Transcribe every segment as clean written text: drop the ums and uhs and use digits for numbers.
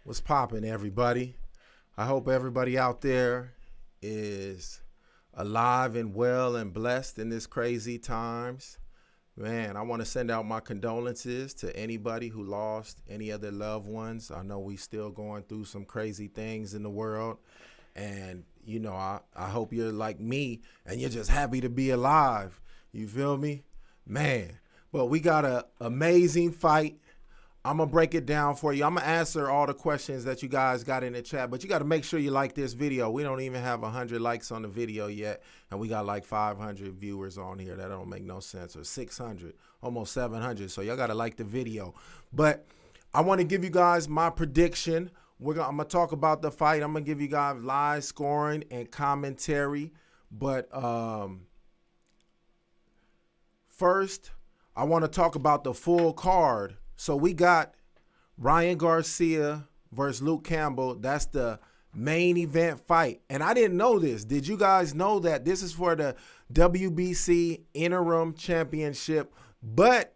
What's poppin', everybody? I hope everybody out there is alive and well and blessed in this crazy times. Man, I want to send out my condolences to anybody who lost any of their loved ones. I know we still going through some crazy things in the world. And, I hope you're like me and you're just happy to be alive. You feel me? Man, but we got an amazing fight. I'm going to break it down for you. I'm going to answer all the questions that you guys got in the chat, but you got to make sure you like this video. We don't even have 100 likes on the video yet, and we got like 500 viewers on here. That don't make no sense, or 600, almost 700, so y'all got to like the video. But I want to give you guys my prediction. I'm going to talk about the fight. I'm going to give you guys live scoring and commentary, but first, I want to talk about the full card. So we got Ryan Garcia versus Luke Campbell. That's the main event fight. And I didn't know this. Did you guys know that this is for the WBC Interim Championship? But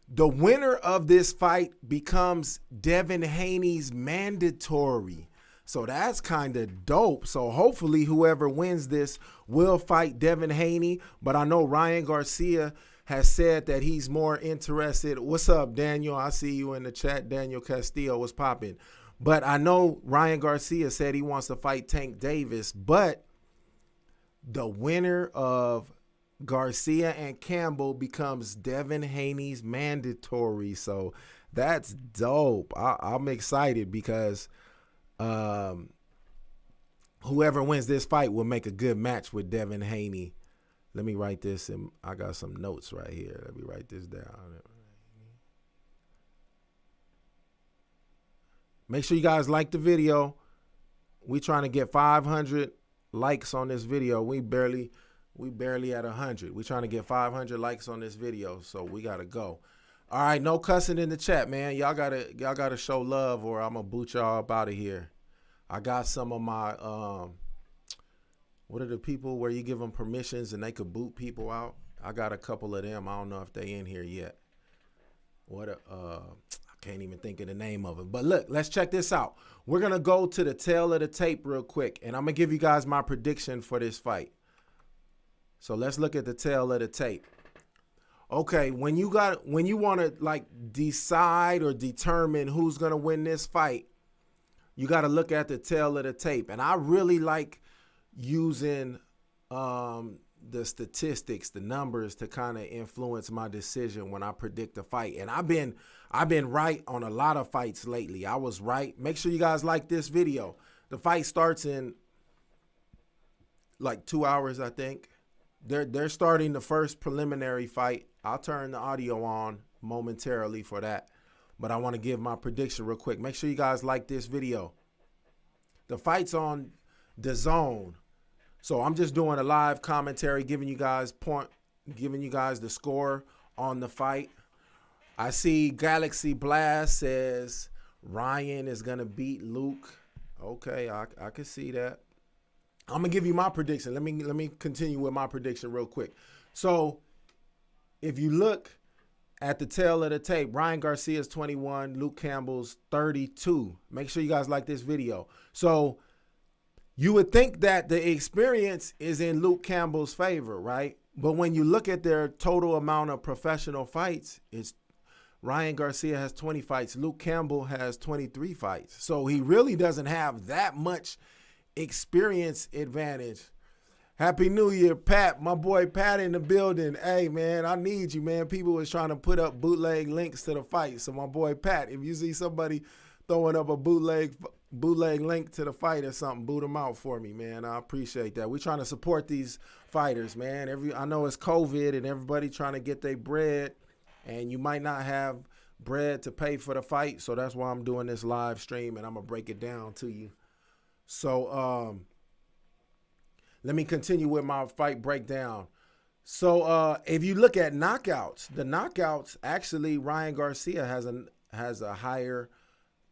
the winner of this fight becomes Devin Haney's mandatory. So that's kind of dope. So hopefully whoever wins this will fight Devin Haney. But I know Ryan Garcia has said that he's more interested. What's up, Daniel? I see you in the chat. Daniel Castillo was popping. But I know Ryan Garcia said he wants to fight Tank Davis. But the winner of Garcia and Campbell becomes Devin Haney's mandatory. So that's dope. I'm excited because whoever wins this fight will make a good match with Devin Haney. Let me write this, and I got some notes right here. Let me write this down. Make sure you guys like the video. We trying to get 500 likes on this video. We barely at 100. We trying to get 500 likes on this video, so we gotta go. All right, no cussing in the chat, man. Y'all gotta show love, or I'm gonna boot y'all up out of here. I got some of my what are the people where you give them permissions and they could boot people out? I got a couple of them. I don't know if they in here yet. I can't even think of the name of it. But look, let's check this out. We're going to go to the tail of the tape real quick, and I'm going to give you guys my prediction for this fight. So let's look at the tail of the tape. Okay, when you want to like decide or determine who's going to win this fight, you got to look at the tail of the tape. And I really like using the statistics, the numbers to kind of influence my decision when I predict a fight. And I've been right on a lot of fights lately. I was right. Make sure you guys like this video. The fight starts in like 2 hours, I think. They're starting the first preliminary fight. I'll turn the audio on momentarily for that. But I want to give my prediction real quick. Make sure you guys like this video. The fight's on DAZN. So I'm just doing a live commentary, giving you guys the score on the fight. I see Galaxy Blast says Ryan is gonna beat Luke. Okay, I can see that. I'm gonna give you my prediction. Let me continue with my prediction real quick. So if you look at the tail of the tape, Ryan Garcia's 21, Luke Campbell's 32. Make sure you guys like this video. So you would think that the experience is in Luke Campbell's favor, right? But when you look at their total amount of professional fights, it's Ryan Garcia has 20 fights. Luke Campbell has 23 fights. So he really doesn't have that much experience advantage. Happy New Year, Pat. My boy Pat in the building. Hey, man, I need you, man. People was trying to put up bootleg links to the fight. So my boy Pat, if you see somebody throwing up a bootleg link to the fight or something, boot them out for me, man. I appreciate that. We're trying to support these fighters, man. I know it's COVID and everybody trying to get their bread, and you might not have bread to pay for the fight, so that's why I'm doing this live stream, and I'm going to break it down to you. So let me continue with my fight breakdown. So if you look at knockouts, the knockouts, actually Ryan Garcia has a higher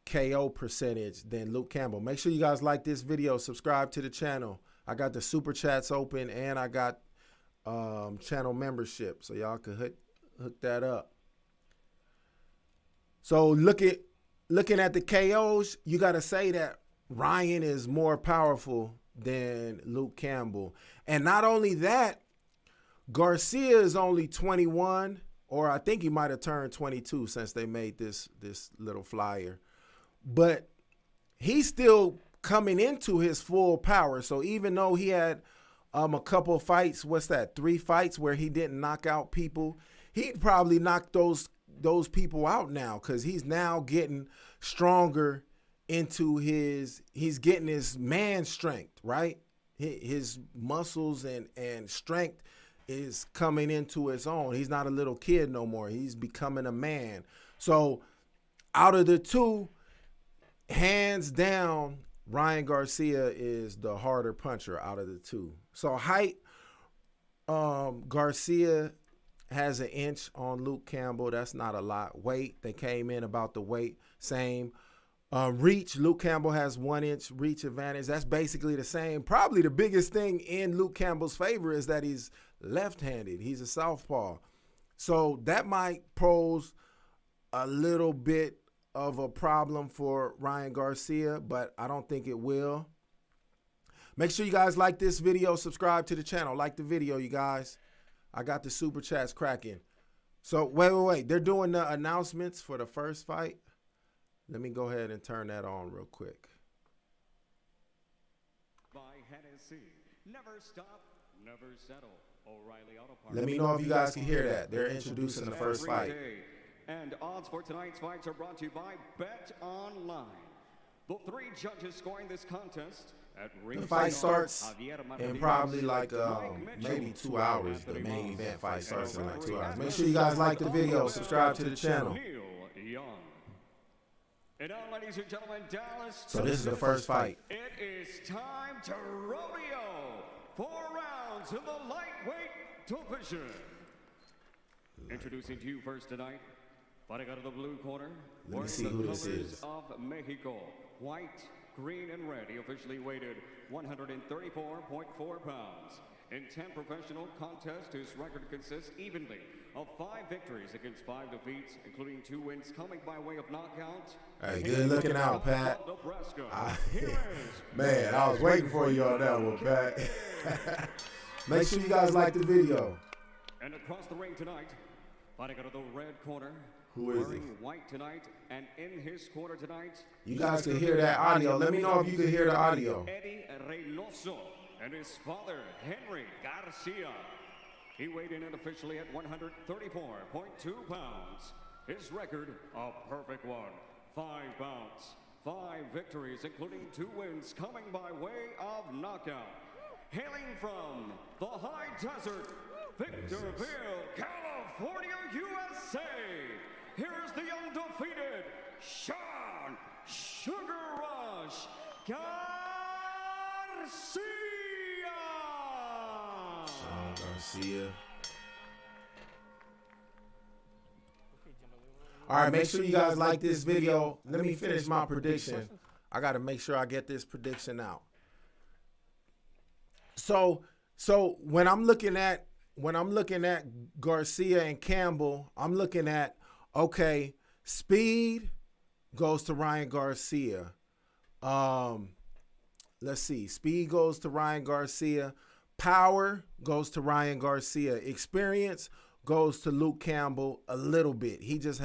KO percentage than Luke Campbell. Make sure you guys like this video, subscribe to the channel. I got the super chats open, and I got channel membership, so y'all can hook that up. So look at looking at the KOs, you got to say that Ryan is more powerful than Luke Campbell. And not only that, Garcia is only 21, or I think he might have turned 22 since they made this little flyer. But he's still coming into his full power. So even though he had a couple of fights, 3 fights where he didn't knock out people, he'd probably knock those people out now, because he's now getting stronger into he's getting his man strength, right? His muscles and strength is coming into its own. He's not a little kid no more. He's becoming a man. So out of the two, hands down, Ryan Garcia is the harder puncher out of the two. So height, Garcia has an inch on Luke Campbell. That's not a lot. Weight, they came in about the weight, same. Reach, Luke Campbell has 1 inch reach advantage. That's basically the same. Probably the biggest thing in Luke Campbell's favor is that he's left-handed. He's a southpaw. So that might pose a little bit of a problem for Ryan Garcia, but I don't think it will. Make sure you guys like this video, subscribe to the channel, like the video, you guys. I got the super chats cracking. So wait. They're doing the announcements for the first fight. Let me go ahead and turn that on real quick. By Hennessy. Never stop, never settle. O'Reilly Auto Parts. Let me know if you guys can hear that. They're introducing the first fight. And odds for tonight's fights are brought to you by Bet Online. The 3 judges scoring this contest at the fight starts in probably like maybe 2 hours. The main event fight starts in like 2 hours. Make sure you guys like the video, subscribe to the channel. And now, ladies and gentlemen, Dallas. So this is the first fight. It is time to rodeo. 4 rounds in the lightweight division. Introducing to you first tonight, fighting out of the blue corner. Let me see who this is. Of Mexico, white, green, and red. He officially weighted 134.4 pounds. In 10 professional contests, his record consists evenly of 5 victories against 5 defeats, including 2 wins coming by way of knockout. Hey, good looking out, Pat. Man, I was waiting for you on that one, Pat. Make sure you guys like the video. And across the ring tonight, fighting out of the red corner. Who is wearing white tonight, and in his corner tonight. You guys can hear that audio. Let me know if you can hear the audio. Eddie Reynoso and his father, Henry Garcia. He weighed in officially at 134.2 pounds. His record, a perfect one. 5 bouts, 5 victories, including 2 wins coming by way of knockout. Hailing from the high desert, Victorville, California, USA. Here's the undefeated Sean Sugar Rush Garcia. Sean Garcia. All right, make sure you guys like this video. Let me finish my prediction. I got to make sure I get this prediction out. So when I'm looking at Garcia and Campbell, I'm looking at, okay, speed goes to Ryan Garcia. Let's see. Speed goes to Ryan Garcia. Power goes to Ryan Garcia. Experience goes to Luke Campbell a little bit. He does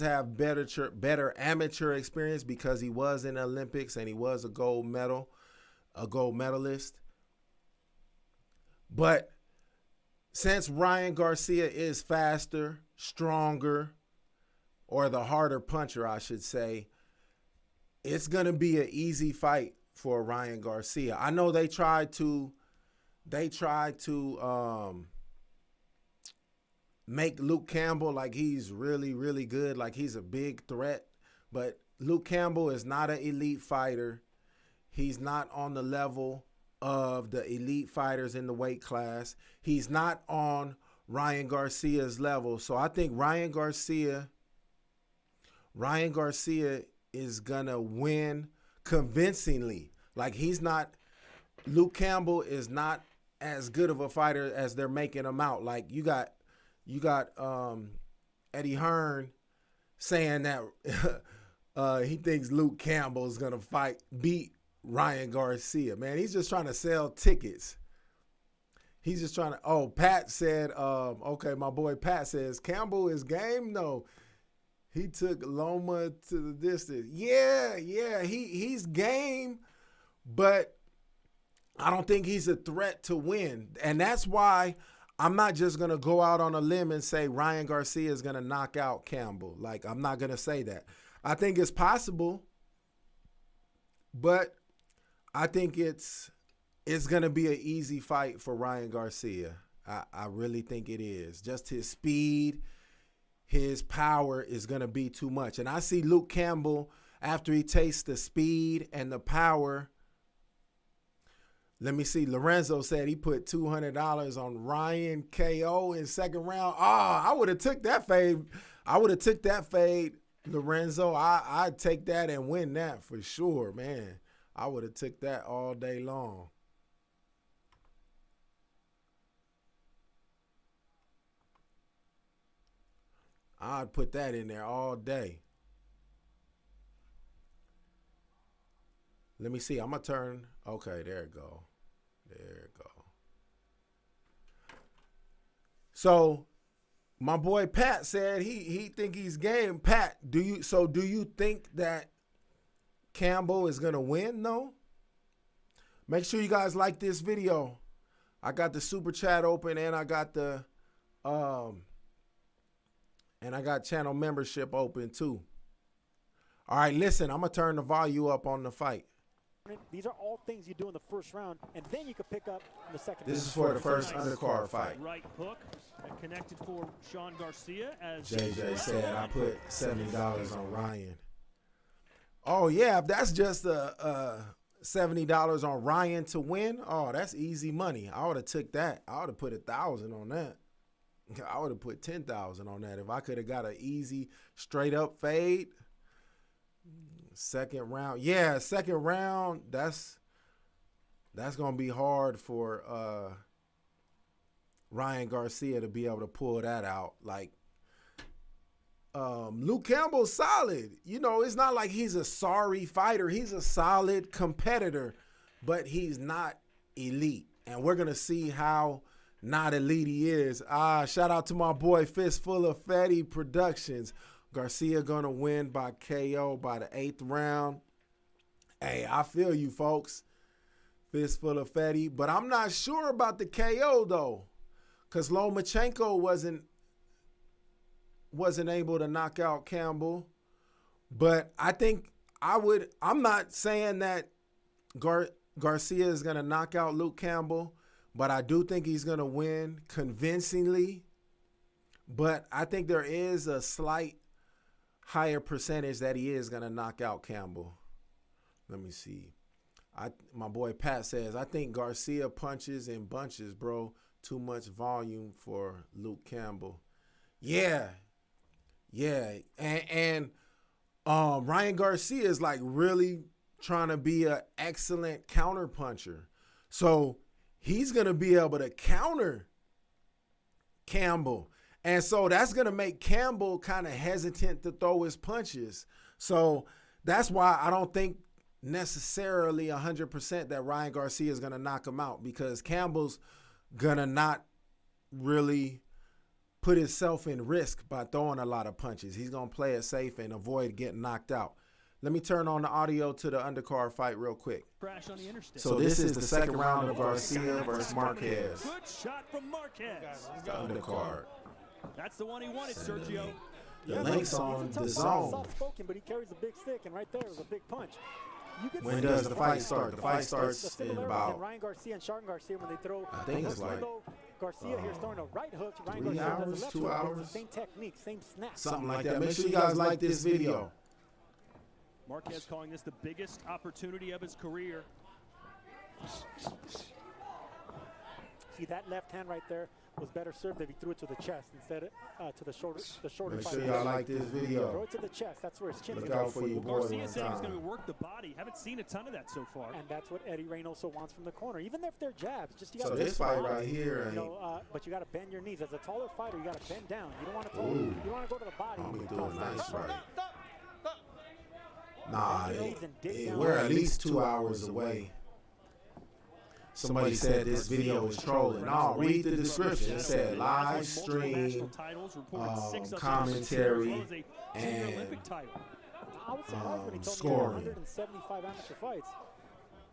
have better amateur experience because he was in the Olympics and he was a gold medalist. But since Ryan Garcia is faster, stronger, or the harder puncher, I should say, it's going to be an easy fight for Ryan Garcia. I know they tried to make Luke Campbell like he's really, really good, like he's a big threat. But Luke Campbell is not an elite fighter. He's not on the level of the elite fighters in the weight class. He's not on Ryan Garcia's level. So I think Ryan Garcia is gonna win convincingly. Like Luke Campbell is not as good of a fighter as they're making him out. Like you got Eddie Hearn saying that he thinks Luke Campbell is going to beat Ryan Garcia. Man, he's just trying to sell tickets. He's just trying to, oh, Pat said, okay, my boy Pat says, Campbell is game? No. He took Loma to the distance. Yeah, he's game, but I don't think he's a threat to win. And that's why I'm not just going to go out on a limb and say Ryan Garcia is going to knock out Campbell. Like, I'm not going to say that. I think it's possible, but I think it's going to be an easy fight for Ryan Garcia. I really think it is. Just his speed, his power is going to be too much. And I see Luke Campbell, after he tastes the speed and the power. Let me see. Lorenzo said he put $200 on Ryan KO in second round. I would have took that fade. Lorenzo. I'd take that and win that for sure, man. I would have took that all day long. I'd put that in there all day. Let me see. I'm going to turn. Okay, there it go. There it go. So my boy Pat said he think he's game. Pat, do you think that Campbell is going to win, though? Make sure you guys like this video. I got the super chat open and I got the channel membership open too. All right, listen, I'm going to turn the volume up on the fight. These are all things you do in the first round, and then you can pick up in the second round. This is for the first undercard fight. Right hook connected for Sean Garcia. As JJ said, I put $70 on Ryan. Oh, yeah, if that's just $70 on Ryan to win, oh, that's easy money. I would have took that. I would have put $1,000 on that. I would have put $10,000 on that. If I could have got an easy, straight-up fade. Second round. Yeah, second round, that's going to be hard for Ryan Garcia to be able to pull that out. Like, Luke Campbell's solid. You know, it's not like he's a sorry fighter. He's a solid competitor, but he's not elite. And we're going to see how not elite he is. Shout out to my boy Fistful of Fetty Productions. Garcia going to win by KO by the 8th round. Hey, I feel you, folks. Fistful of Fetty. But I'm not sure about the KO, though, because Lomachenko wasn't able to knock out Campbell. But I think I'm not saying that Garcia is going to knock out Luke Campbell, but I do think he's going to win convincingly. But I think there is a slight higher percentage that he is going to knock out Campbell. Let me see. My boy Pat says, I think Garcia punches in bunches, bro. Too much volume for Luke Campbell. Yeah. And Ryan Garcia is like really trying to be an excellent counter puncher. So he's going to be able to counter Campbell. And so that's going to make Campbell kind of hesitant to throw his punches. So that's why I don't think necessarily 100% that Ryan Garcia is going to knock him out, because Campbell's going to not really put himself in risk by throwing a lot of punches. He's going to play it safe and avoid getting knocked out. Let me turn on the audio to the undercard fight real quick. crash on the interstate. So this is the second round of Garcia versus Marquez. Good shot from Marquez. The undercard. That's the one he wanted, Sergio. The link's on the zone. Soft-spoken, but he carries a big stick, and right there was a big punch. When does the fight start? The fight starts in about, Ryan Garcia and Sean Garcia, when they throw, I think it's like Garcia here's throwing a right hook. Ryan 3 Garcia hours, does a left 2 hook. hours. It's the same technique, same snap. something like that. Make sure you guys like this video. Marquez calling this the biggest opportunity of his career. See that left hand right there? was better served if he threw it to the chest instead of to the shoulder. Make fighter. sure y'all like this Throw video. it to the chest. That's where his chin is Look going. out for your boy Garcia one said he was going to time. work the body. Haven't seen a ton of that so far. And that's what Eddie Reynoso wants from the corner. Even if they're jabs, just you got So to this fight right here ain't. but you got to bend your knees. As a taller fighter, you got to bend down. You don't want to Ooh. you want to go to the body. I'm gonna do a nice right. Nah, we're at least 2 hours away. Somebody said this video is trolling. No, read the description. It said live stream, commentary, and I was surprised when he told me scoring. 175 amateur fights.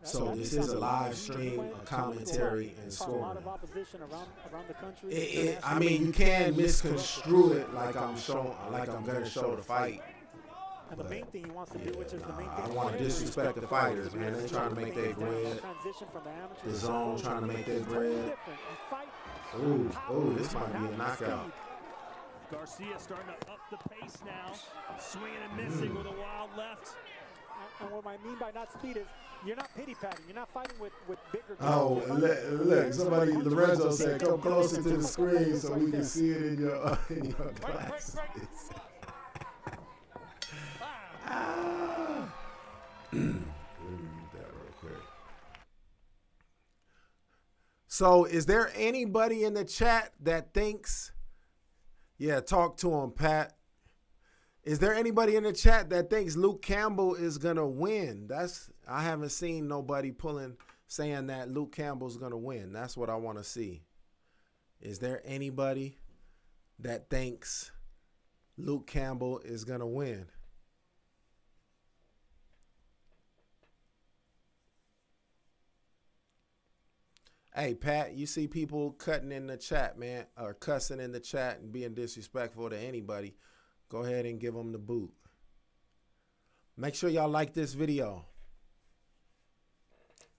So this is a live stream, a commentary, and A lot scoring. of opposition around the country. I mean, you can misconstrue it like I'm gonna show the fight. And the main thing he wants to do, which is the main I thing. don't want to disrespect the fighters, man. They're trying to make their bread. Transition from the amateur. The zone trying to make their bread. You fight. Ooh, this might be a knockout. Garcia starting to up the pace now. Swinging and missing with a wild left. And what I mean by not speed is you're not pity patting. You're not fighting with bigger guys. Oh, look, somebody, Lorenzo said, come closer to the screen so we can see it in your glasses. Let me mute that real quick. So is there anybody in the chat that thinks, yeah, talk to him, Pat. Is there anybody in the chat that thinks Luke Campbell is going to win? I haven't seen nobody saying that Luke Campbell's going to win. That's what I want to see. Is there anybody that thinks Luke Campbell is going to win? Hey, Pat, you see people cutting in the chat, man, or cussing in the chat and being disrespectful to anybody, go ahead and give them the boot. Make sure y'all like this video.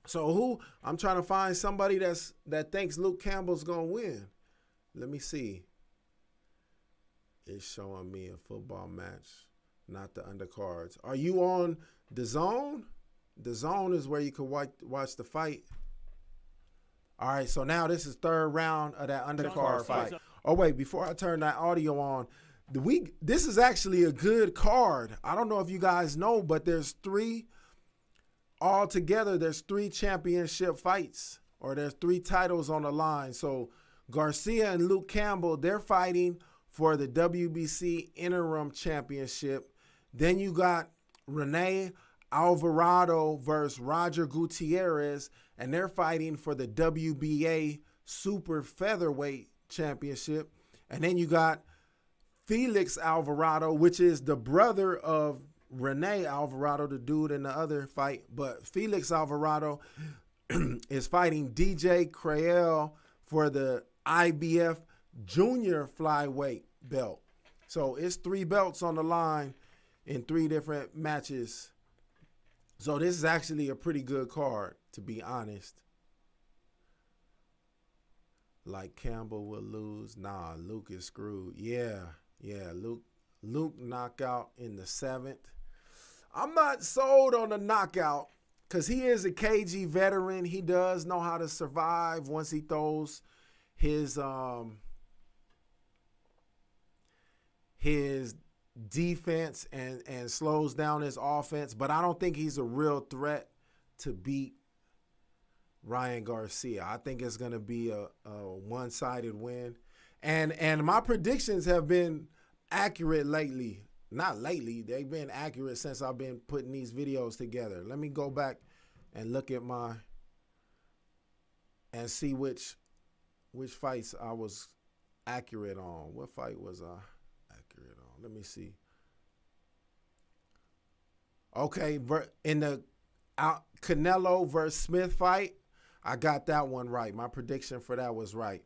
So I'm trying to find somebody that thinks Luke Campbell's going to win. Let me see. It's showing me a football match, not the undercards. Are you on the zone? The zone is where you can watch the fight. All right, so now this is third round of that undercard fight. Oh, wait, before I turn that audio on, this is actually a good card. I don't know if you guys know, but there's three championship fights, or there's 3 titles on the line. So Garcia and Luke Campbell, they're fighting for the WBC interim championship. Then you got Rene Alvarado versus Roger Gutierrez, and they're fighting for the WBA super featherweight championship. And then you got Felix Alvarado, which is the brother of Rene Alvarado, the dude in the other fight. But Felix Alvarado is fighting DJ Crael for the IBF junior flyweight belt. So it's 3 belts on the line in 3 different matches. So this is actually a pretty good card, to be honest. Like Campbell will lose. Nah, Luke is screwed. Yeah, Luke knockout in the 7th. I'm not sold on the knockout because he is a cagey veteran. He does know how to survive once he throws his defense and slows down his offense. But I don't think he's a real threat to beat Ryan Garcia. I think it's going to be a one-sided win. And my predictions have been accurate lately. Not lately. They've been accurate since I've been putting these videos together. Let me go back and look at and see which fights I was accurate on. What fight was I accurate on? Let me see. Okay, in the Canelo versus Smith fight, I got that one right. My prediction for that was right.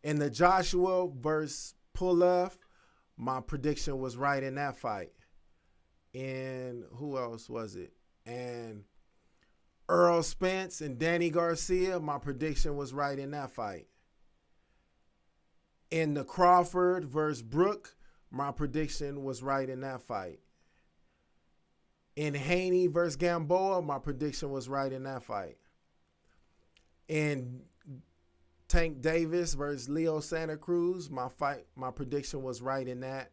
In the Joshua versus Pulev, my prediction was right in that fight. And who else was it? And Earl Spence and Danny Garcia, my prediction was right in that fight. In the Crawford versus Brook, my prediction was right in that fight. In Haney versus Gamboa, my prediction was right in that fight. In Tank Davis versus Leo Santa Cruz. My prediction was right in that.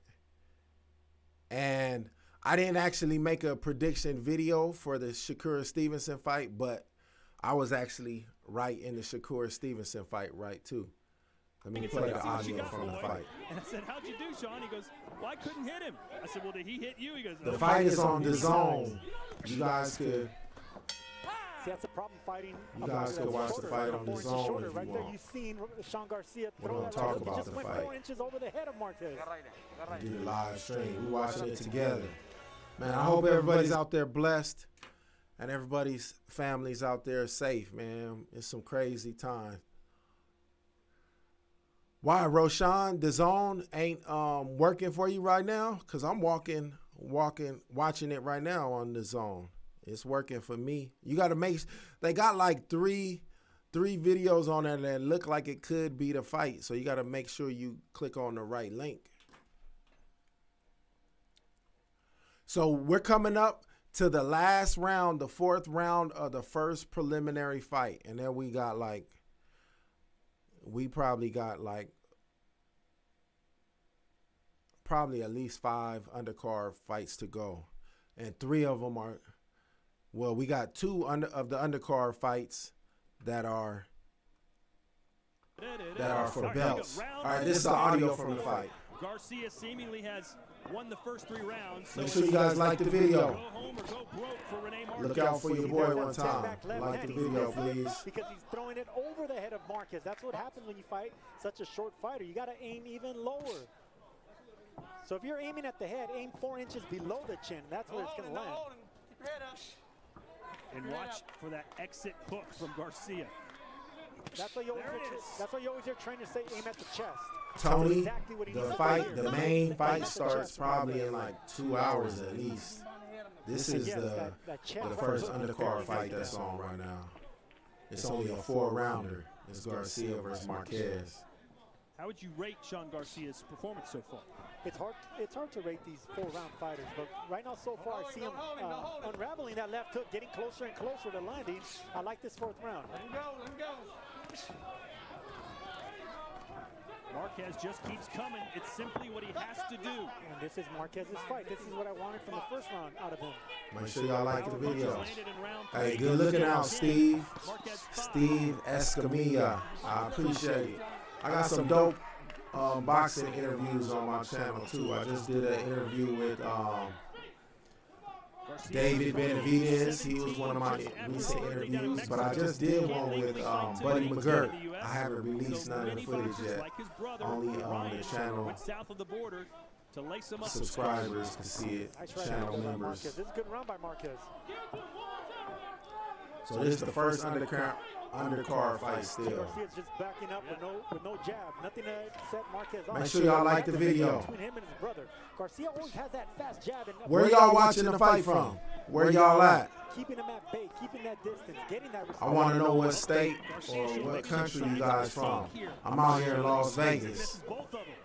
And I didn't actually make a prediction video for the Shakur Stevenson fight, but I was actually right in the Shakur Stevenson fight, right, too. Let me play the audio from the fight. And I said, how'd you do, Sean? He goes, well, I couldn't hit him. I said, well, did he hit you? He goes, the fight is on DAZN. You guys could... See, that's a problem fighting. You guys could watch the fight on DAZN if you right there, want. you've seen Sean Garcia We're throw gonna that talk right. about He just the went fight. 4 inches over the head of Marquez. Do the live stream. We're watching it together. Man, I hope everybody's out there blessed and everybody's families out there safe, man. It's some crazy times. Why, Roshan, DAZN ain't working for you right now? Because I'm watching it right now on DAZN. It's working for me. You got to make, they got like three videos on there that look like it could be the fight. So you got to make sure you click on the right link. So we're coming up to the last round, the 4th round of the first preliminary fight. And then we got like, we probably got like, probably at least 5 undercard fights to go. And 3 of them are, well, we got 2 of the undercard fights that are for belts. All right, this is the audio from the fight. Garcia seemingly has won the first 3 rounds. Make sure you guys like the video. Go home or go broke for Rene Marquez. Look out for your boy one time. Like the video, please. Because he's throwing it over the head of Marquez. That's what happens when you fight such a short fighter. You got to aim even lower. So if you're aiming at the head, aim 4 inches below the chin. That's where it's going to land. Keep your head up. And watch for that exit hook from Garcia. That's what you always hear trainers say, aim at the chest. Tony, Exactly what he needs the to fight, do. the main fight starts probably in like 2 hours at least. This is the first undercard fight that's on right now. It's only a 4-rounder. It's Garcia versus Marquez. How would you rate Sean Garcia's performance so far? It's hard to rate these 4-round fighters, but right now so far I see him unraveling that left hook, getting closer and closer to landing. I like this 4th round. Let him go. Marquez just keeps coming. It's simply what he has to do. And this is Marquez's fight. This is what I wanted from the first round out of him. Make sure y'all like the video. Landed in round 3. Hey, good looking out, Steve. Marquez 5. Steve Escamilla. I appreciate it. I got some dope boxing interviews on my channel too. I just did an interview with David Benavidez. He was one of my recent interviews, but I just did one with Buddy McGirt. I haven't released none of the footage yet. Only on the channel south of the border to lace him up. subscribers can see it, channel members. This is a good round by Marquez. So this is the first undercard fight still. Garcia's just backing up with no jab. Nothing to set Marquez off. Make sure y'all like the video. Between him and his brother. Garcia always has that fast jab. And Where y'all watching the fight from? Where y'all at? Keeping him at bay, keeping that distance, getting that respect. I want to know what state or what country you guys from. I'm out here in Las Vegas.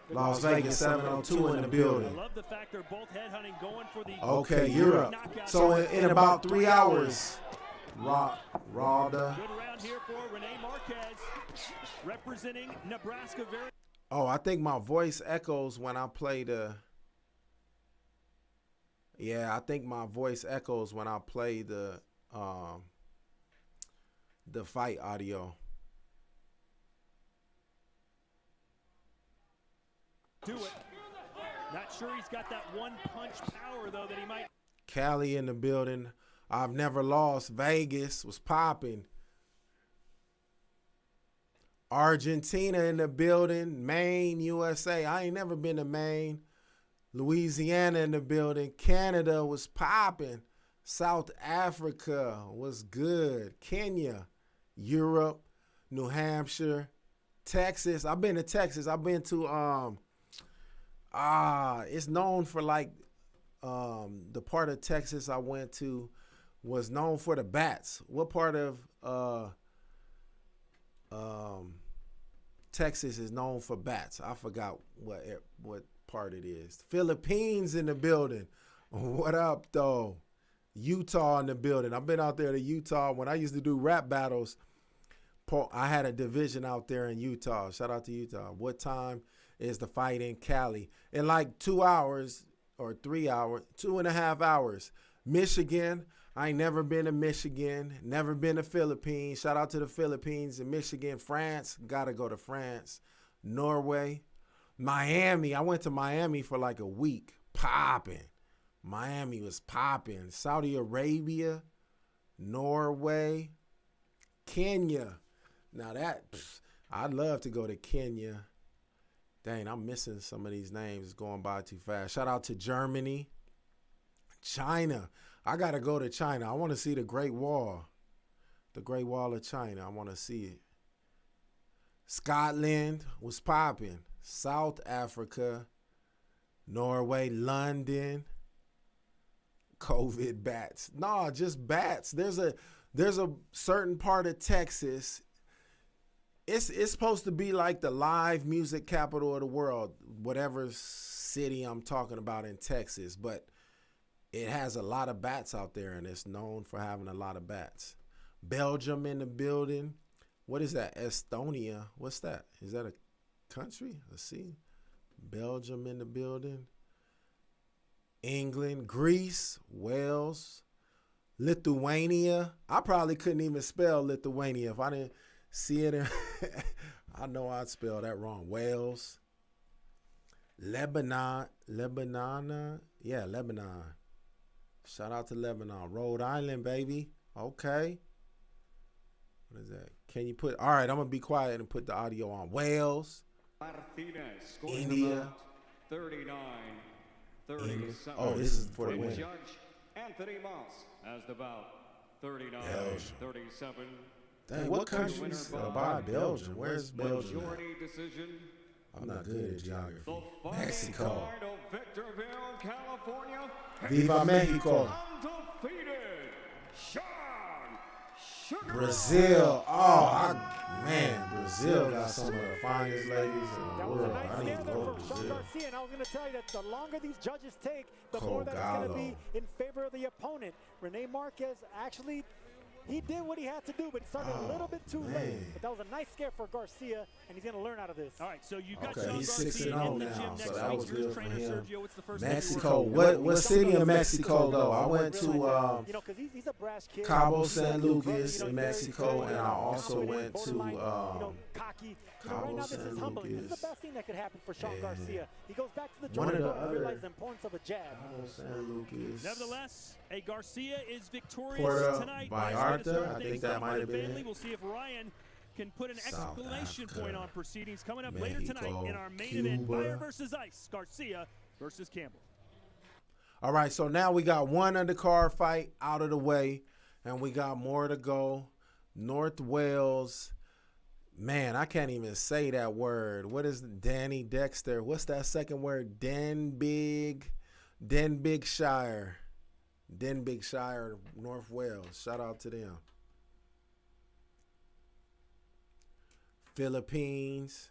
Las Vegas 702 in the building. I love the fact they're both headhunting, going for the Okay, Europe. So in about 3 hours, Rada. Good round here for Rene Marquez, representing Nebraska. Oh, I think my voice echoes when I play the. Yeah, I think my voice echoes when I play the fight audio. Do it. Not sure he's got that one punch power though that he might. Cali in the building. I've never lost. Vegas was popping. Argentina in the building. Maine, USA. I ain't never been to Maine. Louisiana in the building. Canada was popping. South Africa was good. Kenya, Europe, New Hampshire, Texas. I've been to Texas. I've been to it's known for like the part of Texas I went to was known for the bats. What part of Texas is known for bats? I forgot what part it is. Philippines in the building. What up, though? Utah in the building. I've been out there to Utah when I used to do rap battles. I had a division out there in Utah. Shout out to Utah. What time is the fight in Cali? In like 2 hours or 3 hours, 2.5 hours. Michigan. I ain't never been to Michigan. Never been to Philippines. Shout out to the Philippines and Michigan. France. Gotta go to France. Norway. Miami. I went to Miami for like a week. Popping. Miami was popping. Saudi Arabia. Norway. Kenya. Now that, I'd love to go to Kenya. Dang, I'm missing some of these names. It's going by too fast. Shout out to Germany. China. I got to go to China. I want to see the Great Wall. The Great Wall of China. I want to see it. Scotland was popping. South Africa. Norway. London. COVID bats. No, just bats. There's a certain part of Texas. It's supposed to be like the live music capital of the world, whatever city I'm talking about in Texas, but it has a lot of bats out there, and it's known for having a lot of bats. Belgium in the building. What is that? Estonia. What's that? Is that a country? Let's see. Belgium in the building. England, Greece, Wales, Lithuania. I probably couldn't even spell Lithuania if I didn't see it. I know I'd spell that wrong. Wales, Lebanon. Yeah, Lebanon. Shout out to Lebanon. Rhode Island, baby. Okay. What is that? Can you put? All right, I'm going to be quiet and put the audio on. Wales, India, 39. 37. Oh, this is for the And winner. Judge Anthony Moss has the bout 39, Belgium. 37. Dang, what countries by Belgium? Where's Belgium? Majority decision. I'm not good at geography. The fighting Mexico. card of Victorville, California. Viva Mexico. Undefeated, Sean Sugar. Brazil. Oh, man, Brazil got some of the finest ladies in the That was a world. nice I need to stand there go to from Sean Brazil. Garcia, and I was going to tell you that the longer these judges take, the more that it's going to be in favor of the opponent. Rene Marquez actually, he did what he had to do, but it started a little bit too late. But that was a nice scare for Garcia, and he's going to learn out of this. All right, so you got Okay, Sean he's Garcia 6-0 in the now, gym so next that week. was Here's good for trainer him. Sergio. What's the first Mexico. What city in Mexico, though? I went to you know, because he's a brash kid. Cabo San Brother, Lucas you know, in very Mexico, and I also confident, went to borderline, you know, cocky. You know, right Cabo now this San is humbling. This is Lucas. the best thing that could happen for Sean And Garcia. He goes back to the one of drawing the board and other- realizes the importance of a jab. Cabo San Lucas. Nevertheless, a Garcia is victorious Puerto tonight. Vallarta, Nice way to start I think things that off might for have the been family. it. We'll see if Ryan can put an South exclamation Africa, point on proceedings coming up later tonight Mexico, in our main event, Cuba. Fire versus Ice, Garcia versus Campbell. All right, so now we got one undercard fight out of the way, and we got more to go. North Wales. Man, I can't even say that word. What is Danny Dexter? What's that second word? Denbighshire. Denbighshire, North Wales. Shout out to them. Philippines.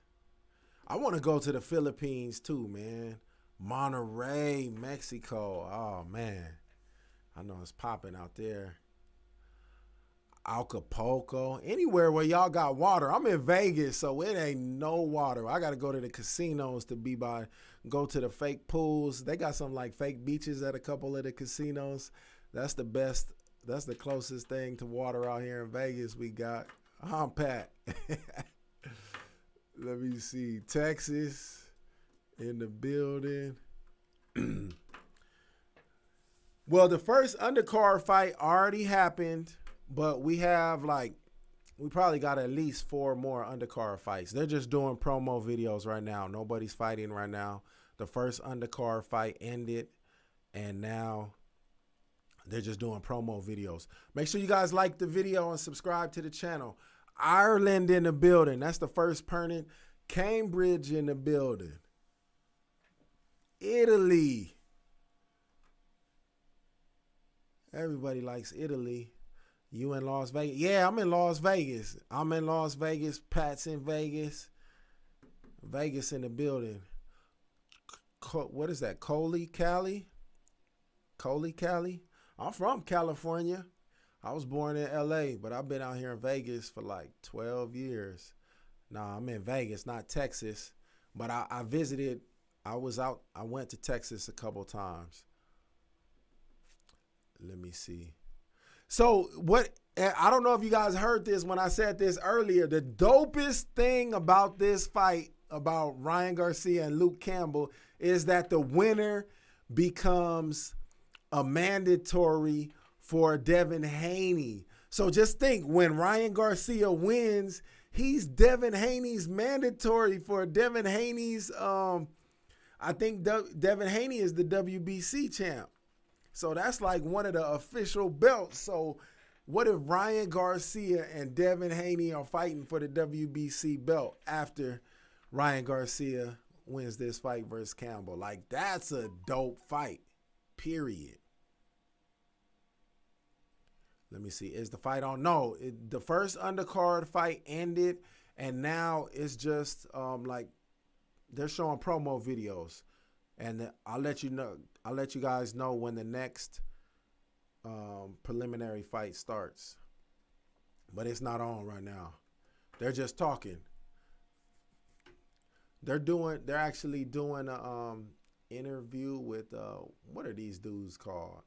I want to go to the Philippines too, man. Monterrey, Mexico. Oh, man. I know it's popping out there. Acapulco. Anywhere where y'all got water. I'm in Vegas, so it ain't no water. I got to go to the casinos to go to the fake pools. They got some like fake beaches at a couple of the casinos. That's the best. That's the closest thing to water out here in Vegas we got. I'm Pat. Let me see. Texas in the building. Well, the first undercard fight already happened, but we probably got at least 4 more undercard fights. They're just doing promo videos right now. Nobody's fighting right now. The first undercard fight ended, and now they're just doing promo videos. Make sure you guys like the video and subscribe to the channel. Ireland in the building. That's the first permanent. Cambridge in the building. Italy. Everybody likes Italy. You in Las Vegas? Yeah, I'm in Las Vegas. I'm in Las Vegas. Pat's in Vegas. Vegas in the building. What is that? Coley, Cali? I'm from California. I was born in LA, but I've been out here in Vegas for like 12 years. Nah, I'm in Vegas, not Texas. But I visited, I went to Texas a couple times. Let me see. So I don't know if you guys heard this when I said this earlier. The dopest thing about this fight, about Ryan Garcia and Luke Campbell, is that the winner becomes a mandatory for Devin Haney. So just think, when Ryan Garcia wins, he's Devin Haney's mandatory for Devin Haney's. I think Devin Haney is the WBC champ. So that's like one of the official belts. So what if Ryan Garcia and Devin Haney are fighting for the WBC belt after Ryan Garcia wins this fight versus Campbell? Like, that's a dope fight, period. Let me see. Is the fight on? No, the first undercard fight ended, and now it's just like they're showing promo videos, and I'll let you know. I'll let you guys know when the next preliminary fight starts. But it's not on right now. They're just talking. They're actually doing a interview with what are these dudes called?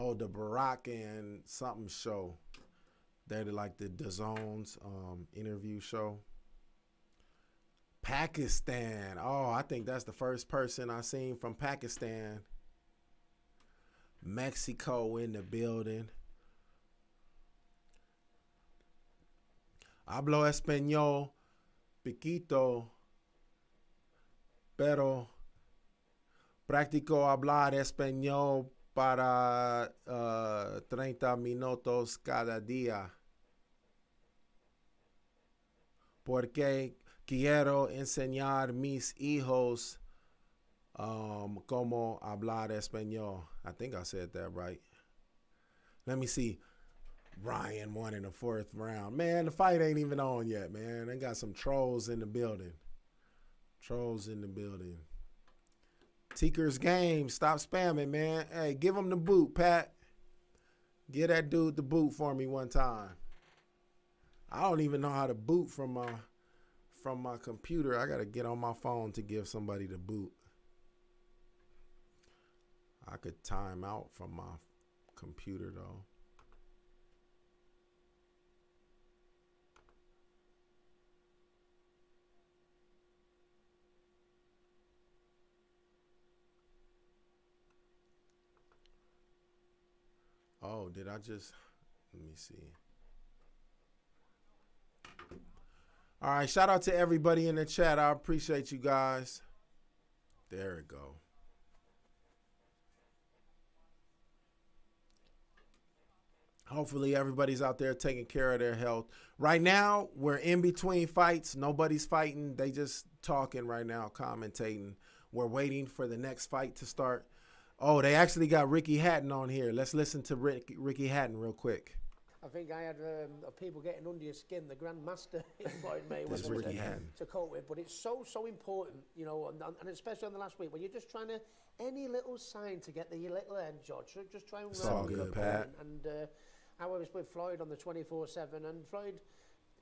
Oh, the Barack and something show. They're like the DAZN's interview show. Pakistan. Oh, I think that's the first person I seen from Pakistan. Mexico in the building. Hablo español, piquito, pero practico hablar español para 30 minutos cada día. Porque quiero enseñar mis hijos cómo hablar español. I think I said that right. Let me see. Ryan won in the 4th round. Man, the fight ain't even on yet, man. They got some trolls in the building. Trolls in the building. Teaker's game. Stop spamming, man. Hey, give him the boot, Pat. Give that dude the boot for me one time. I don't even know how to boot from my computer. I got to get on my phone to give somebody the boot. I could time out from my computer, though. Oh, did I just... Let me see. All right, shout out to everybody in the chat. I appreciate you guys. There we go. Hopefully everybody's out there taking care of their health. Right now, we're in between fights. Nobody's fighting. They just talking right now, commentating. We're waiting for the next fight to start. Oh, they actually got Ricky Hatton on here. Let's listen to Ricky Hatton real quick. I think I had people getting under your skin, the Grandmaster in Floyd Mayweather to cope with. But it's so important, you know, and especially on the last week when you're just trying to, any little sign to get the little edge, or just try and run good, Pat. And I was with Floyd on the 24/7, and Floyd,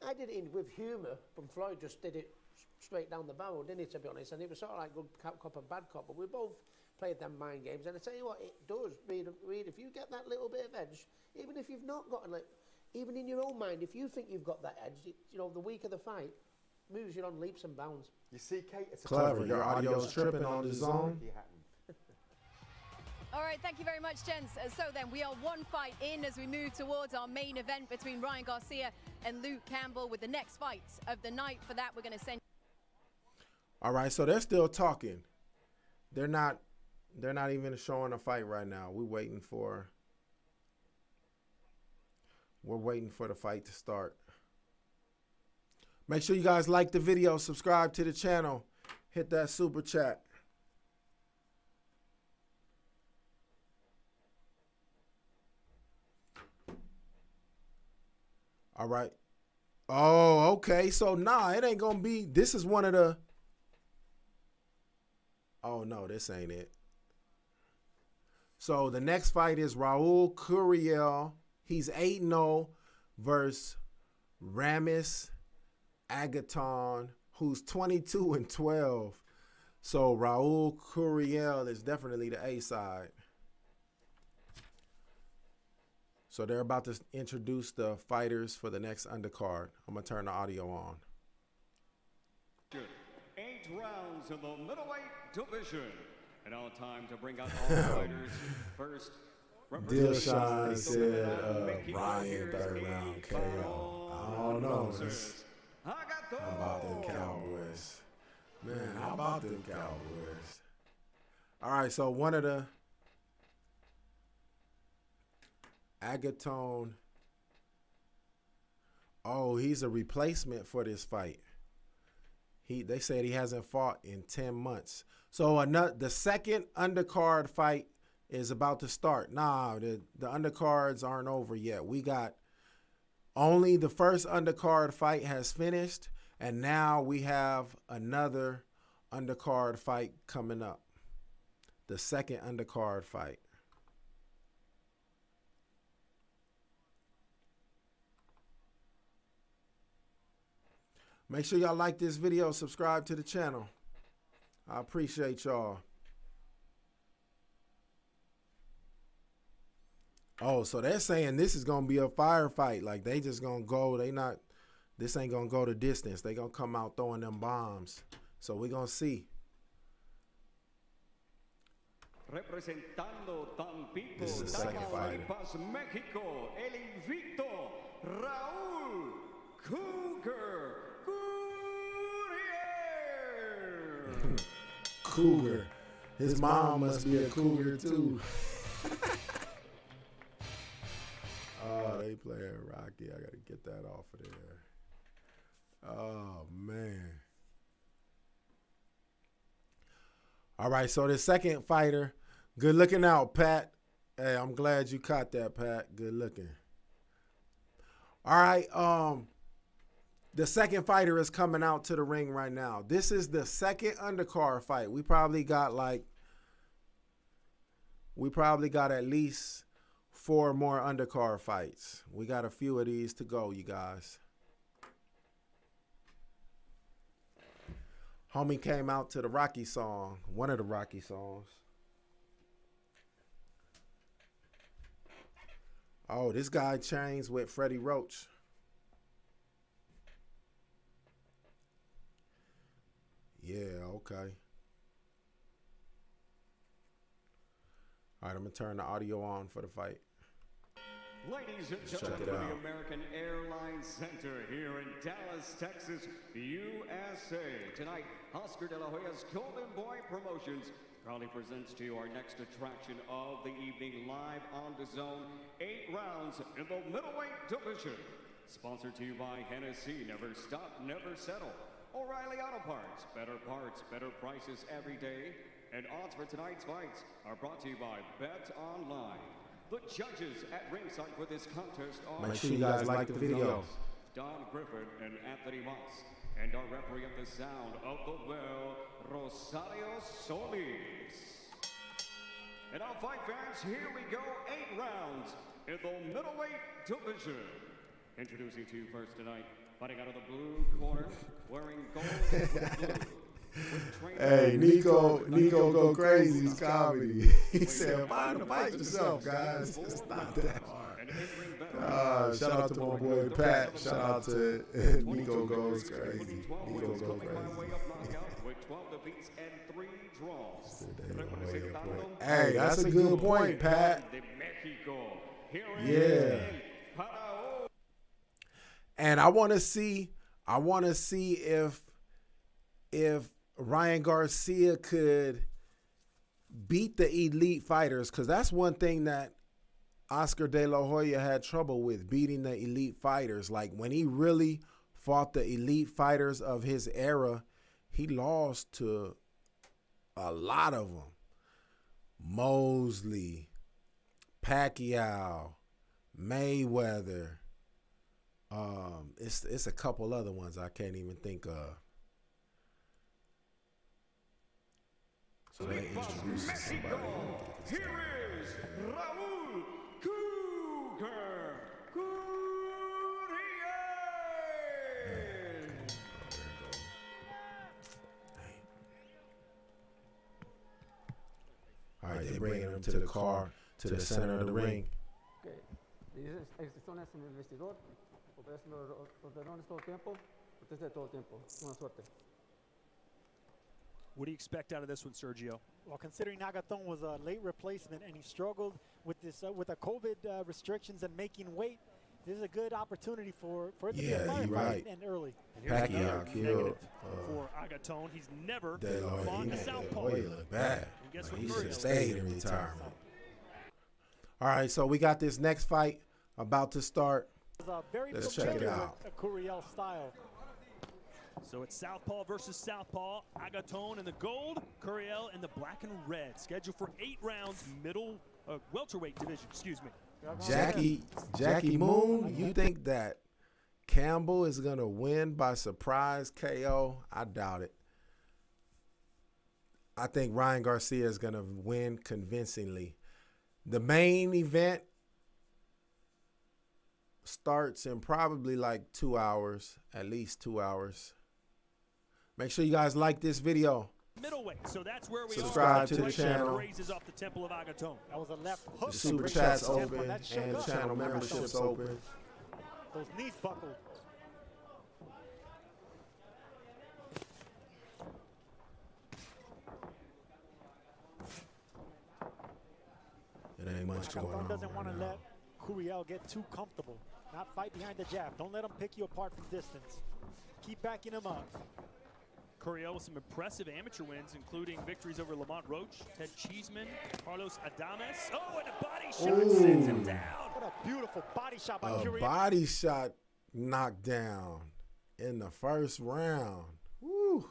I did it with humour, but Floyd just did it straight down the barrel, didn't he, to be honest? And it was sort of like good cop and bad cop, but we both played them mind games. And I tell you what, it does, Reed, if you get that little bit of edge, even if you've not got it, even in your own mind, if you think you've got that edge, you know, the week of the fight moves you on leaps and bounds. You see, Kate, it's clever. Your audio's tripping on the zone. All right, thank you very much, gents. So then, we are one fight in as we move towards our main event between Ryan Garcia and Luke Campbell with the next fight of the night. For that, we're going to send... All right, so they're still talking. They're not even showing a fight right now. We're waiting for the fight to start. Make sure you guys like the video, subscribe to the channel, hit that super chat. All right. Oh, okay. So, nah, it ain't going to be. This is one of the. Oh, no, this ain't it. So the next fight is Raul Curiel. He's 8-0 versus Ramis Agaton, who's 22-12. So Raul Curiel is definitely the A side. So they're about to introduce the fighters for the next undercard. I'm going to turn the audio on. 8 rounds in the middleweight division. And now time to bring out all the fighters. First, Dilshan said Ryan third round KO. I don't know. How about them Cowboys? Man, how about them Cowboys? All right, so one of the Agaton. Oh, he's a replacement for this fight. They said he hasn't fought in 10 months. So the second undercard fight is about to start. Nah, the undercards aren't over yet. We got only the first undercard fight has finished, and now we have another undercard fight coming up. The second undercard fight. Make sure y'all like this video, subscribe to the channel. I appreciate y'all. Oh, so they're saying this is going to be a firefight. Like, they just going to go. This ain't going to go the distance. They going to come out throwing them bombs. So we're going to see. Representando Tampico, This is the second fighter. Mexico, el invicto, Raul Cougar Gurriel. Cougar. His mom must be a cougar too. Oh, they playing Rocky. I got to get that off of there. Oh, man. All right, so the second fighter, good looking out, Pat. Hey, I'm glad you caught that, Pat. Good looking. All right, the second fighter is coming out to the ring right now. This is the second undercard fight. We probably got at least 4 more undercard fights. We got a few of these to go, you guys. Homie came out to the Rocky song, one of the Rocky songs. Oh, this guy chains with Freddie Roach. Yeah, okay. All right, I'm going to turn the audio on for the fight. Ladies and gentlemen, from the American Airlines Center here in Dallas, Texas, USA. Tonight, Oscar De La Hoya's Golden Boy Promotions proudly presents to you our next attraction of the evening, live on the zone. 8 rounds in the middleweight division. Sponsored to you by Hennessy, never stop, never settle. O'Reilly Auto Parts, better prices every day. And odds for tonight's fights are brought to you by Bet Online. The judges at ringside for this contest are... Make sure you guys like the video. Don Griffin and Anthony Moss. And our referee at the sound of the bell, Rosario Solis. And our fight fans, here we go. 8 rounds in the middleweight division. Introducing to you first tonight, fighting out of the blue corner, wearing gold with blue. Hey, Nico go crazy. He's comedy. He said, find the fight yourself, guys. It's not that hard. Shout out to my boy Pat. Shout out to Nico goes crazy. Nico goes crazy. Hey, that's a good point, Pat. Yeah. And I want to see if Ryan Garcia could beat the elite fighters, because that's one thing that Oscar De La Hoya had trouble with, beating the elite fighters. Like, when he really fought the elite fighters of his era, he lost to a lot of them. Mosley, Pacquiao, Mayweather. It's a couple other ones I can't even think of. So they introduced somebody. Here is Raul Cougar Gurriel. All right, they're bringing him to the car, to the center of the ring. Okay. Dices excepciones en el vestidor. Ustedes los ordenadores todo el tiempo. Ustedes todo el tiempo. Buena suerte. What do you expect out of this one, Sergio? Well, considering Agaton was a late replacement and he struggled with this with the COVID restrictions and making weight, this is a good opportunity for it to be a firefight right. and early. Pacquiao killed for Agaton. He's never De La fought Hoya. a southpaw. He looked bad. And guess He what should have Gurriel stayed in retirement. All right, so we got this next fight about to start. Very Let's check it out. A Gurriel style. So it's southpaw versus southpaw. Agaton in the gold, Gurriel in the black and red. Scheduled for 8 rounds, welterweight division, excuse me. Jackie Moon, you think that Campbell is going to win by surprise KO? I doubt it. I think Ryan Garcia is going to win convincingly. The main event starts in probably like 2 hours, at least 2 hours. Make sure you guys like this video. Middleweight, so that's where we Subscribe are. to the channel. Raises off the temple of Agaton. That was a left hook. The super chat's open and the channel membership's open. Those knees buckled. It ain't much going on. Doesn't want right to now. let Gurriel get too comfortable. Not fight behind the jab. Don't let him pick you apart from distance. Keep backing him up. Gurriel with some impressive amateur wins, including victories over Lamont Roach, Ted Cheeseman, Carlos Adames. Oh, and a body shot sends him down. What a beautiful body shot by A Gurriel. body shot knocked down in the first round. Woo.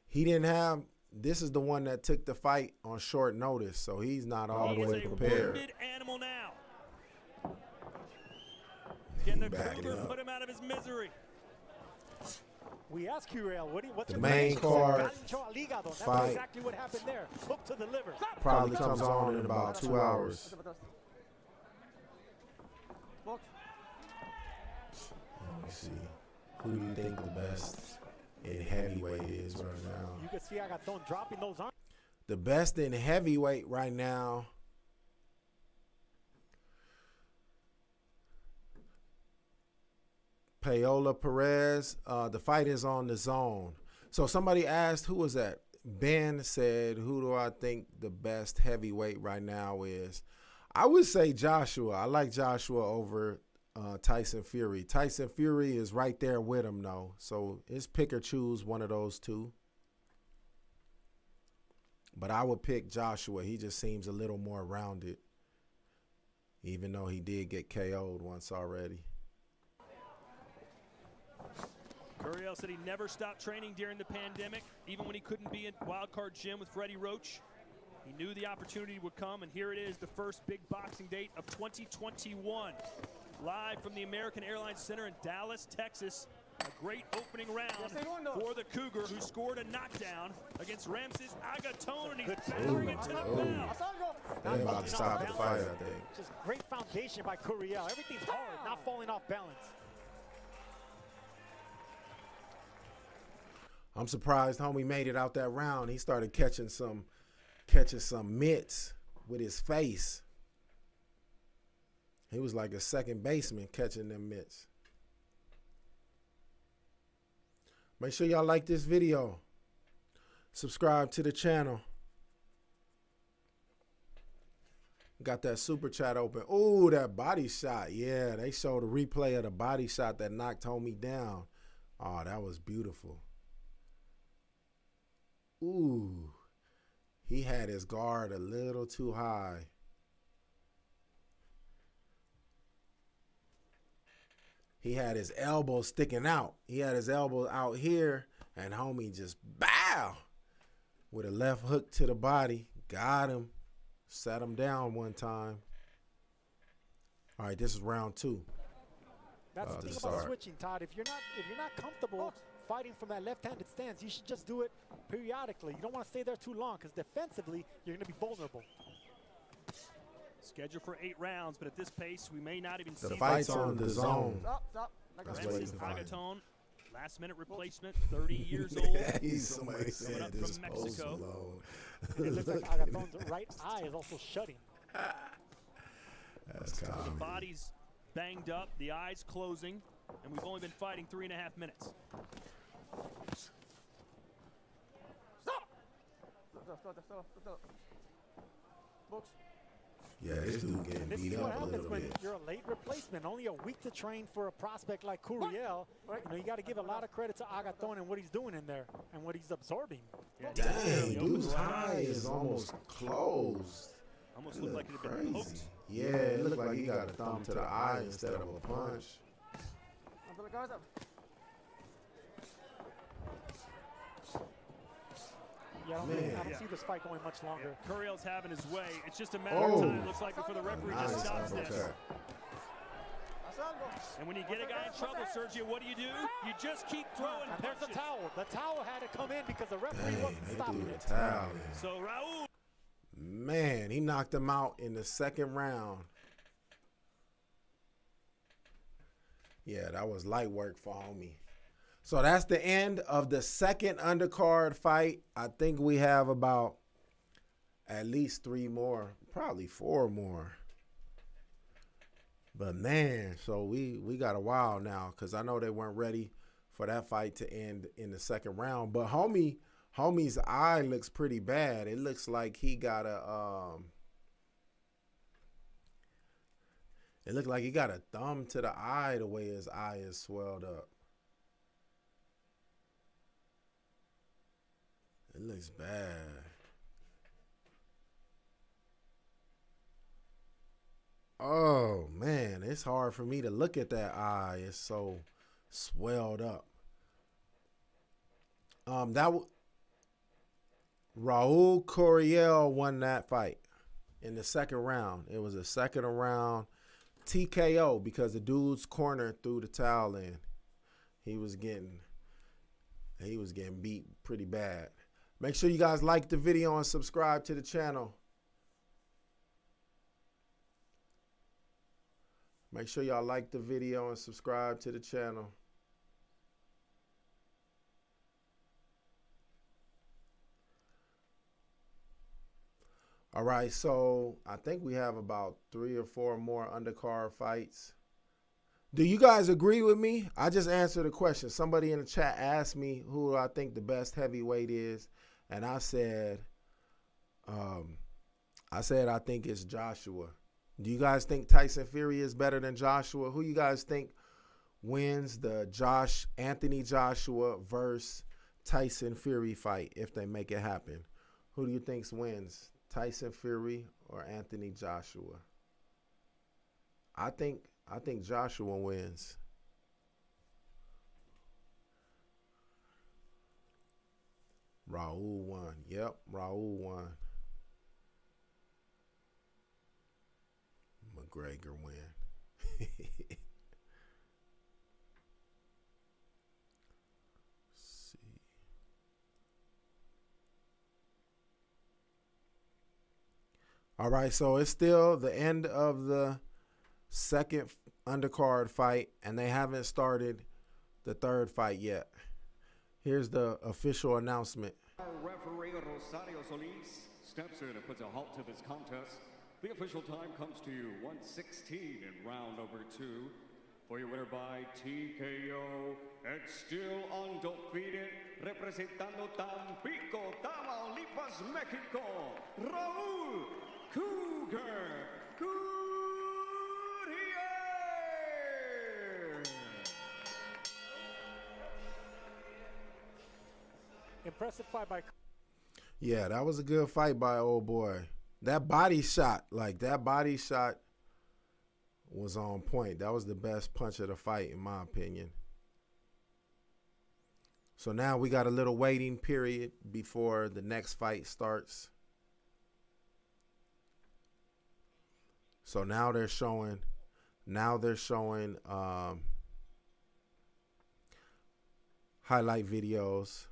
He didn't have. This is the one that took the fight on short notice, so he's not all the way He is a prepared. wounded animal now. Can the Back it Cougar up. put him out of his misery? We asked Gurriel, what's The your main prediction? card That's fight exactly what happened there. Hook to the liver. probably comes on in about 2 hours. Box. Let me see. Who do you think the best in heavyweight is right now? You can see Agaton dropping those arms. The best in heavyweight right now. Paola Perez. The fight is on the zone. So somebody asked, who was that? Ben said, who do I think the best heavyweight right now is? I would say Joshua. I like Joshua over Tyson Fury. Tyson Fury is right there with him, though. So it's pick or choose one of those two. But I would pick Joshua. He just seems a little more rounded, even though he did get KO'd once already. Gurriel said he never stopped training during the pandemic, even when he couldn't be in Wildcard Gym with Freddie Roach. He knew the opportunity would come, and here it is, the first big boxing date of 2021. Live from the American Airlines Center in Dallas, Texas. A great opening round for the Cougar, who scored a knockdown against Ramses Agaton, and he's battering it to the bell. They're about to stop the fight, I think. Just great foundation by Gurriel. Everything's hard, not falling off balance. I'm surprised homie made it out that round. He started catching some mitts with his face. He was like a second baseman catching them mitts. Make sure y'all like this video. Subscribe to the channel. Got that super chat open. Ooh, that body shot. Yeah, they showed a replay of the body shot that knocked homie down. Oh, that was beautiful. Ooh, he had his guard a little too high. He had his elbow sticking out. He had his elbow out here, and homie just bow with a left hook to the body. Got him. Sat him down one time. All right, this is round 2. That's the thing about switching, Todd. If you're not comfortable fighting from that left-handed stance, you should just do it periodically. You don't want to stay there too long because defensively, you're going to be vulnerable. Scheduled for 8 rounds, but at this pace, we may not even see The fight's on the zone. Stop. That's Francis what he's fighting. Agatone, last-minute replacement, 30 years old. Somebody said Coming up from this Mexico. And it looks like Agatone's right eye is also shutting. That's The comedy. body's banged up, the eyes closing, and we've only been fighting 3.5 minutes. Stop. Books. Yeah, this dude getting This beat is what up a happens little when bit. you're a late replacement. Only a week to train for a prospect like Curiel. You know, you got to give a lot of credit to Agatone and what he's doing in there and what he's absorbing. Yeah, Dang, he opens dude's wide. eye is almost closed. Almost It looked like look it had been crazy. poked. Yeah, it looked like he got a thumb to the eye instead of a punch. Ante la cabeza. Yeah, I Man. don't see this fight going much longer. Curiel's having his way. It's just a matter Oh. of time. Looks like before the referee just Nice stops this. uppercut. Haz algo. And when you get a guy in trouble, Sergio, what do? You just keep throwing And there's the punches. towel. The towel had to come in because the referee Dang, wasn't they stopping threw the it. towel in. So Raul. Man, he knocked him out in the second round. Yeah, that was light work for homie. So that's the end of the second undercard fight. I think we have about at least 3 more, probably 4 more. But man, so we got a while now because I know they weren't ready for that fight to end in the second round. But homie's eye looks pretty bad. It looks like he got a it looked like he got a thumb to the eye the way his eye is swelled up. It looks bad. Oh man, it's hard for me to look at that eye. It's so swelled up. Raul Curiel won that fight in the second round. It was a second round TKO because the dude's corner threw the towel in. He was getting beat pretty bad. Make sure you guys like the video and subscribe to the channel. Make sure y'all like the video and subscribe to the channel. All right, so I think we have about 3 or 4 more undercard fights. Do you guys agree with me? I just answered a question. Somebody in the chat asked me who I think the best heavyweight is, and I said I think it's Joshua. Do you guys think Tyson Fury is better than Joshua? Who you guys think wins the Anthony Joshua versus Tyson Fury fight if they make it happen? Who do you think wins, Tyson Fury or Anthony Joshua? I think Joshua wins. Raul won. Yep, Raul won. McGregor win. See. All right, so it's still the end of the second undercard fight, and they haven't started the third fight yet. Here's the official announcement. Our referee Rosario Solis steps in and puts a halt to this contest. The official time comes to you 1:16 in round number 2. For your winner by TKO and still undefeated, representando Tampico, Tamaulipas, Mexico, Raul Cougar Gutierrez. Impressive fight by. Yeah, that was a good fight by old boy. That body shot was on point. That was the best punch of the fight, in my opinion. So now we got a little waiting period before the next fight starts. So now they're showing highlight videos.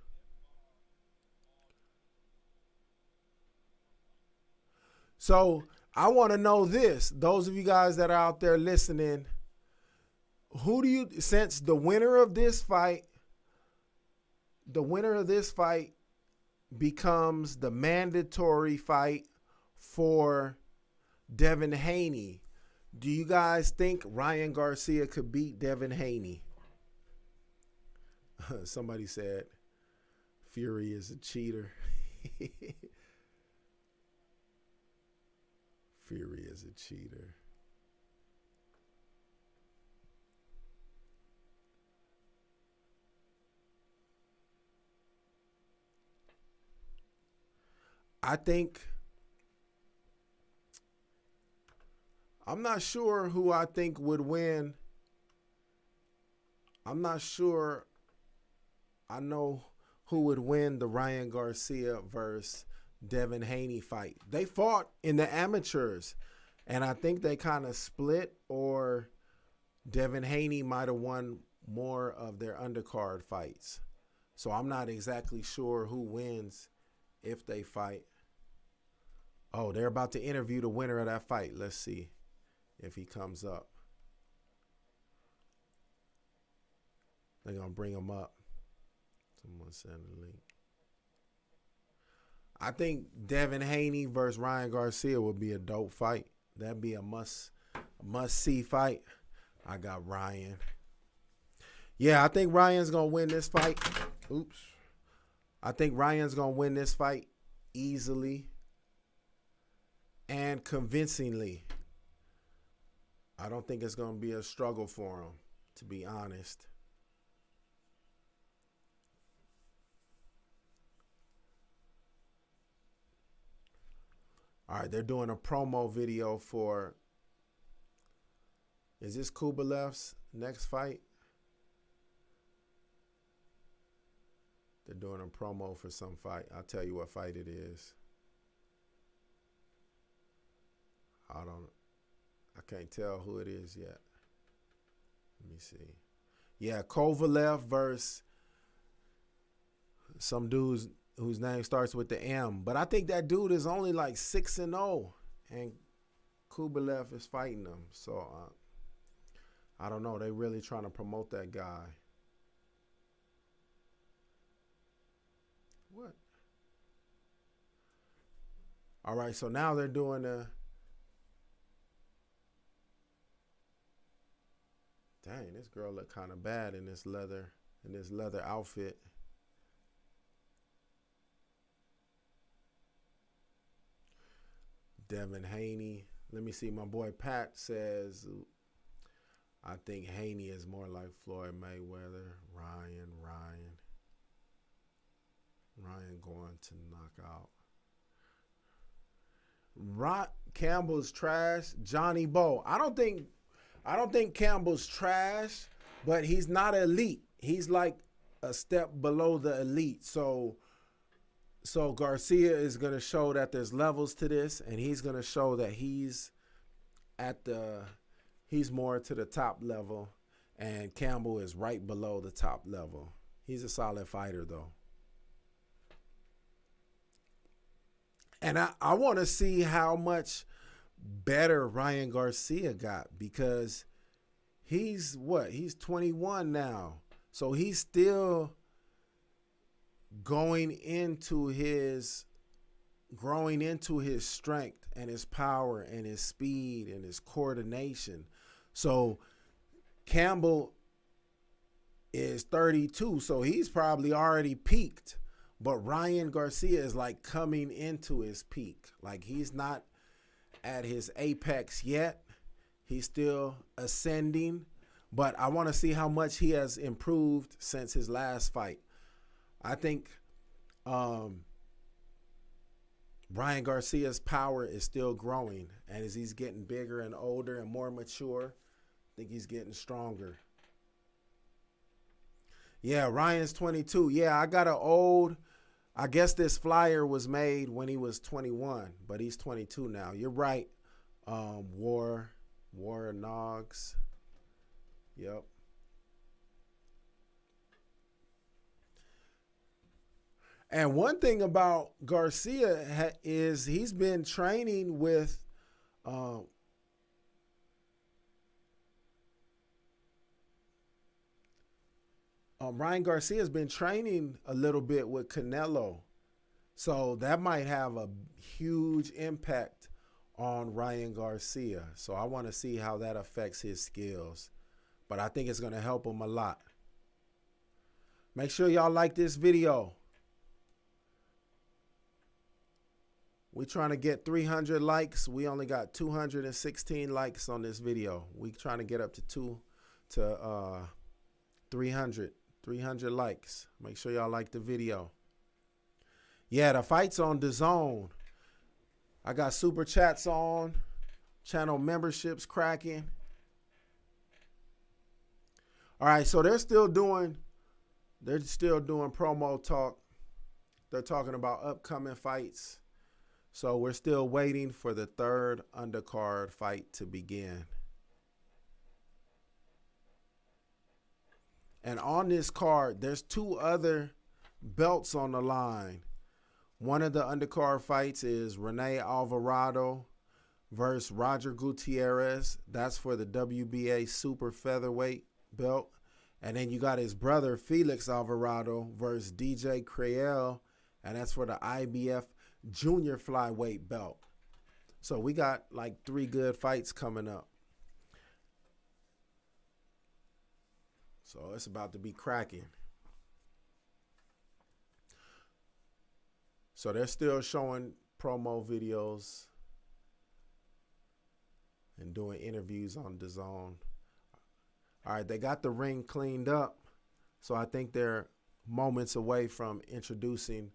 So I want to know this. Those of you guys that are out there listening, who do you, since the winner of this fight becomes the mandatory fight for Devin Haney, do you guys think Ryan Garcia could beat Devin Haney? Somebody said Fury is a cheater. Fury is a cheater. I'm not sure who I think would win. I'm not sure I know who would win the Ryan Garcia versus Devin Haney fight. They fought in the amateurs, and I think they kind of split, or Devin Haney might have won more of their undercard fights. So I'm not exactly sure who wins if they fight. Oh, they're about to interview the winner of that fight. Let's see if he comes up. They're going to bring him up. Someone send a link. I think Devin Haney versus Ryan Garcia would be a dope fight. That'd be a must-see fight. I got Ryan. Yeah, I think Ryan's going to win this fight. Oops. I think Ryan's going to win this fight easily and convincingly. I don't think it's going to be a struggle for him, to be honest. All right, they're doing a promo video for, is this Kubalev's next fight? They're doing a promo for some fight. I'll tell you what fight it is. I can't tell who it is yet. Let me see. Yeah, Kovalev versus some dudes whose name starts with the M. But I think that dude is only like 6-0, and Kubalev is fighting him. So I don't know. They really trying to promote that guy. What? All right, so now they're doing a... Dang, this girl look kind of bad in this leather outfit. Devin Haney. Let me see. My boy Pat says, I think Haney is more like Floyd Mayweather. Ryan going to knock out. Campbell's trash. Johnny Bowe. I don't think Campbell's trash, but he's not elite. He's like a step below the elite. So Garcia is going to show that there's levels to this, and he's going to show that he's more to the top level, and Campbell is right below the top level. He's a solid fighter, though. And I want to see how much better Ryan Garcia got, because he's 21 now. So he's still growing into his strength and his power and his speed and his coordination. So Campbell is 32, so he's probably already peaked. But Ryan Garcia is like coming into his peak. Like, he's not at his apex yet. He's still ascending. But I want to see how much he has improved since his last fight. I think Ryan Garcia's power is still growing. And as he's getting bigger and older and more mature, I think he's getting stronger. Yeah, Ryan's 22. Yeah, I guess this flyer was made when he was 21, but he's 22 now. You're right. War Nogs. Yep. And one thing about Garcia is he's been training with Ryan Garcia has been training a little bit with Canelo. So that might have a huge impact on Ryan Garcia. So I want to see how that affects his skills. But I think it's going to help him a lot. Make sure y'all like this video. We're trying to get 300 likes. We only got 216 likes on this video. We're trying to get up to 300 likes. Make sure y'all like the video. Yeah, the fight's on DAZN. I got super chats on, channel memberships cracking. All right, so they're still doing promo talk. They're talking about upcoming fights. So we're still waiting for the third undercard fight to begin. And on this card, there's 2 other belts on the line. One of the undercard fights is Rene Alvarado versus Roger Gutierrez. That's for the WBA super featherweight belt. And then you got his brother Felix Alvarado versus DJ Creel, and that's for the IBF junior flyweight belt. So we got like 3 good fights coming up. So it's about to be cracking. So they're still showing promo videos and doing interviews on DAZN. All right, they got the ring cleaned up. So I think they're moments away from introducing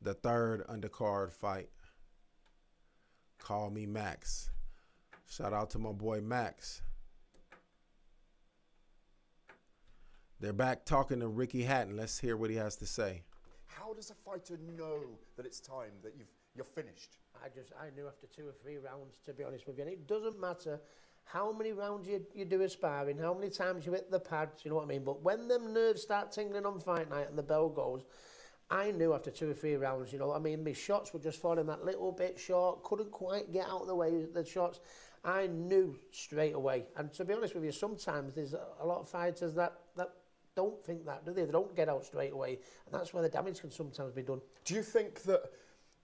the third undercard fight. Call me Max. Shout out to my boy Max. They're back talking to Ricky Hatton. Let's hear what he has to say. How does a fighter know that it's time, that you're finished? I knew after 2 or 3 rounds, to be honest with you. And it doesn't matter how many rounds you do a sparring, how many times you hit the pads, you know what I mean? But when them nerves start tingling on fight night and the bell goes, I knew after 2 or 3 rounds, you know what I mean? My shots were just falling that little bit short, couldn't quite get out of the way, the shots. I knew straight away. And to be honest with you, sometimes there's a lot of fighters that don't think that, do they? They don't get out straight away. And that's where the damage can sometimes be done. Do you think that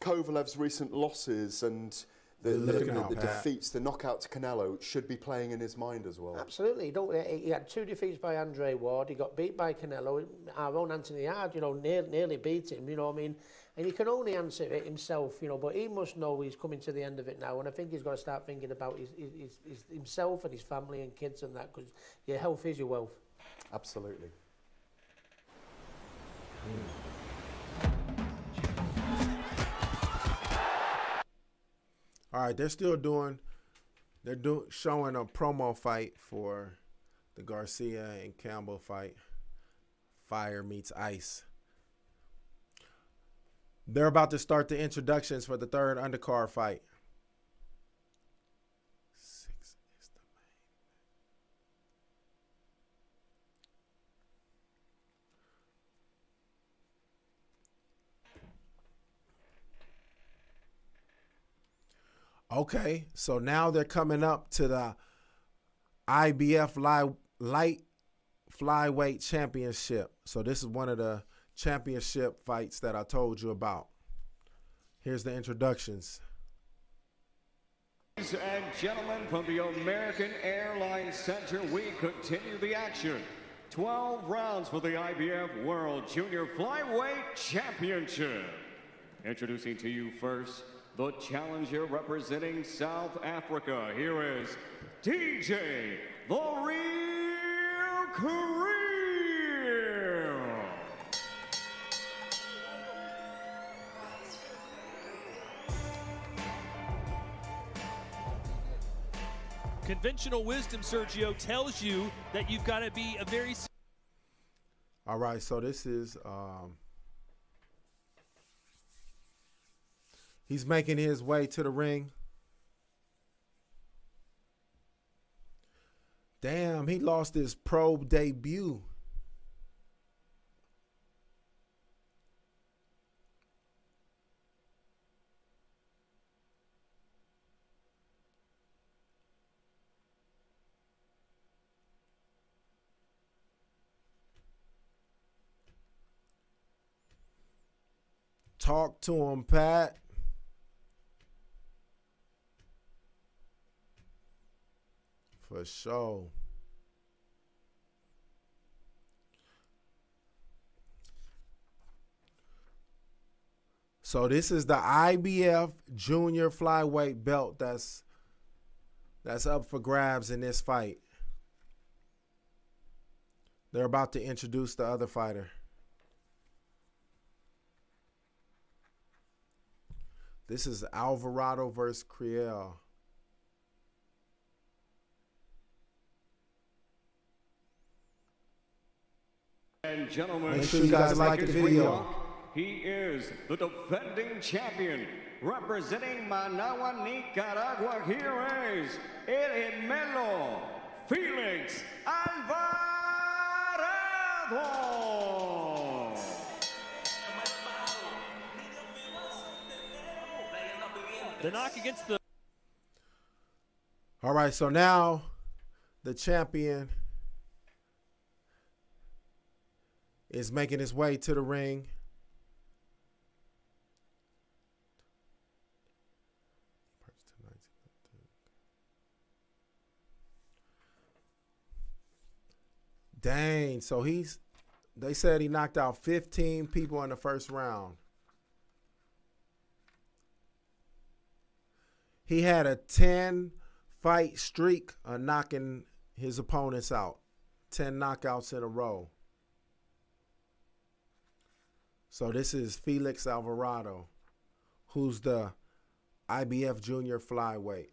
Kovalev's recent losses and the defeats, the knockout to Canelo, should be playing in his mind as well? Absolutely. He had 2 defeats by Andre Ward. He got beat by Canelo. Our own Anthony Hard, you know, nearly beat him, you know what I mean? And he can only answer it himself, you know, but he must know he's coming to the end of it now. And I think he's got to start thinking about his himself and his family and kids and that, because your health is your wealth. Absolutely. All right, they're showing a promo fight for the Garcia and Campbell fight. Fire meets ice. They're about to start the introductions for the third undercard fight. 6 is the main. Okay, so now they're coming up to the IBF light flyweight championship. So this is one of the championship fights that I told you about. Here's the introductions. Ladies and gentlemen, from the American Airlines Center, we continue the action. 12 rounds for the IBF World Junior Flyweight Championship. Introducing to you first, the challenger representing South Africa. Here is DJ The Real Career. Conventional wisdom, Sergio, tells you that you've got to be a very... All right, so this is... he's making his way to the ring. Damn, he lost his pro debut. Talk to him, Pat. For sure. So this is the IBF Junior Flyweight belt that's up for grabs in this fight. They're about to introduce the other fighter. This is Alvarado versus Creel. And gentlemen, make sure you guys like the video. He is the defending champion, representing Managua, Nicaragua. Here is El Gemelo, Felix Alvarado. The knock against the... All right, so now the champion is making his way to the ring. Dang, so they said he knocked out 15 people in the first round. He had a 10-fight streak of knocking his opponents out. 10 knockouts in a row. So this is Felix Alvarado, who's the IBF Junior Flyweight.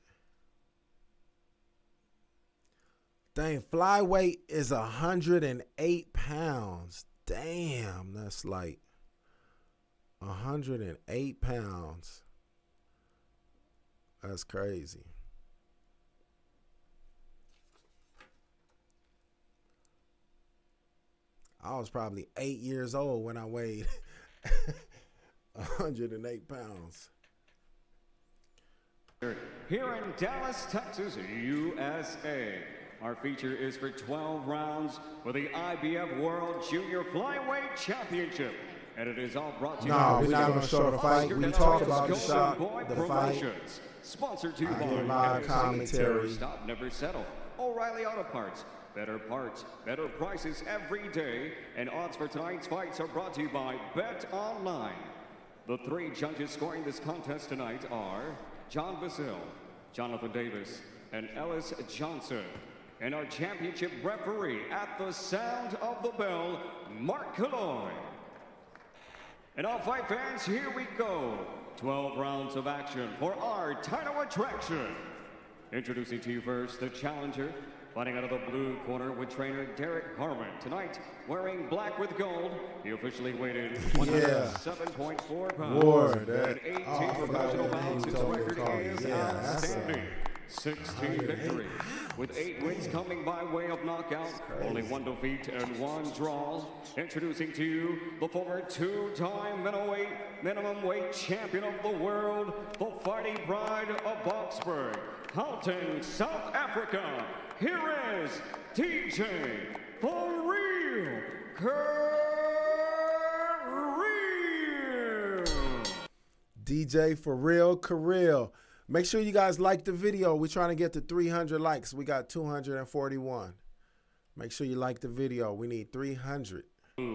Dang, flyweight is 108 pounds. Damn, that's like 108 pounds. That's crazy. I was probably 8 years old when I weighed 108 pounds. Here in Dallas, Texas, USA. Our feature is for 12 rounds for the IBF World Junior Flyweight Championship. And it is all brought to you by we're not going to show the fight. We talked about the shot, the fight. Sponsored to you by live commentary. Stop, never settle. O'Reilly Auto Parts. Better parts, better prices every day. And odds for tonight's fights are brought to you by Bet Online. The three judges scoring this contest tonight are John Basile, Jonathan Davis, and Ellis Johnson. And our championship referee at the sound of the bell, Mark Calloy. And all fight fans, here we go. 12 rounds of action for our title attraction. Introducing to you first, the challenger, fighting out of the blue corner with trainer Derek Harmon. Tonight, wearing black with gold, he officially weighed in 107.4 pounds. And 18 professional pounds. His record is outstanding. 16 victories, with 8 wins coming by way of knockout, only 1 defeat and 1 draw. Introducing to you the former 2-time minimum weight champion of the world, the fighting pride of Boksburg, Gauteng, South Africa. Here is DJ For Real Career. DJ For Real Career. Make sure you guys like the video. We're trying to get to 300 likes. We got 241. Make sure you like the video. We need 300.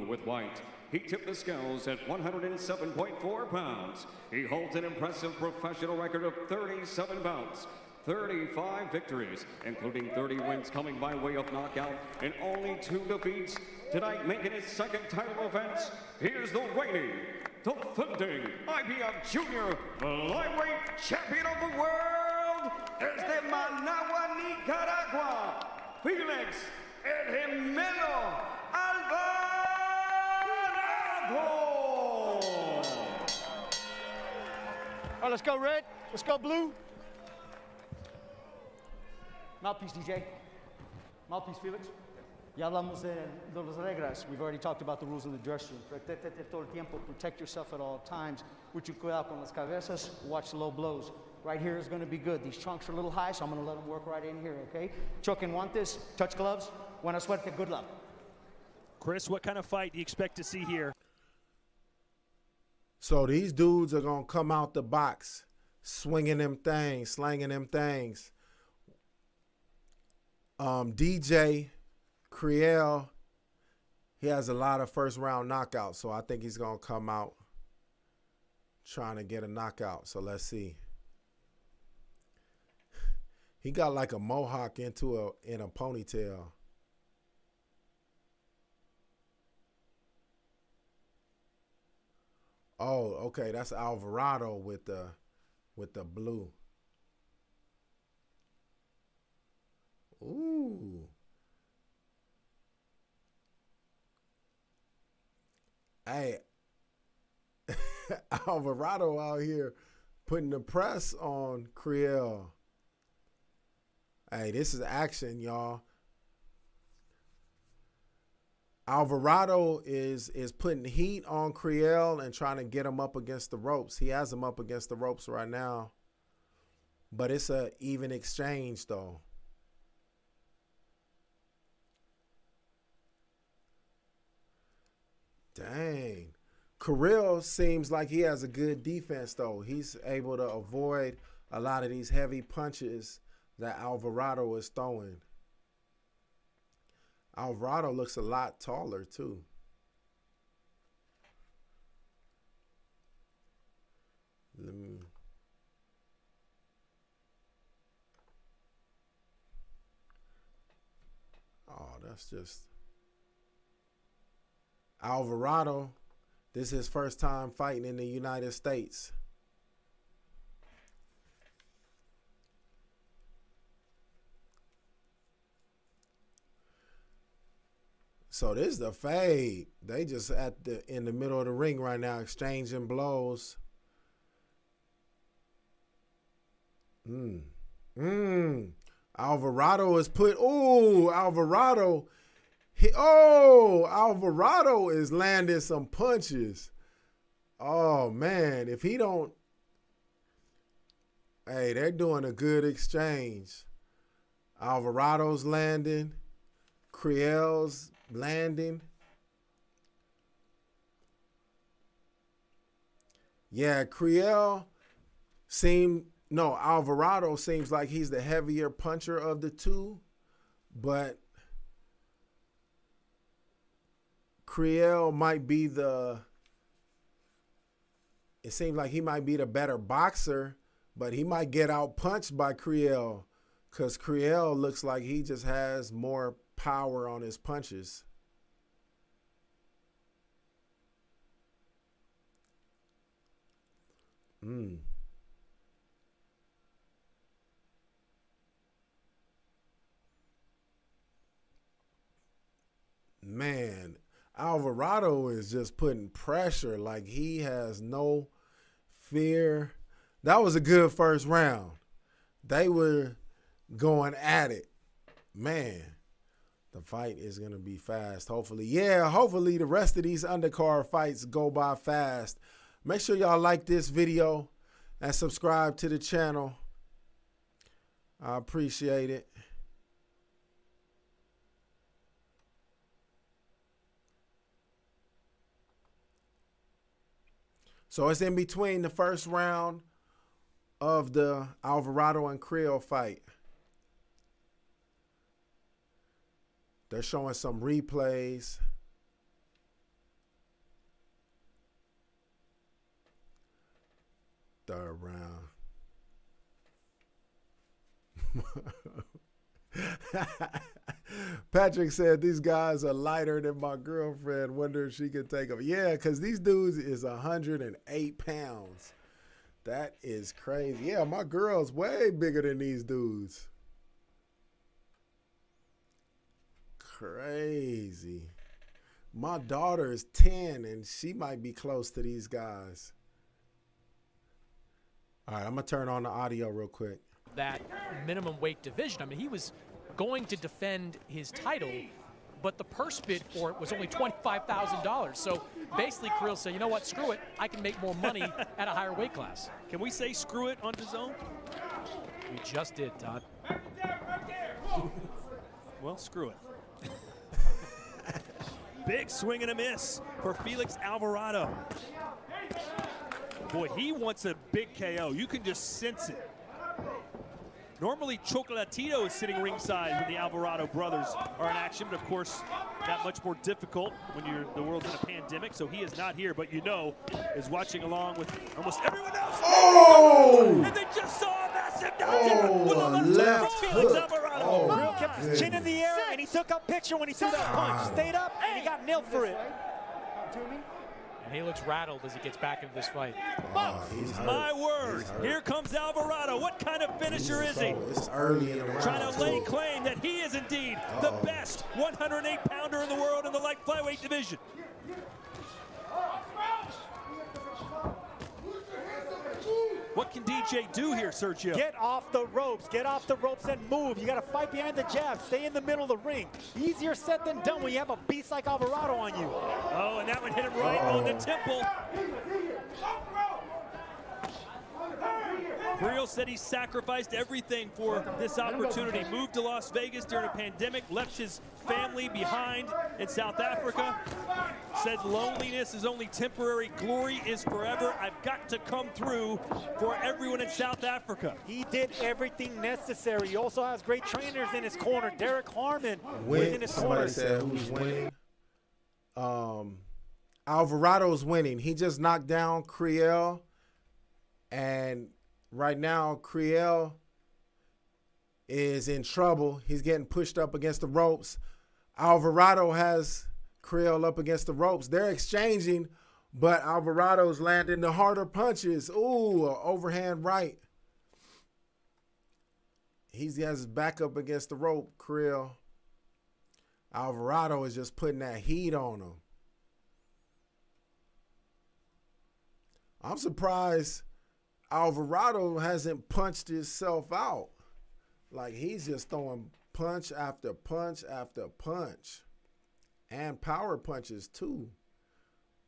With white, he tipped the scales at 107.4 pounds. He holds an impressive professional record of 37 bouts, 35 victories, including 30 wins coming by way of knockout, and only 2 defeats. Tonight, making his second title defense, here's the reigning, defending IBF Junior Flyweight Champion of the World, is the Managua, Nicaragua, Felix El Gemelo Alvarado. All right, let's go red. Let's go blue. Mouthpiece, DJ. Mouthpiece, Felix. Ya hablamos de las reglas. We've already talked about the rules of the dress room. Protégete todo el tiempo. Protect yourself at all times. Mucho cuidado con las cabezas. Watch the low blows. Right here is going to be good. These trunks are a little high, so I'm going to let them work right in here, okay? Choke and guantes. Touch gloves. Buena suerte. Good luck. Chris, what kind of fight do you expect to see here? So these dudes are going to come out the box swinging them things, slanging them things. DJ Criel, he has a lot of first-round knockouts, so I think he's going to come out trying to get a knockout. So let's see. He got like a mohawk in a ponytail. Oh, okay, that's Alvarado with the blue. Ooh. Hey, Alvarado out here putting the press on Criel. Hey, this is action, y'all. Alvarado is putting heat on Criel and trying to get him up against the ropes. He has him up against the ropes right now. But it's an even exchange, though. Dang. Criel seems like he has a good defense, though. He's able to avoid a lot of these heavy punches that Alvarado is throwing. Alvarado looks a lot taller, too. Oh, that's just... Alvarado, this is his first time fighting in the United States. So this is the fade. They just in the middle of the ring right now, exchanging blows. Alvarado is Alvarado. Alvarado is landing some punches. Oh, man. If he don't. Hey, they're doing a good exchange. Alvarado's landing. Criel's landing. Yeah, Alvarado seems like he's the heavier puncher of the two, but Criel might be it seems like he might be the better boxer, but he might get out punched by Criel because Criel looks like he just has more power on his punches. Man, Alvarado is just putting pressure like he has no fear. That was a good first round. They were going at it. Man, the fight is going to be fast, hopefully. Yeah, hopefully the rest of these undercard fights go by fast. Make sure y'all like this video and subscribe to the channel. I appreciate it. So it's in between the first round of the Alvarado and Criel fight. They're showing some replays. Third round. Patrick said these guys are lighter than my girlfriend. Wonder if she could take them. Yeah, because these dudes is 108 pounds. That is crazy. Yeah, my girl's way bigger than these dudes. Crazy. My daughter is 10 and she might be close to these guys. All right, I'm going to turn on the audio real quick. That minimum weight division. I mean, he was going to defend his title, but the purse bid for it was only $25,000. So basically, Criel said, you know what, screw it. I can make more money at a higher weight class. Can we say screw it on DAZN? We just did, Todd. Well, screw it. Big swing and a miss for Felix Alvarado. Boy, he wants a big KO. You can just sense it. Normally, Chocolatito is sitting ringside when the Alvarado brothers are in action, but of course, that much more difficult when the world's in a pandemic, so he is not here, but is watching along with almost everyone else. Oh! And they just saw a massive knockdown with a left Felix Alvarado. Krill kept his chin in the air, and he took a picture when he threw that punch. Stayed up, and he got nailed for it. And he looks rattled as he gets back into this fight. My word, here comes Alvarado. What kind of finisher is he? It's early in the round. Trying to lay claim that he is indeed the best 108-pounder in the world in the light flyweight division. What can DJ do here, Sergio? Get off the ropes and move. You got to fight behind the jab. Stay in the middle of the ring. Easier said than done when you have a beast like Alvarado on you. Oh, and that one hit him right on the temple. Carrillo said he sacrificed everything for this opportunity. Moved to Las Vegas during a pandemic, left his family behind in South Africa. Said loneliness is only temporary, glory is forever. I've got to come through for everyone in South Africa. He did everything necessary. He also has great trainers in his corner. Derek Harmon was in his corner. Somebody said who's winning. Alvarado's winning. He just knocked down Krill, and right now, Krill is in trouble. He's getting pushed up against the ropes. Alvarado has Krill up against the ropes. They're exchanging, but Alvarado's landing the harder punches. Ooh, overhand right. He has his back up against the rope, Krill. Alvarado is just putting that heat on him. I'm surprised Alvarado hasn't punched himself out. Like, he's just throwing punch after punch after punch. And power punches, too.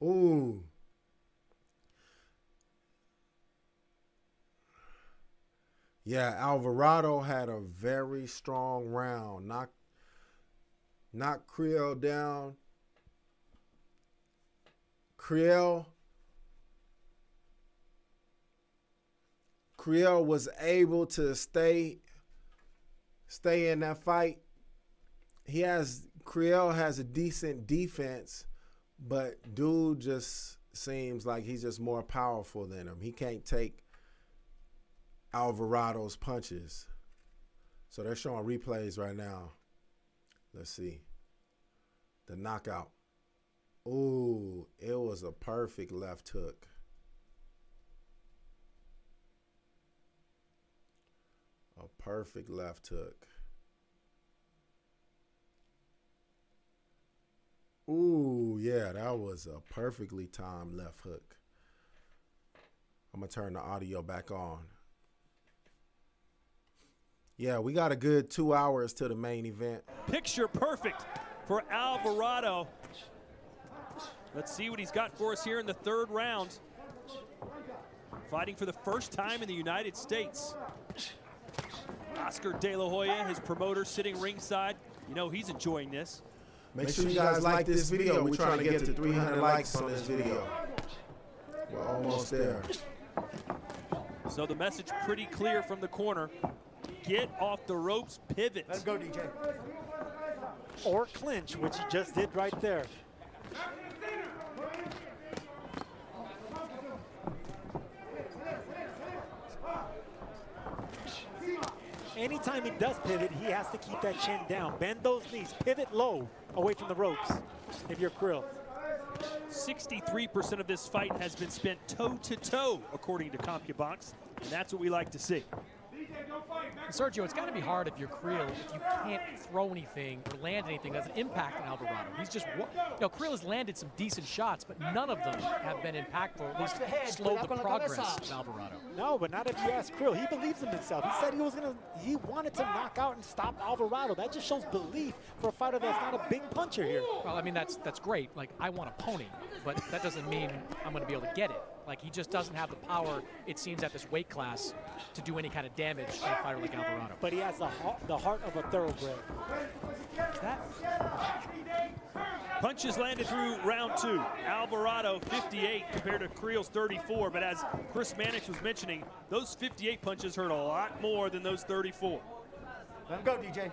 Ooh. Yeah, Alvarado had a very strong round. Knocked Krill down. Krill was able to stay in that fight. Krill has a decent defense, but dude just seems like he's just more powerful than him. He can't take Alvarado's punches. So they're showing replays right now. Let's see. The knockout. Ooh, it was a perfect left hook. A perfect left hook. Ooh, yeah, that was a perfectly timed left hook. I'm going to turn the audio back on. Yeah, we got a good 2 hours to the main event. Picture perfect for Alvarado. Let's see what he's got for us here in the third round. Fighting for the first time in the United States. Oscar De La Hoya, his promoter, sitting ringside. You know he's enjoying this. Make sure you guys like this video. We're trying to get to 300 likes on this video. We're almost there. So the message pretty clear from the corner. Get off the ropes, pivot. Let's go, DJ. Or clinch, which he just did right there. Anytime he does pivot, he has to keep that chin down. Bend those knees. Pivot low, away from the ropes, if you're Krill. 63% of this fight has been spent toe-to-toe, according to CompuBox, and that's what we like to see. Sergio, it's got to be hard if you're Krill if you can't throw anything or land anything that has an impact on Alvarado. He's just, Krill has landed some decent shots, but none of them have been impactful, or at least slowed the progress of Alvarado. No, but not if you ask Krill. He believes in himself. He said he wanted to knock out and stop Alvarado. That just shows belief for a fighter that's not a big puncher here. Well, I mean, that's great. Like, I want a pony, but that doesn't mean I'm going to be able to get it. Like, he just doesn't have the power, it seems, at this weight class to do any kind of damage to a fighter like Alvarado. But he has the heart of a thoroughbred. Is that? Punches landed through round 2. Alvarado 58 compared to Creel's 34, but as Chris Mannix was mentioning, those 58 punches hurt a lot more than those 34. Let him go, DJ.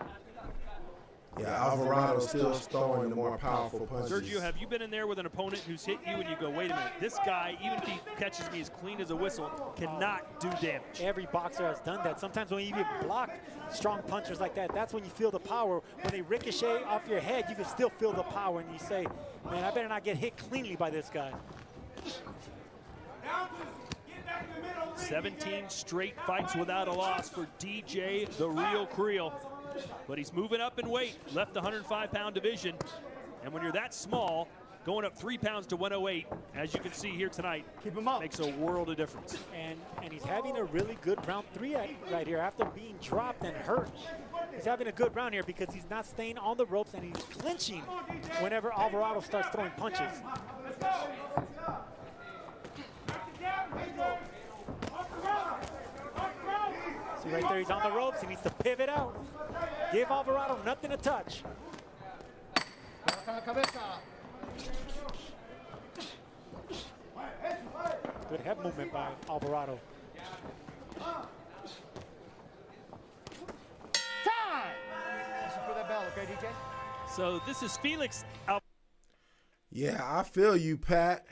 Yeah, Alvarado's still throwing the more powerful punches. Sergio, have you been in there with an opponent who's hit you and you go, wait a minute, this guy, even if he catches me as clean as a whistle, cannot do damage? Every boxer has done that. Sometimes when you even block strong punchers like that, that's when you feel the power. When they ricochet off your head, you can still feel the power, and you say, man, I better not get hit cleanly by this guy. 17 straight fights without a loss for DJ the Real Creel. But he's moving up in weight, left the 105-pound division. And when you're that small, going up 3 pounds to 108, as you can see here tonight, keep him up, makes a world of difference. And he's having a really good round 3 right here after being dropped and hurt. He's having a good round here because he's not staying on the ropes and he's clinching whenever Alvarado starts throwing punches. See right there, he's on the ropes. He needs to pivot out. Give Alvarado nothing to touch. Good head movement by Alvarado. Time! Listen for that bell, okay, DJ? So this is Felix. Yeah, I feel you, Pat.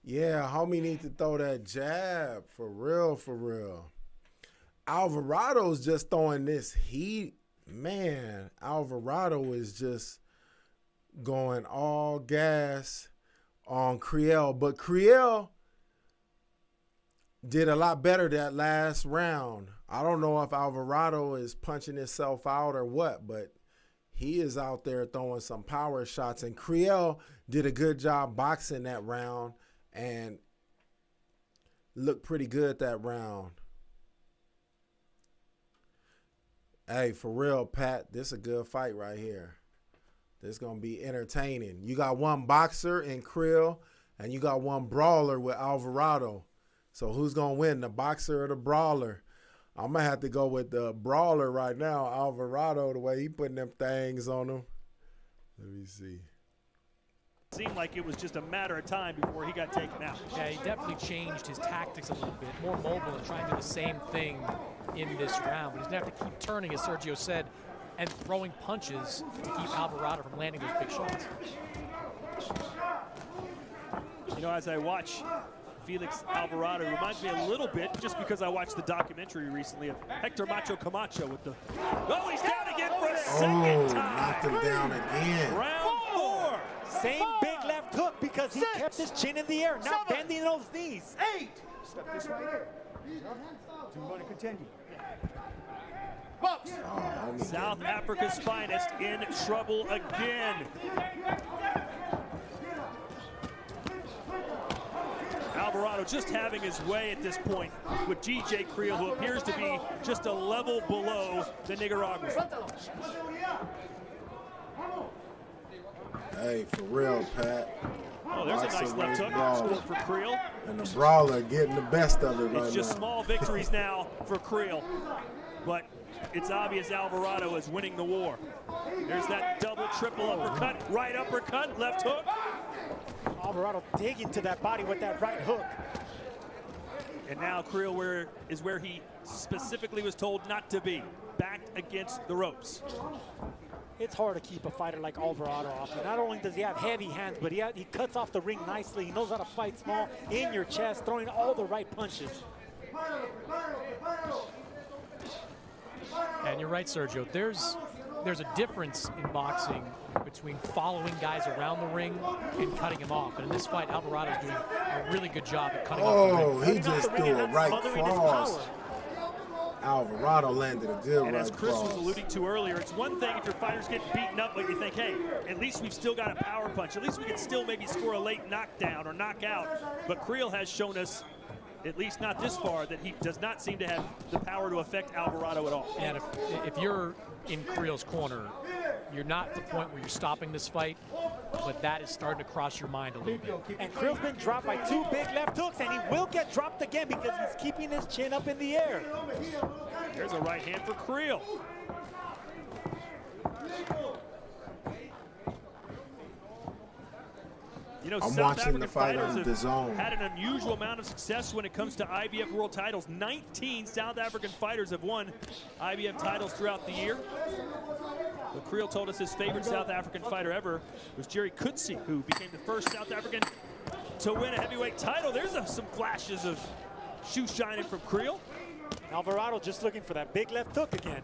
Yeah, homie need to throw that jab. For real, for real. Alvarado's just throwing this heat. Man, Alvarado is just going all gas on Creel. But Creel did a lot better that last round. I don't know if Alvarado is punching himself out or what, but he is out there throwing some power shots. And Creel did a good job boxing that round and looked pretty good that round. Hey, for real, Pat, this is a good fight right here. This is going to be entertaining. You got one boxer in Creel, and you got one brawler with Alvarado. So who's going to win, the boxer or the brawler? I'm going to have to go with the brawler right now, Alvarado, the way he putting them things on him. Let me see. Seemed like it was just a matter of time before he got taken out. Yeah, he definitely changed his tactics a little bit, more mobile and trying to do the same thing in this round. But he's going to have to keep turning, as Sergio said, and throwing punches to keep Alvarado from landing those big shots. You know, as I watch Felix Alvarado, it reminds me a little bit, just because I watched the documentary recently, of Hector Macho Camacho with the... Oh, he's down again for a second time! Knocked him down again. Round 4! Same big left hook because he kept his chin in the air, not bending those knees. 8! Step this right here. So we're going to continue. South Africa's finest in trouble again. Alvarado just having his way at this point with DJ Creel, who appears to be just a level below the Nicaraguan. Hey, for real, Pat. Oh, there's a nice left hook scored for Creel. And the brawler getting the best of it right now. It's just small victories now for Creel. But it's obvious Alvarado is winning the war. There's that double, triple uppercut, right uppercut, left hook. Alvarado digging to that body with that right hook. And now Creel is where he specifically was told not to be, backed against the ropes. It's hard to keep a fighter like Alvarado off. Not only does he have heavy hands, but he cuts off the ring nicely. He knows how to fight small in your chest, throwing all the right punches. And you're right, Sergio. There's a difference in boxing between following guys around the ring and cutting him off. And in this fight, Alvarado's doing a really good job at cutting off the ring. Oh, he just threw a right cross. Alvarado landed a good right cross. And as Chris was alluding to earlier, it's one thing if your fighters get beaten up, but you think, hey, at least we've still got a power punch. At least we can still maybe score a late knockdown or knockout. But Creel has shown us, at least not this far, that he does not seem to have the power to affect Alvarado at all. And if you're in Creel's corner, You're not at the point where you're stopping this fight, but that is starting to cross your mind a little bit. And Creel's been dropped by 2 big left hooks, and he will get dropped again because he's keeping his chin up in the air. There's a right hand for Creel. You know, I'm South watching African the fight fighters on DAZN. have had an unusual amount of success when it comes to IBF world titles. 19 South African fighters have won IBF titles throughout the year. But Creel told us his favorite South African fighter ever was Jerry Coetzee, who became the first South African to win a heavyweight title. There's some flashes of shoe shining from Creel. Alvarado just looking for that big left hook again.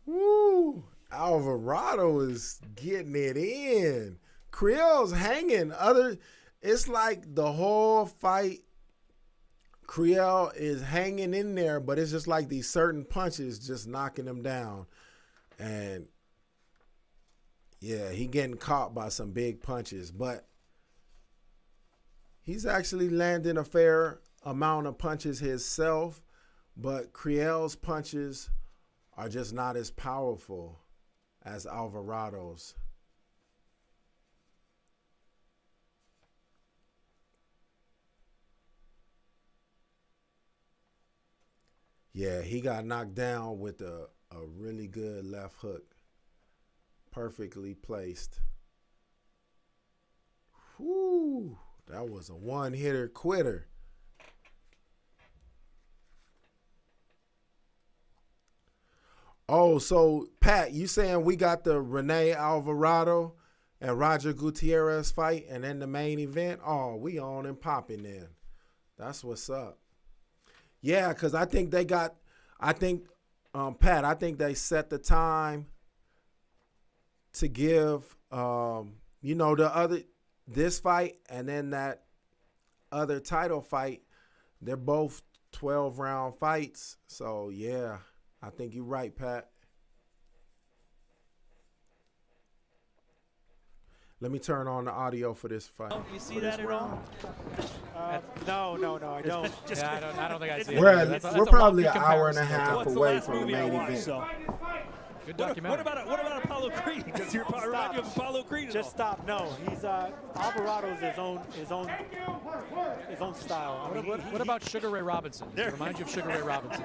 Woo! Alvarado is getting it in. Creel's hanging. It's like the whole fight, Creel is hanging in there, but it's just like these certain punches just knocking him down. And yeah, he getting caught by some big punches, but he's actually landing a fair amount of punches himself, but Creel's punches are just not as powerful as Alvarado's. Yeah, he got knocked down with a really good left hook. Perfectly placed. Whoo, that was a one-hitter quitter. Oh, so Pat, you saying we got the Rene Alvarado and Roger Gutierrez fight and then the main event? Oh, we on and popping then. That's what's up. Yeah, because I think they got, Pat, I think they set the time to give, this fight and then that other title fight. They're both 12-round fights. So, yeah. I think you're right, Pat. Let me turn on the audio for this fight. Oh, you see that at all? No, I don't. I don't think I see it. We're probably an hour and a half away from the main event. Good documentary. What about Apollo Creed? Does he remind you of Apollo Creed? Just stop. No, he's Alvarado's his own style. I mean, What about Sugar Ray Robinson? Does it remind you of Sugar Ray Robinson?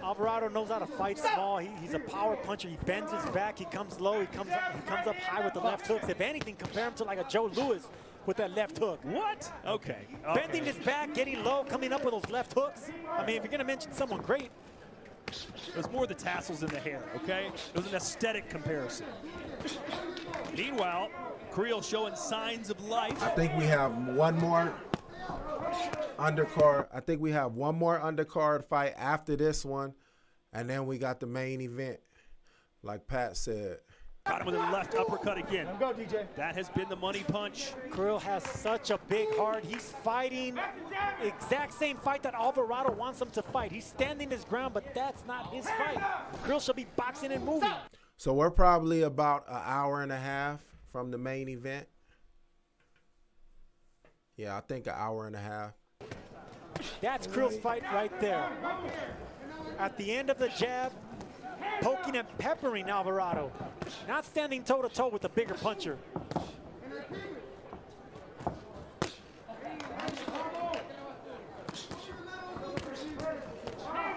Alvarado knows how to fight small. He's a power puncher. He bends his back. He comes low. He comes up high with the left hooks. If anything, compare him to like a Joe Louis with that left hook. What? Okay. Bending his back, getting low, coming up with those left hooks. I mean, if you're gonna mention someone great. It was more the tassels in the hair, okay? It was an aesthetic comparison. Meanwhile, Creel showing signs of life. I think we have one more undercard. I think we have one more undercard fight after this one, and then we got the main event, like Pat said. Got him with a left uppercut again. Go, DJ. That has been the money punch. Creel has such a big heart. He's fighting exact same fight that Alvarado wants him to fight. He's standing his ground, but that's not his fight. Creel should be boxing and moving. So we're probably about an hour and a half from the main event. Yeah, I think an hour and a half. That's Creel's fight right there. At the end of the jab, poking and peppering Alvarado. Not standing toe-to-toe with the bigger puncher.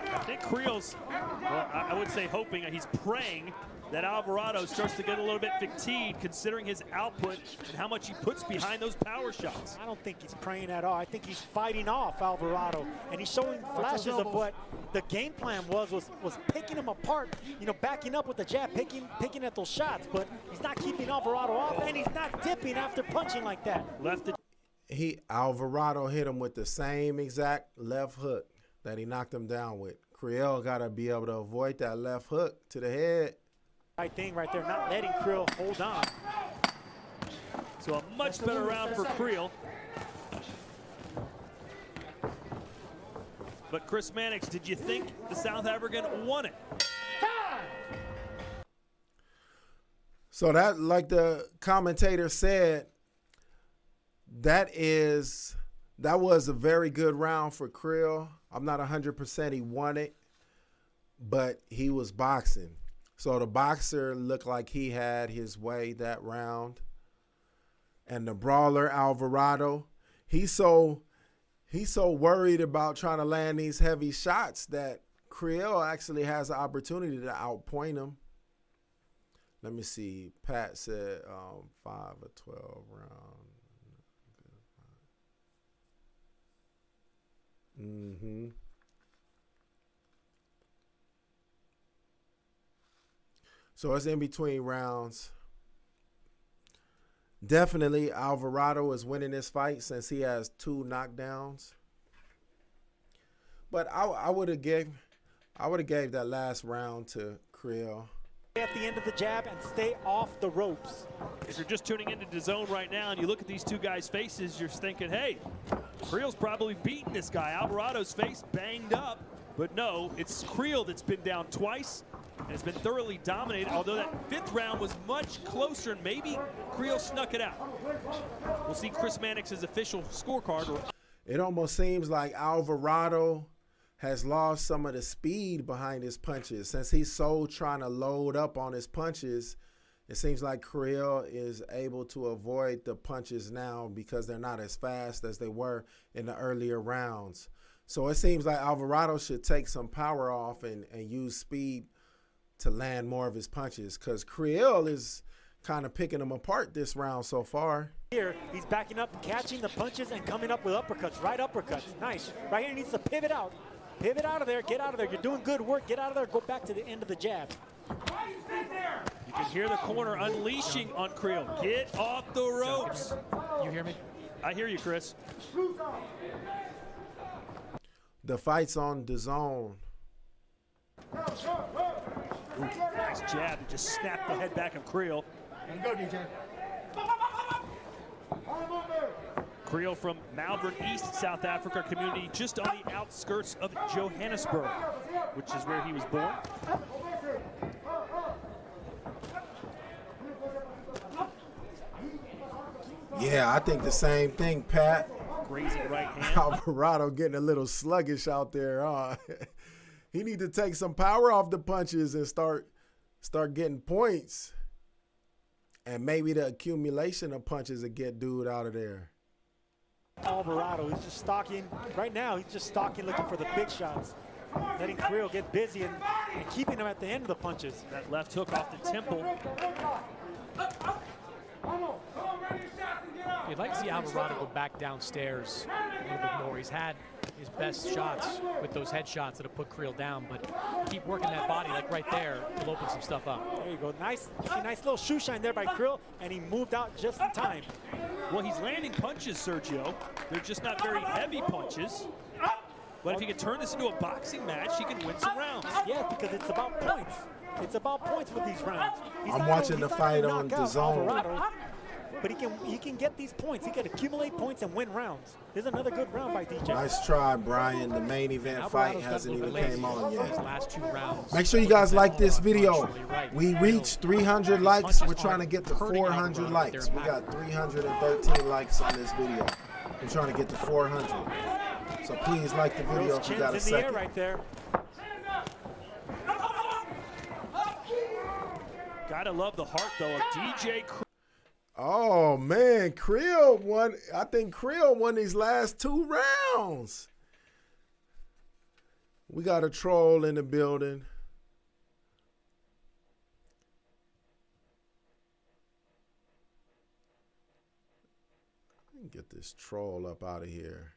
I think Creel's, well, I would say hoping, he's praying that Alvarado starts to get a little bit fatigued considering his output and how much he puts behind those power shots. I don't think he's praying at all. I think he's fighting off Alvarado, and he's showing flashes of what the game plan was picking him apart, backing up with the jab, picking at those shots, but he's not keeping Alvarado off, and he's not dipping after punching like that. Alvarado hit him with the same exact left hook that he knocked him down with. Creel got to be able to avoid that left hook to the head. Right thing right there, not letting Creel hold on. So a much better round for Creel. But Chris Mannix, did you think the South African won it? So that, like the commentator said, that was a very good round for Creel. I'm not 100% he won it, but he was boxing. So the boxer looked like he had his way that round. And the brawler, Alvarado, he's so worried about trying to land these heavy shots that Creel actually has an opportunity to outpoint him. Let me see. Pat said 5 or 12 round. Mm-hmm. So it's in between rounds. Definitely Alvarado is winning this fight since he has 2 knockdowns. But I would have gave that last round to Creel. At the end of the jab and stay off the ropes. If you're just tuning into the zone right now and you look at these two guys' faces, you're thinking, hey, Creel's probably beating this guy. Alvarado's face banged up. But no, it's Creel that's been down twice and has been thoroughly dominated, although that 5th round was much closer and maybe Creel snuck it out. We'll see Chris Mannix's official scorecard. It almost seems like Alvarado has lost some of the speed behind his punches. Since he's so trying to load up on his punches, it seems like Creel is able to avoid the punches now because they're not as fast as they were in the earlier rounds. So it seems like Alvarado should take some power off and use speed to land more of his punches, because Creel is kind of picking him apart this round so far. Here, he's backing up, catching the punches and coming up with uppercuts, right uppercuts. Nice. Right here, he needs to pivot out. Pivot out of there, get out of there. You're doing good work. Get out of there, go back to the end of the jab. You can hear the corner unleashing on Creel. Get off the ropes. You hear me? I hear you, Chris. The fight's on DAZN. Nice jab to just snap the head back of Creel. Go, DJ. Creel from Malvern East, South Africa community, just on the outskirts of Johannesburg, which is where he was born. Yeah, I think the same thing, Pat. Grazing right hand. Alvarado getting a little sluggish out there, huh? He need to take some power off the punches and start getting points. And maybe the accumulation of punches will get dude out of there. Alvarado, he's just stalking. Right now, he's just stalking, looking for the big shots. Letting Creel get busy and keeping him at the end of the punches. That left hook off the temple. You'd like to see Alvarado go back downstairs a little bit more. He's had his best shots with those headshots that have put Creel down, but keep working that body like right there will open some stuff up. There you go. Nice little shoe shine there by Creel, and he moved out just in time. Well, he's landing punches, Sergio. They're just not very heavy punches. But if he can turn this into a boxing match, he can win some rounds. Yeah, because it's about points. It's about points with these rounds. I'm watching the fight on DAZN. But he can get these points. He can accumulate points and win rounds. There's another good round by DJ. Nice try, Brian. The main event fight hasn't even came on yet. Last 2 rounds. Make sure you guys like this video. We reached 300 likes. We're trying to get to 400 likes. We got 313 likes on this video. We're trying to get to 400. So please like the video if you got a second. In the air right there. Gotta love the heart, though, of DJ. Oh, man. Creel won. I think Creel won these last 2 rounds. We got a troll in the building. Let me get this troll up out of here.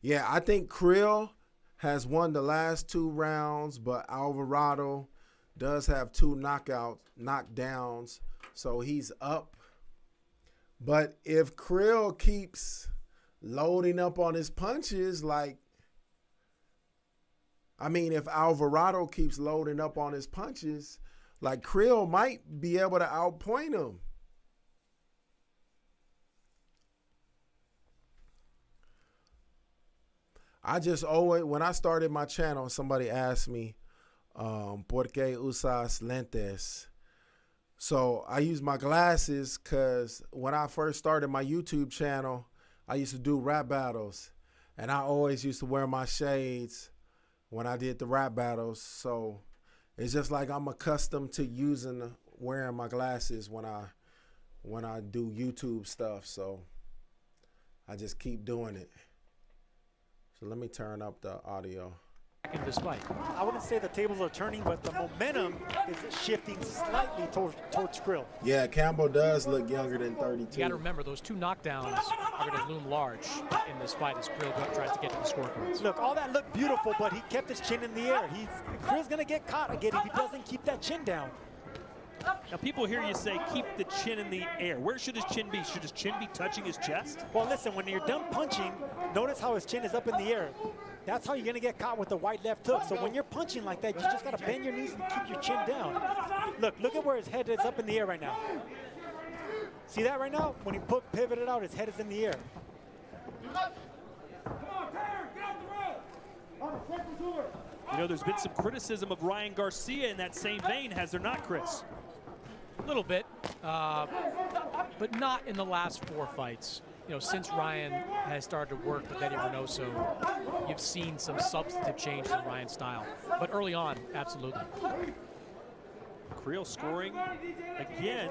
Yeah, I think Creel has won the last 2 rounds, but Alvarado does have 2 knockdowns, so he's up. But if Creel keeps loading up on his punches, if Alvarado keeps loading up on his punches, Creel might be able to outpoint him. I just owe it. When I started my channel, somebody asked me, ¿por qué usas lentes? So I use my glasses because when I first started my YouTube channel, I used to do rap battles. And I always used to wear my shades when I did the rap battles. So it's just like I'm accustomed to wearing my glasses when I do YouTube stuff. So I just keep doing it. So let me turn up the audio. In this fight. I wouldn't say the tables are turning, but the momentum is shifting slightly towards Krill. Yeah, Campbell does look younger than 32. You got to remember, those 2 knockdowns are going to loom large in this fight as Krill tries to get to the scorecards. Look, all that looked beautiful, but he kept his chin in the air. Krill's going to get caught again if he doesn't keep that chin down. Now, people hear you say keep the chin in the air. Where should his chin be? Should his chin be touching his chest? Well, listen, when you're done punching, notice how his chin is up in the air. That's how you're going to get caught with the white left hook. So when you're punching like that, you just got to bend your knees and keep your chin down. Look at where his head is up in the air right now. See that right now? When he pivoted out, his head is in the air. You know, there's been some criticism of Ryan Garcia in that same vein, has there not, Chris? A little bit, but not in the last 4 fights. You know, since Ryan has started to work with Eddie Reynoso, you've seen some substantive change in Ryan's style. But early on, absolutely. Krill scoring again.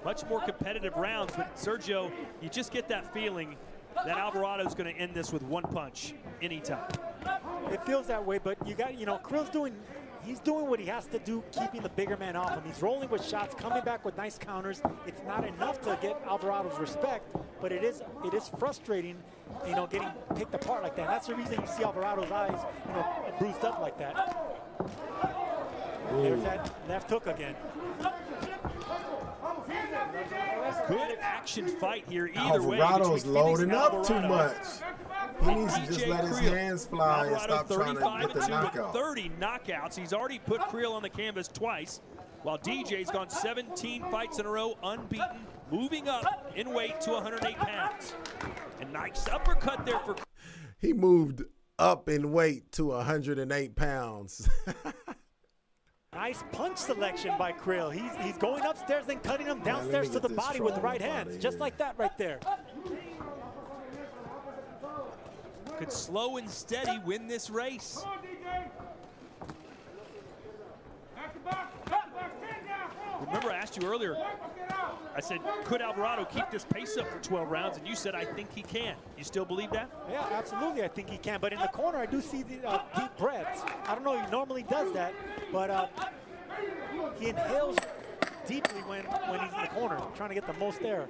Much more competitive rounds, but Sergio, you just get that feeling that Alvarado's going to end this with 1 punch anytime. It feels that way, but Krill's he's doing what he has to do, keeping the bigger man off him. He's rolling with shots, coming back with nice counters. It's not enough to get Alvarado's respect, but it is frustrating, getting picked apart like that. And that's the reason you see Alvarado's eyes, bruised up like that. Ooh. There's that left hook again. Good action fight here either Alvarado's way. loading up too much. He needs to just let his hands fly and stop trying to get the knockout. 30 knockouts. He's already put Krill on the canvas twice, while DJ's gone 17 fights in a row, unbeaten, moving up in weight to 108 pounds. A nice uppercut there for... He moved up in weight to 108 pounds. Nice punch selection by Krill. He's going upstairs and cutting him downstairs to the body with the right hands. Just like that right there. Could slow and steady win this race. Remember, I asked you earlier, I said, could Alvarado keep this pace up for 12 rounds? And you said, I think he can. You still believe that? Yeah, absolutely, I think he can. But in the corner, I do see the deep breaths. I don't know, he normally does that, but he inhales deeply when he's in the corner, trying to get the most air.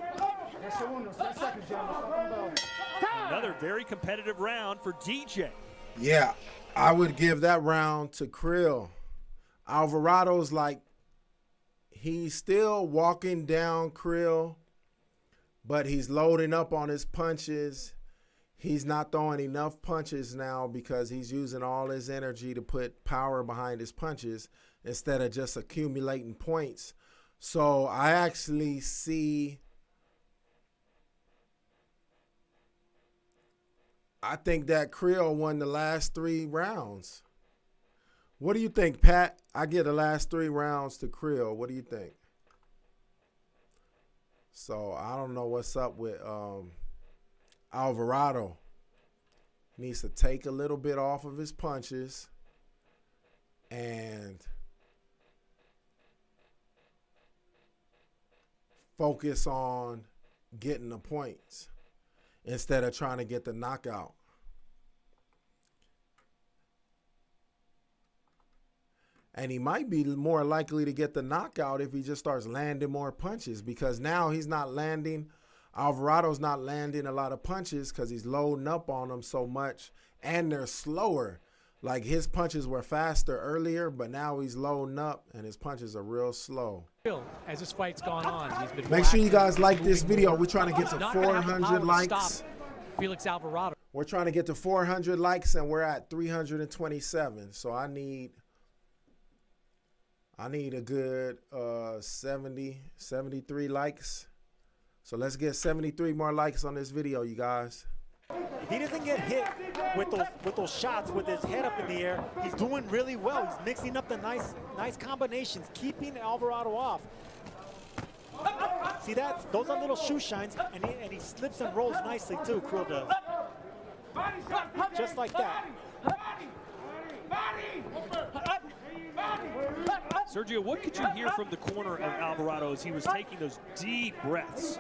Another very competitive round for DJ. Yeah, I would give that round to Krill. Alvarado's like, he's still walking down Krill, but he's loading up on his punches. He's not throwing enough punches now because he's using all his energy to put power behind his punches instead of just accumulating points. So I actually see, I think that Krill won the last 3 rounds. What do you think, Pat? I give the last 3 rounds to Krill. What do you think? So I don't know what's up with Alvarado. Needs to take a little bit off of his punches and focus on getting the points instead of trying to get the knockout. And he might be more likely to get the knockout if he just starts landing more punches, because now he's not landing. Alvarado's not landing a lot of punches because he's loading up on them so much, and they're slower. Like his punches were faster earlier, but now he's loading up and his punches are real slow. As this fight's gone on, he's been Make sure you guys like this video. We're trying to get to 400 likes. Felix Alvarado. We're trying to get to 400 likes and we're at 327. So I need a good 73 likes. So let's get 73 more likes on this video, you guys. If he doesn't get hit with those shots with his head up in the air, he's doing really well. He's mixing up the nice combinations, keeping Alvarado off. See that? Those are little shoe shines, and he slips and rolls nicely too, Krill does. Just like that. Sergio, what could you hear from the corner of Alvarado as he was taking those deep breaths?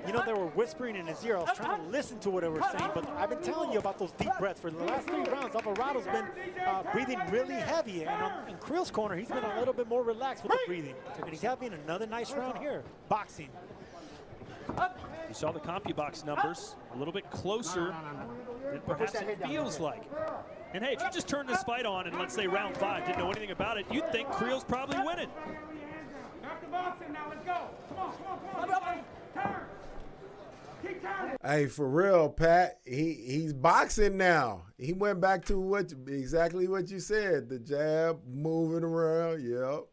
You know, they were whispering in his ear. I was trying to listen to what they were saying, but I've been telling you about those deep breaths. For the last 3 rounds, Alvarado's been breathing really heavy. And in Creel's corner, he's been a little bit more relaxed with the breathing. And he's having another nice round here. Boxing. You saw the CompuBox numbers a little bit closer than perhaps it feels like. And hey, if you just turn this fight on and let's say round 5, didn't know anything about it, you'd think Creel's probably winning. Back to boxing now, let's go. Come on. Turn. Keep turning. Hey, for real, Pat, he's boxing now. He went back to exactly what you said, the jab, moving around, yep.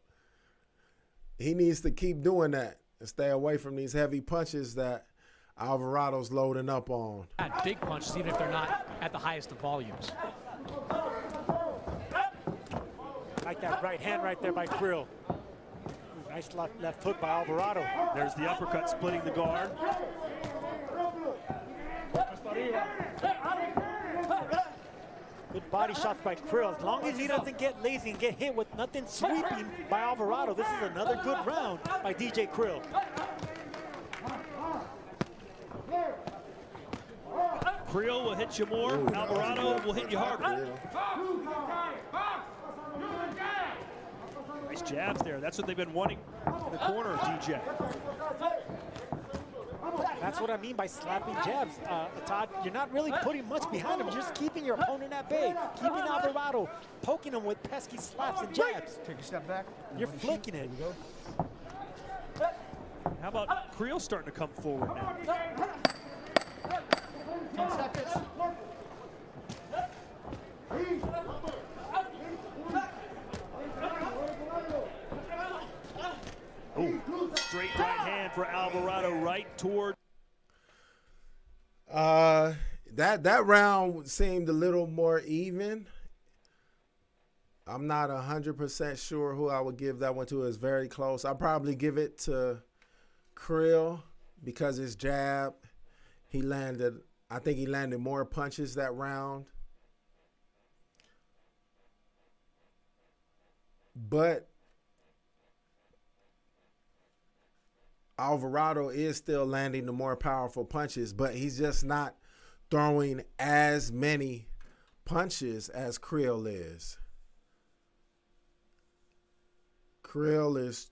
He needs to keep doing that and stay away from these heavy punches that Alvarado's loading up on. Big punches, even if they're not at the highest of volumes. Like that right hand right there by Creel. Nice left hook by Alvarado. There's the uppercut splitting the guard. Good body shots by Creel. As long as he doesn't get lazy and get hit with nothing sweeping by Alvarado, this is another good round by DJ Creel. Creel will hit you more. Ooh, Alvarado will hit you harder. Nice jabs there. That's what they've been wanting in the corner of DJ. That's what I mean by slapping jabs, Todd. You're not really putting much behind him. You're just keeping your opponent at bay. Keeping Alvarado, poking him with pesky slaps and jabs. Take a step back. You're flicking it. How about Creel starting to come forward now? 10 seconds. Ooh, straight right hand for Alvarado right toward. That round seemed a little more even. I'm not 100% sure who I would give that one to. It's very close. I'll probably give it to Creel because his jab, I think he landed more punches that round. But Alvarado is still landing the more powerful punches, but he's just not throwing as many punches as Creel is. Creel is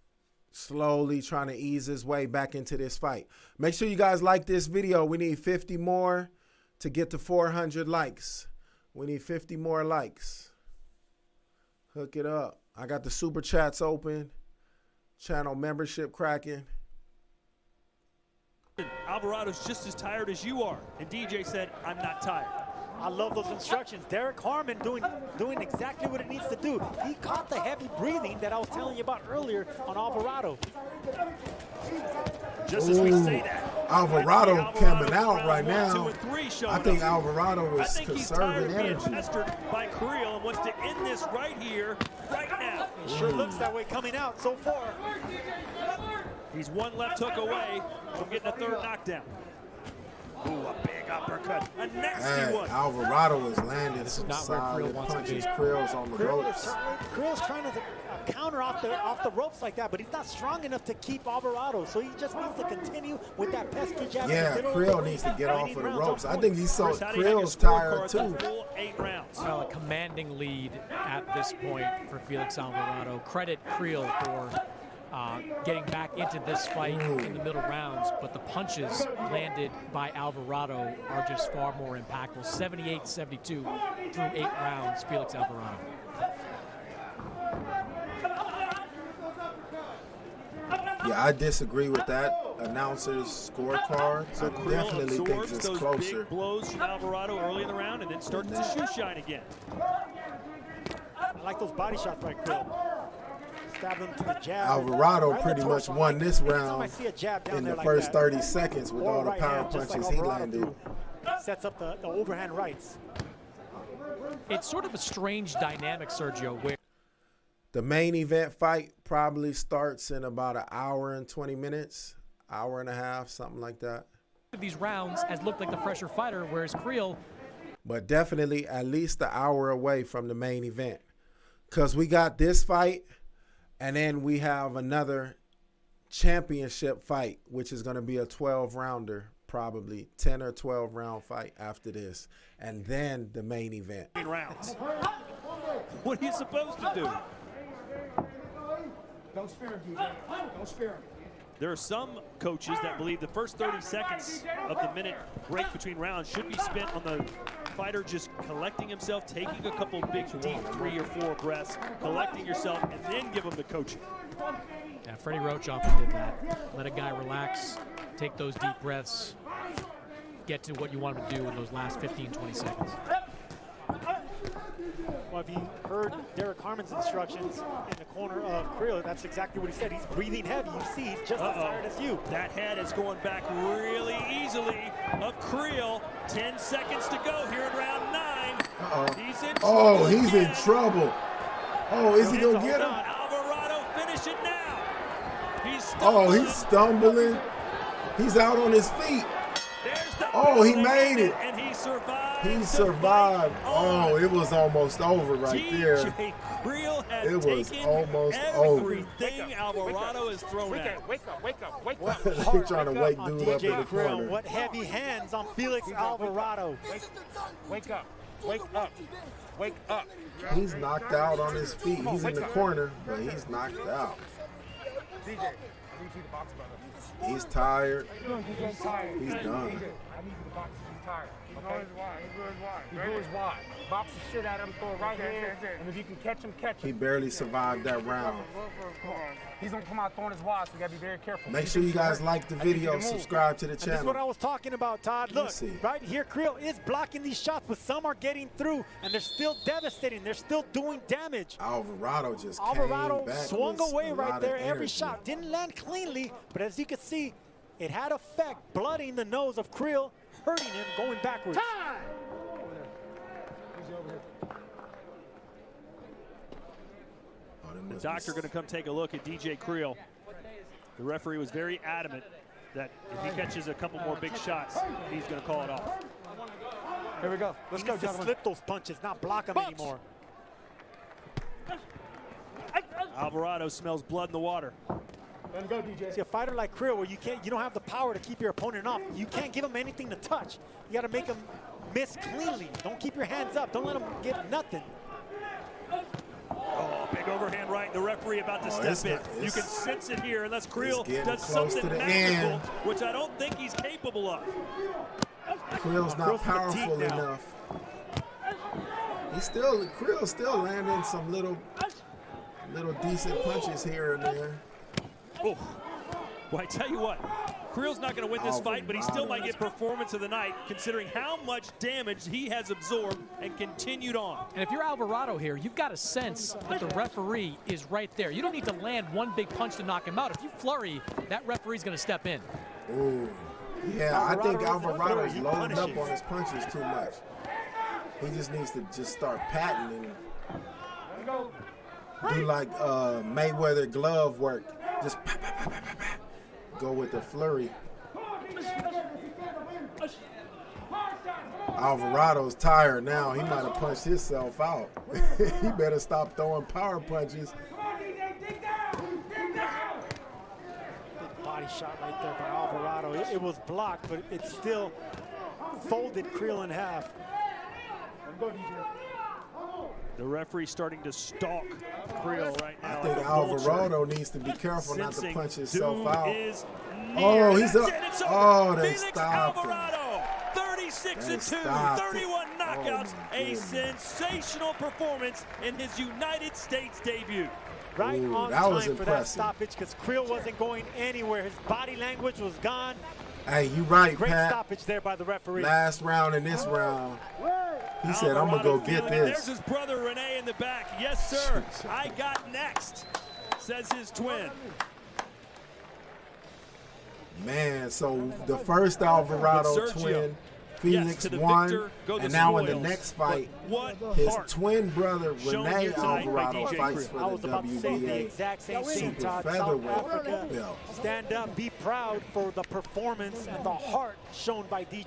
slowly trying to ease his way back into this fight. Make sure you guys like this video. We need 50 more to get to 400 likes. We need 50 more likes. Hook it up. I got the super chats open. Channel membership cracking. Alvarado's just as tired as you are. And DJ said, I'm not tired. I love those instructions. Derek Harmon doing exactly what it needs to do. He caught the heavy breathing that I was telling you about earlier on Alvarado. Just as we say that, Alvarado coming out right now. I think up. Alvarado is conserving energy. He's pestered by Creel and wants to end this right here, right now. It sure looks that way coming out so far. He's one left hook away from getting a third knockdown. Ooh, a big uppercut, a nasty one. Alvarado is landing some solid punches. Creel's on the ropes. Creel's trying to counter off the ropes like that, but he's not strong enough to keep Alvarado, so he just needs to continue with that pesky jab. Yeah, Creel needs to get off of the ropes. I think he saw Creel's tired too. 8 rounds. Well, a commanding lead at this point for Felix Alvarado. Credit Creel for getting back into this fight in the middle rounds, but the punches landed by Alvarado are just far more impactful. 78-72 through 8 rounds, Felix Alvarado. Yeah, I disagree with that announcer's scorecard. So I definitely think it's those closer. Big blows from Alvarado early in the round and then starts to shoe shine again. I like those body shots by Creel. To the jab. Alvarado pretty much won this round in the first 30 seconds with all the power punches he landed. Sets up the overhand rights. It's sort of a strange dynamic, Sergio, where the main event fight probably starts in about an hour and 20 minutes, hour and a half, something like that. These rounds has looked like the fresher fighter, whereas Creel but definitely at least an hour away from the main event. Because we got this fight, and then we have another championship fight, which is going to be a 12-rounder, probably 10 or 12 round fight after this, and then the main event. Rounds. What are you supposed to do? Don't spare him, DJ. Don't spare him. There are some coaches that believe the first 30 seconds of the minute break between rounds should be spent on the fighter just collecting himself, taking a couple big, deep 3 or 4 breaths, collecting yourself, and then give him the coaching. Yeah, Freddie Roach often did that. Let a guy relax, take those deep breaths, get to what you want him to do in those last 15, 20 seconds. Well, if you heard Derek Harmon's instructions in the corner of Creel, that's exactly what he said. He's breathing heavy. You see, he's just as tired as you. That head is going back really easily of Creel. 10 seconds to go here in round 9. He's in trouble. He's in trouble. Oh, is he going to get him? Alvarado, finish it now. He's stumbling. He's stumbling. He's out on his feet. He made it. And he survived. He survived. It was almost over right there. Creel has it was taken almost over. Everything Alvarado is thrown at. Wake up. He's trying to wake dude up in the corner. What heavy hands on Felix Alvarado. Wake up. He's knocked out on his feet. He's in the corner, but he's knocked out. DJ, I need you to box, brother. He's tired. He's done. I need you to box. He's tired. Okay? He blew his wide. Box the shit out of him, throw it right here, and if you can catch him, catch him. He barely survived that round. He's gonna come out throwing his wide, so we gotta be very careful. Make sure you guys like the video, subscribe to the channel. This is what I was talking about, Todd. Look, right here, Creel is blocking these shots, but some are getting through, and they're still devastating. They're still doing damage. Alvarado just Alvarado came back swung away right there every energy. shot. Didn't land cleanly, but as you can see, it had effect, blooding the nose of Creel, hurting him, going backwards. The doctor going to come take a look at DJ Creel. The referee was very adamant that if he catches a couple more big shots, he's going to call it off. Here we go. Let's go, gentlemen. Slip those punches, not block them anymore. Alvarado smells blood in the water. Let him go, DJ. See, a fighter like Creel, where you don't have the power to keep your opponent off. You can't give him anything to touch. You got to make him miss cleanly. Don't keep your hands up. Don't let him get nothing. Oh, big overhand right. The referee about to step in. You can sense it here unless Creel does something magical, which I don't think he's capable of. Creel's not powerful enough. Creel's still landing some little decent punches here and there. Oh, well, I tell you what, Creel's not going to win this fight, but he still might get performance of the night, considering how much damage he has absorbed and continued on. And if you're Alvarado here, you've got a sense that the referee is right there. You don't need to land one big punch to knock him out. If you flurry, that referee's going to step in. Ooh, yeah, I think Alvarado's loading up on his punches too much. He just needs to just start patting and do like Mayweather glove work. Just go with the flurry. Alvarado's tired now. He might have punched himself out. He better stop throwing power punches. Big body shot right there by Alvarado. It was blocked, but it still folded Creel in half. The referee starting to stalk Creel right now. I think Alvarado needs to be careful not to punch himself out. Oh, he's up. Oh, they Felix stopped Alvarado, 36-2, 31 knockouts. A sensational performance in his United States debut. Right on time for that stoppage, because Creel wasn't going anywhere. His body language was gone. Hey, you right, Great Pat. stoppage there by the referee. Last round in this round, he said, I'm going to go get this. There's his brother Rene in the back. Yes, sir. I got next, says his twin. Man, so the first Alvarado twin, Felix won, and now in the next fight, his twin brother Rene Alvarado fights for the WBA super featherweight belt. Stand up, be proud for the performance and the heart shown by DJ.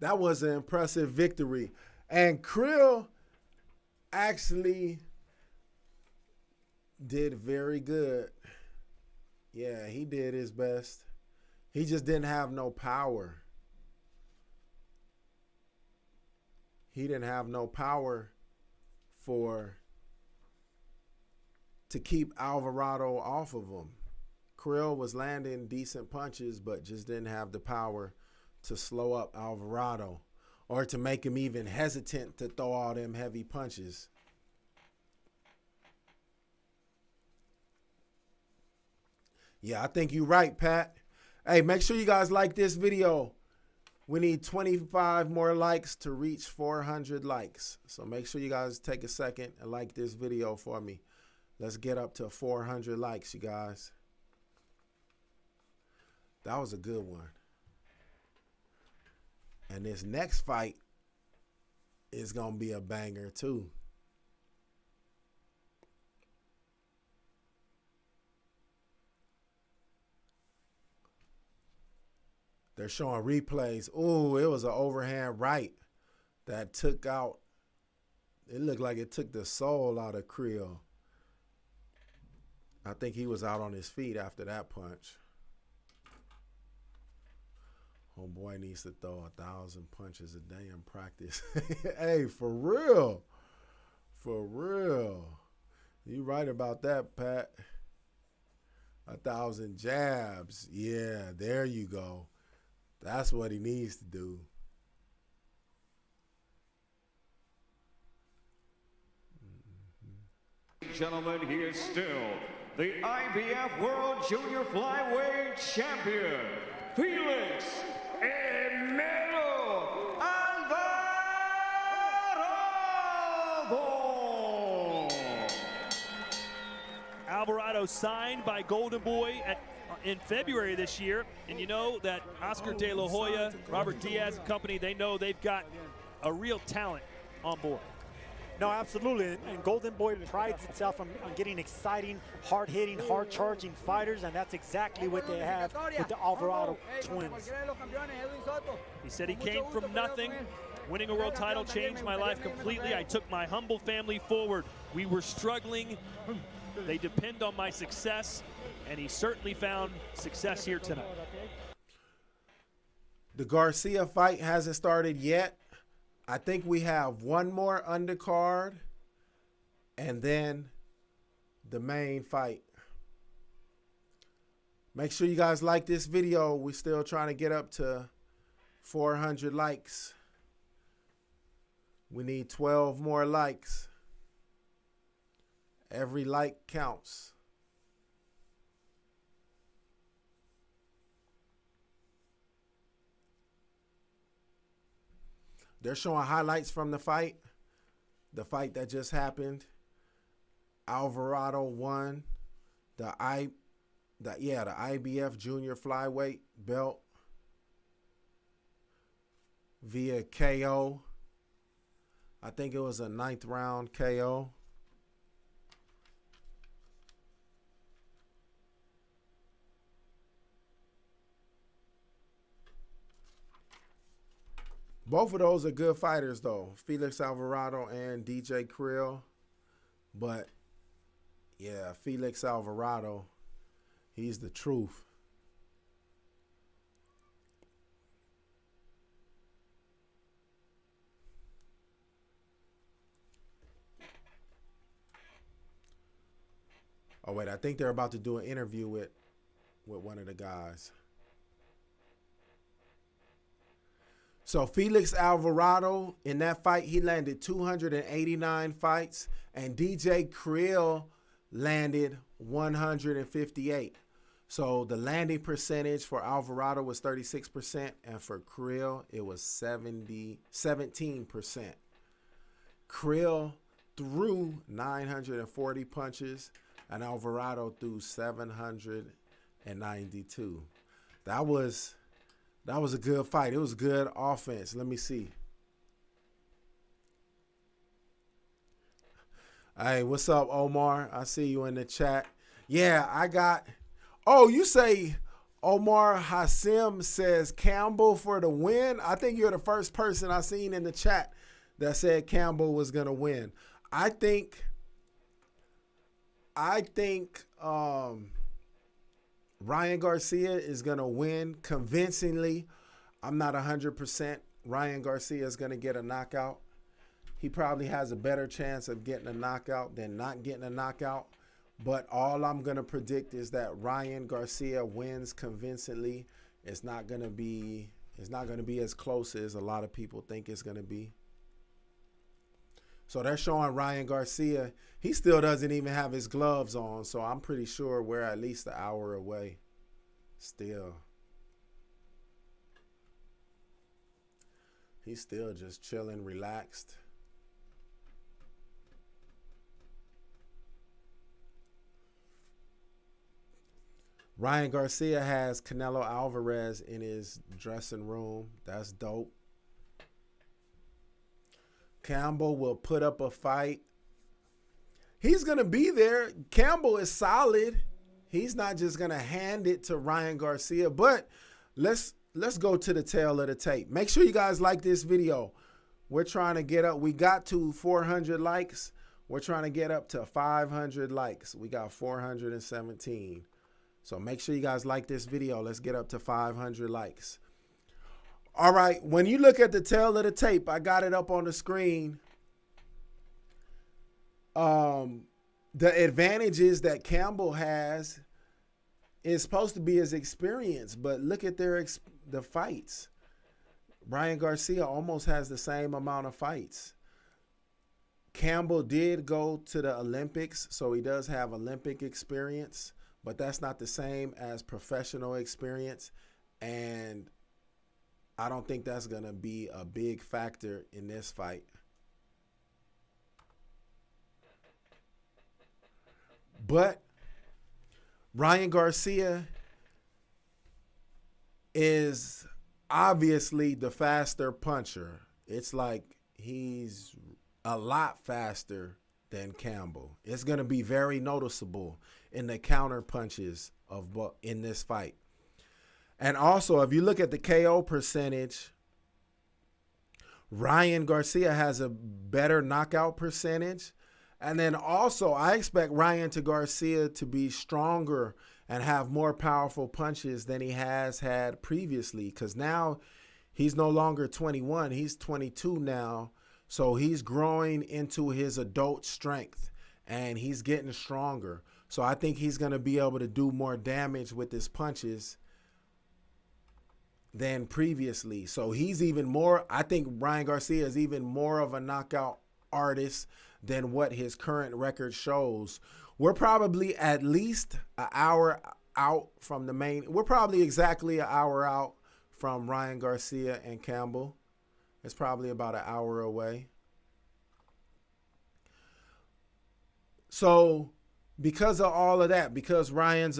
That was an impressive victory. And Krill actually did very good. Yeah, he did his best. He just didn't have no power. He didn't have no power to keep Alvarado off of him. Krill was landing decent punches, but just didn't have the power to slow up Alvarado or to make him even hesitant to throw all them heavy punches. Yeah, I think you're right, Pat. Hey, make sure you guys like this video. We need 25 more likes to reach 400 likes. So make sure you guys take a second and like this video for me. Let's get up to 400 likes, you guys. That was a good one. And this next fight is going to be a banger too. They're showing replays. Ooh, it was an overhand right that took out. It looked like it took the soul out of Krill. I think he was out on his feet after that punch. Homeboy needs to throw 1,000 punches a day in practice. Hey, for real. For real. You right about that, Pat. 1,000 jabs. Yeah, there you go. That's what he needs to do. Gentlemen, he is still the IBF World Junior Flyweight Champion, Felix Emelo Alvarado. Alvarado signed by Golden Boy in February this year, and you know that Oscar De La Hoya, Robert Diaz and company, they know they've got a real talent on board. No, absolutely, and Golden Boy prides itself on getting exciting, hard-hitting, hard-charging fighters, and that's exactly what they have with the Alvarado twins. He said he came from nothing. Winning a world title changed my life completely. I took my humble family forward. We were struggling. They depend on my success, and he certainly found success here tonight. The Garcia fight hasn't started yet. I think we have one more undercard and then the main fight. Make sure you guys like this video. We're still trying to get up to 400 likes. We need 12 more likes. Every like counts. They're showing highlights from the fight that just happened. Alvarado won the IBF Junior Flyweight belt via KO. I think it was a 9th round KO. Both of those are good fighters, though. Felix Alvarado and DJ Krill. But, yeah, Felix Alvarado, he's the truth. Oh, wait, I think they're about to do an interview with one of the guys. So Felix Alvarado, in that fight, he landed 289 fights, and DJ Krill landed 158. So the landing percentage for Alvarado was 36%, and for Krill, it was 17%. Krill threw 940 punches, and Alvarado threw 792. That was a good fight. It was good offense. Let me see. Hey, what's up, Omar? I see you in the chat. Yeah, I got. Oh, you say Omar Hassim says Campbell for the win. I think you're the first person I seen in the chat that said Campbell was going to win. I think Ryan Garcia is going to win convincingly. I'm not 100%. Ryan Garcia is going to get a knockout. He probably has a better chance of getting a knockout than not getting a knockout. But all I'm going to predict is that Ryan Garcia wins convincingly. It's not going to be as close as a lot of people think it's going to be. So they're showing Ryan Garcia. He still doesn't even have his gloves on, so I'm pretty sure we're at least an hour away still. He's still just chilling, relaxed. Ryan Garcia has Canelo Alvarez in his dressing room. That's dope. Campbell will put up a fight. He's going to be there. Campbell is solid. He's not just going to hand it to Ryan Garcia. But let's go to the tail of the tape. Make sure you guys like this video. We're trying to get up. We got to 400 likes. We're trying to get up to 500 likes. We got 417. So make sure you guys like this video. Let's get up to 500 likes. All right. When you look at the tail of the tape, I got it up on the screen. The advantages that Campbell has is supposed to be his experience, but look at the fights. Ryan Garcia almost has the same amount of fights. Campbell did go to the Olympics, so he does have Olympic experience. But that's not the same as professional experience. And I don't think that's going to be a big factor in this fight. But Ryan Garcia is obviously the faster puncher. It's like he's a lot faster than Campbell. It's going to be very noticeable in the counter punches in this fight. And also, if you look at the KO percentage, Ryan Garcia has a better knockout percentage. And then also, I expect Ryan Garcia to be stronger and have more powerful punches than he has had previously, because now he's no longer 21. He's 22 now. So he's growing into his adult strength and he's getting stronger. So I think he's going to be able to do more damage with his punches than previously. So he's even more, I think Ryan Garcia is even more of a knockout artist than what his current record shows. We're probably at least an hour out from the main. We're probably exactly an hour out from Ryan Garcia and Campbell. It's probably about an hour away. So because of all of that, because Ryan's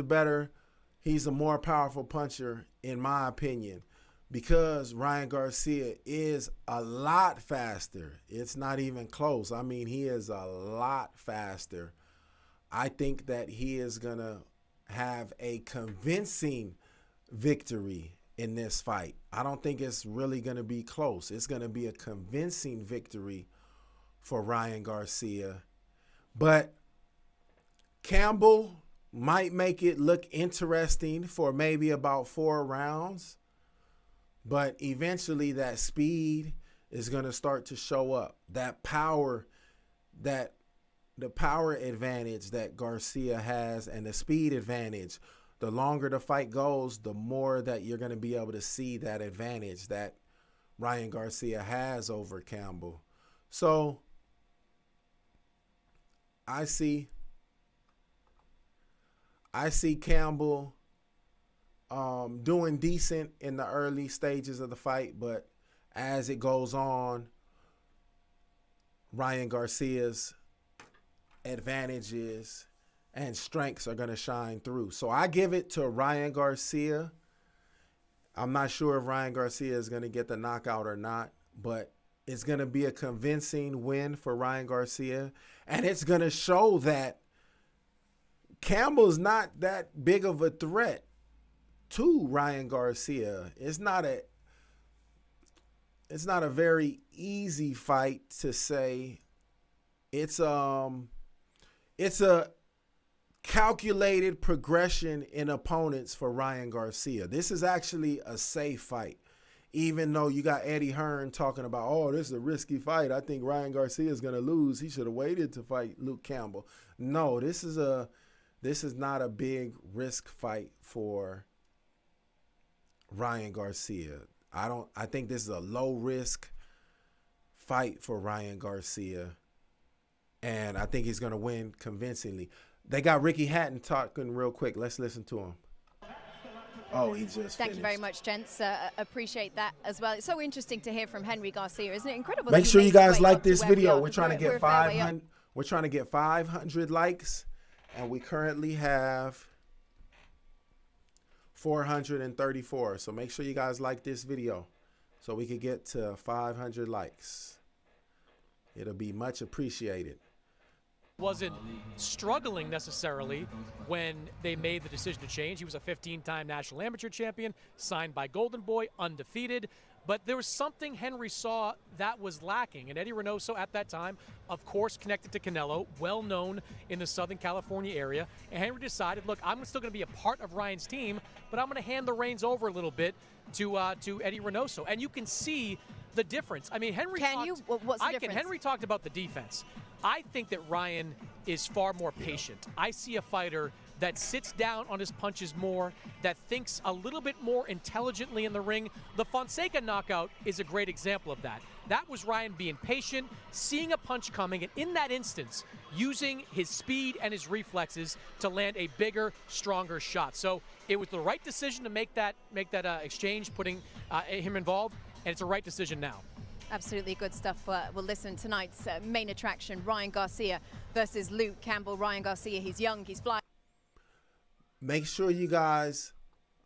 he's a more powerful puncher, in my opinion, because Ryan Garcia is a lot faster. It's not even close. I mean, he is a lot faster. I think that he is going to have a convincing victory in this fight. I don't think it's really going to be close. It's going to be a convincing victory for Ryan Garcia. But Campbell might make it look interesting for maybe about 4 rounds. But eventually that speed is going to start to show up. That power, the power advantage that Garcia has and the speed advantage, the longer the fight goes, the more that you're going to be able to see that advantage that Ryan Garcia has over Campbell. So I see Campbell doing decent in the early stages of the fight, but as it goes on, Ryan Garcia's advantages and strengths are going to shine through. So I give it to Ryan Garcia. I'm not sure if Ryan Garcia is going to get the knockout or not, but it's going to be a convincing win for Ryan Garcia. And it's going to show that Campbell's not that big of a threat to Ryan Garcia. It's not a very easy fight to say. It's a calculated progression in opponents for Ryan Garcia. This is actually a safe fight. Even though you got Eddie Hearn talking about, oh, this is a risky fight. I think Ryan Garcia is going to lose. He should have waited to fight Luke Campbell. No, this is not a big risk fight for Ryan Garcia. I think this is a low risk fight for Ryan Garcia. And I think he's going to win convincingly. They got Ricky Hatton talking real quick. Let's listen to him. Oh, he just Thank you very much, gents. Appreciate that as well. It's so interesting to hear from Henry Garcia, isn't it? Incredible. Make sure you guys like this video. We're trying to get 500. We're trying to get 500 likes, and we currently have 434. So make sure you guys like this video so we could get to 500 likes. It'll be much appreciated. Wasn't struggling necessarily when they made the decision to change. He was a 15-time national amateur champion, signed by Golden Boy, undefeated. But there was something Henry saw that was lacking. And Eddie Reynoso at that time, of course, connected to Canelo, well known in the Southern California area. And Henry decided, look, I'm still going to be a part of Ryan's team, but I'm going to hand the reins over a little bit to Eddie Reynoso. And you can see the difference. I mean, Henry What's the difference? Henry talked about the defense. I think that Ryan is far more patient. I see a fighter that sits down on his punches more, that thinks a little bit more intelligently in the ring. The Fonseca knockout is a great example of that. That was Ryan being patient, seeing a punch coming, and in that instance, using his speed and his reflexes to land a bigger, stronger shot. So it was the right decision to make that exchange, putting him involved, and it's a right decision now. Absolutely good stuff. We'll listen to tonight's main attraction, Ryan Garcia versus Luke Campbell. Ryan Garcia, he's young, he's flying. Make sure you guys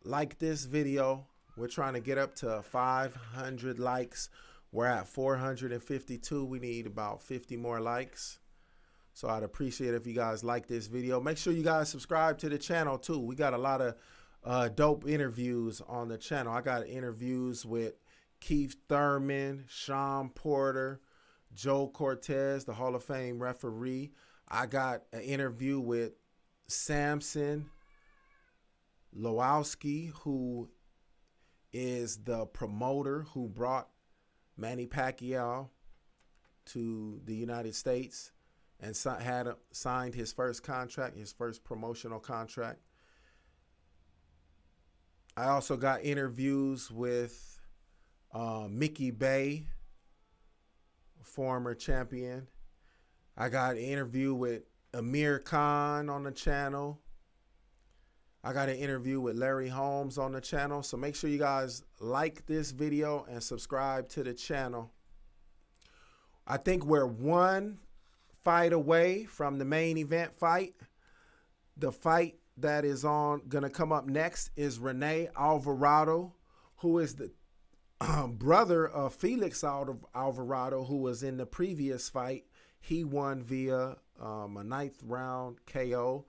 like this video. We're trying to get up to 500 likes. We're at 452. We need about 50 more likes. So I'd appreciate it if you guys like this video. Make sure you guys subscribe to the channel too. We got a lot of dope interviews on the channel. I got interviews with Keith Thurman, Sean Porter, Joe Cortez, the Hall of Fame referee. I got an interview with Samson Lowowski, who is the promoter who brought Manny Pacquiao to the United States and had signed his first contract, his first promotional contract. I also got interviews with Mickey Bay, former champion. I got an interview with Amir Khan on the channel. I got an interview with Larry Holmes on the channel. So make sure you guys like this video and subscribe to the channel. I think we're one fight away from the main event fight. The fight that is gonna come up next is Rene Alvarado, who is the brother of Felix Alvarado, who was in the previous fight. He won via a 9th round KO.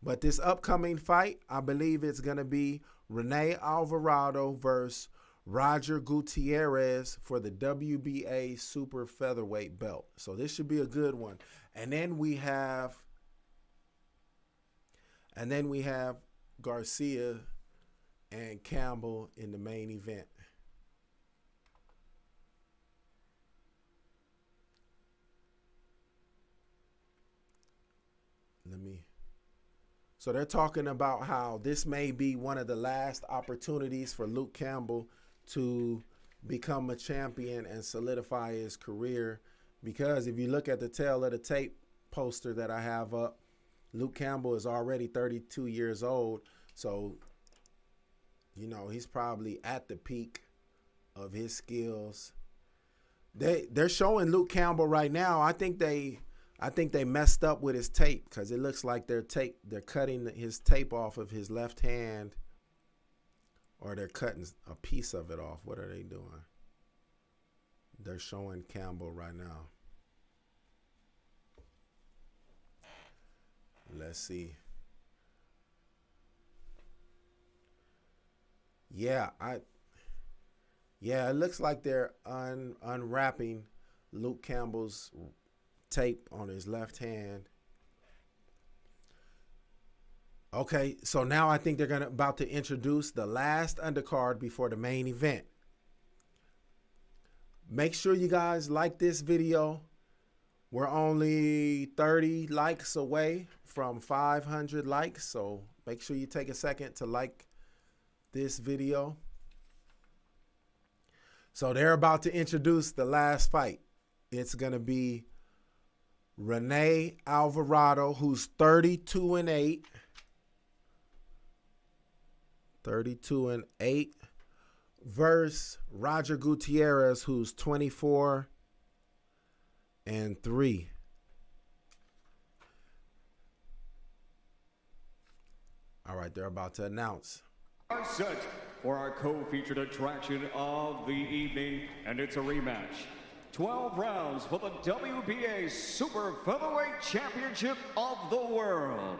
But this upcoming fight, I believe it's going to be Rene Alvarado versus Roger Gutierrez for the WBA super featherweight belt. So this should be a good one. And then we have Garcia and Campbell in the main event. So they're talking about how this may be one of the last opportunities for Luke Campbell to become a champion and solidify his career. Because if you look at the tail of the tape poster that I have up, Luke Campbell is already 32 years old. So, you know, he's probably at the peak of his skills. They're showing Luke Campbell right now. I think they messed up with his tape because it looks like they're cutting his tape off of his left hand, or they're cutting a piece of it off. What are they doing? They're showing Campbell right now. Let's see. Yeah, it looks like they're unwrapping Luke Campbell's tape on his left hand. Okay, so now I think they're about to introduce the last undercard before the main event. Make sure you guys like this video. We're only 30 likes away from 500 likes, so make sure you take a second to like this video. So they're about to introduce the last fight. It's going to be Rene Alvarado, who's 32-8. 32-8 versus Roger Gutierrez, who's 24-3. All right, they're about to announce. Are set for our co-featured attraction of the evening, and it's a rematch. 12 rounds for the WBA Super Featherweight Championship of the World.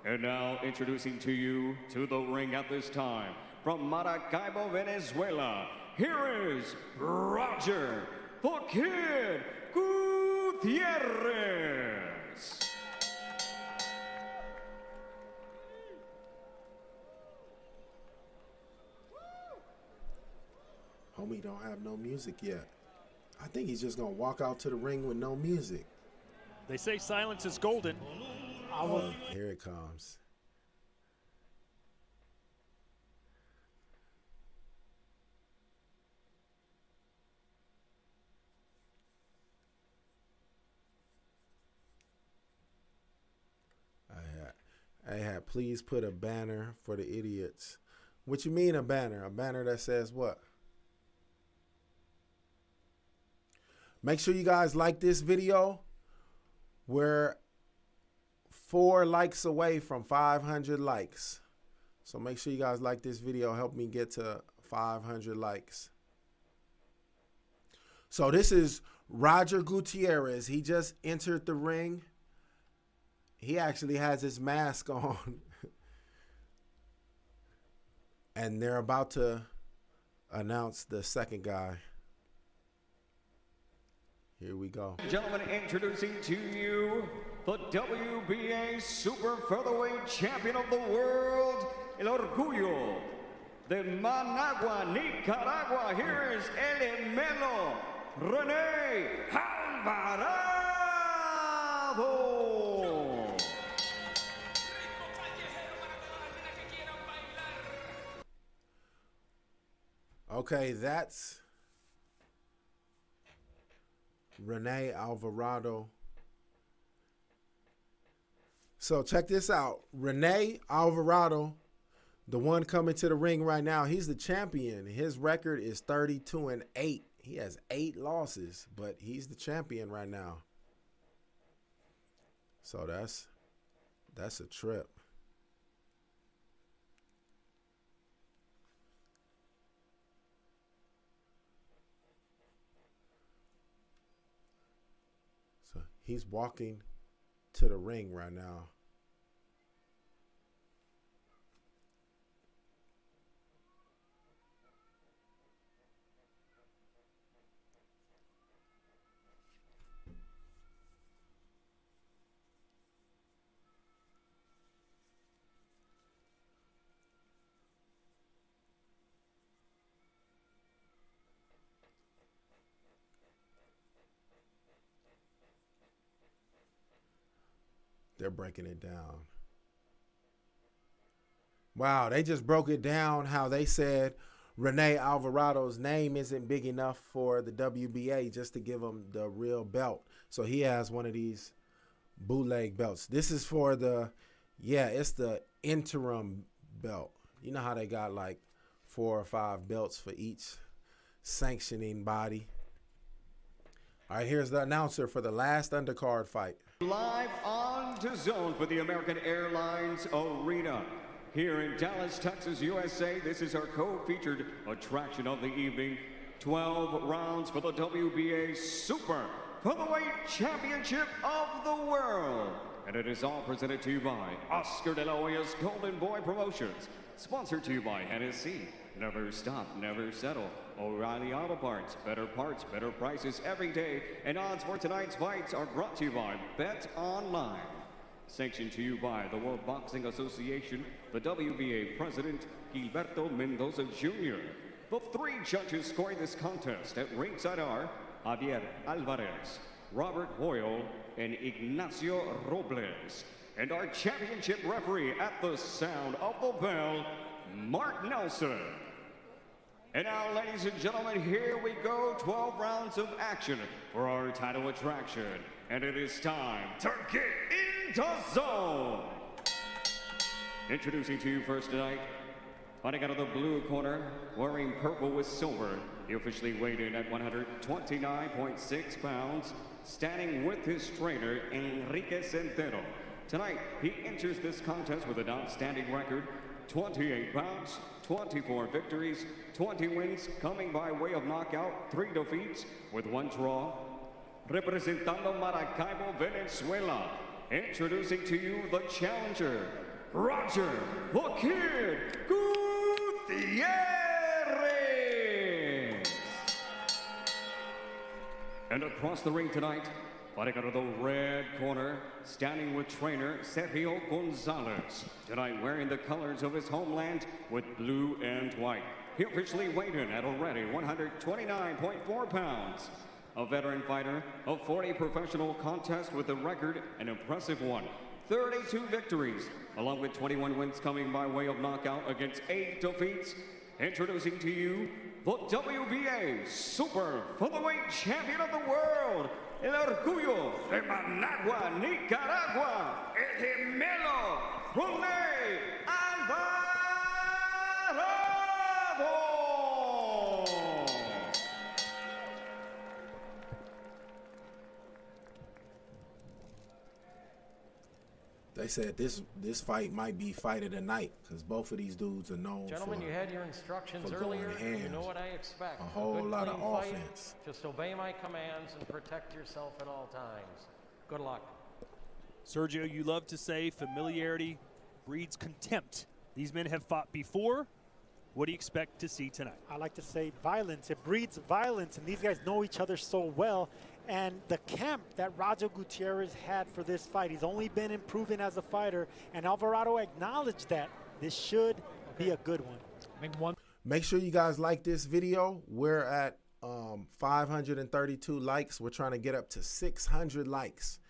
And now introducing to you to the ring at this time, from Maracaibo, Venezuela, here is Roger the Kid Gutierrez. Homie don't have no music yet. I think he's just going to walk out to the ring with no music. They say silence is golden. Oh, here it comes. AHAT, please put a banner for the idiots. What you mean a banner? A banner that says what? Make sure you guys like this video. We're 4 likes away from 500 likes. So make sure you guys like this video. Help me get to 500 likes. So this is Roger Gutierrez. He just entered the ring. He actually has his mask on. And they're about to announce the second guy. Here we go. Gentlemen, introducing to you the WBA Super Featherweight Champion of the World, El Orgullo de Managua, Nicaragua. Here is El Melo, Rene Alvarado. Okay, that's Rene Alvarado. So check this out. Rene Alvarado, the one coming to the ring right now, he's the champion. His record is 32-8. He has 8 losses, but he's the champion right now. So that's a trip. So he's walking to the ring right now. They're breaking it down. Wow, they just broke it down how they said Rene Alvarado's name isn't big enough for the WBA just to give him the real belt. So he has one of these bootleg belts. This is for the, it's the interim belt. You know how they got like 4 or 5 belts for each sanctioning body. All right, here's the announcer for the last undercard fight. Live on DAZN for the American Airlines Arena. Here in Dallas, Texas, USA, this is our co-featured attraction of the evening. 12 rounds for the WBA Super Featherweight Championship of the World. And it is all presented to you by Oscar De La Hoya's Golden Boy Promotions. Sponsored to you by Hennessy, Never stop, never settle. O'Reilly Auto Parts, better prices every day. And odds for tonight's fights are brought to you by Bet Online. Sanctioned to you by the World Boxing Association, the WBA President, Gilberto Mendoza Jr. The three judges scoring this contest at ringside are Javier Alvarez, Robert Hoyle, and Ignacio Robles. And our championship referee at the sound of the bell, Mark Nelson. And now, ladies and gentlemen, here we go. 12 rounds of action for our title attraction. And it is time to get into zone. Introducing to you first tonight, fighting out of the blue corner, wearing purple with silver. He officially weighed in at 129.6 pounds, standing with his trainer, Enrique Centeno. Tonight, he enters this contest with an outstanding record, 28 bouts, 24 victories, 20 wins, coming by way of knockout, 3 defeats, with 1 draw. Representando Maracaibo, Venezuela, introducing to you the challenger, Roger the Kid Gutierrez. And across the ring tonight, fighting out of the red corner, standing with trainer Sergio Gonzalez. Tonight wearing the colors of his homeland with blue and white. He officially weighed in at already 129.4 pounds. A veteran fighter of 40 professional contests with a record, an impressive one. 32 victories, along with 21 wins coming by way of knockout against 8 defeats. Introducing to you, the WBA Super Featherweight Champion of the World, El Orgullo de Managua, Nicaragua, El Gemelo, Rene Alvarado. They said this fight might be fight of the night because both of these dudes are known Gentlemen, you had your instructions earlier. You know what I expect. A whole lot of fight. offense. Just obey my commands and protect yourself at all times. Good luck. Sergio, you love to say familiarity breeds contempt. These men have fought before. What do you expect to see tonight? I like to say violence. It breeds violence, and these guys know each other so well. And the camp that Roger Gutierrez had for this fight, he's only been improving as a fighter, and Alvarado acknowledged that this should be a good one. Make sure you guys like this video. We're at 532 likes. We're trying to get up to 600 likes.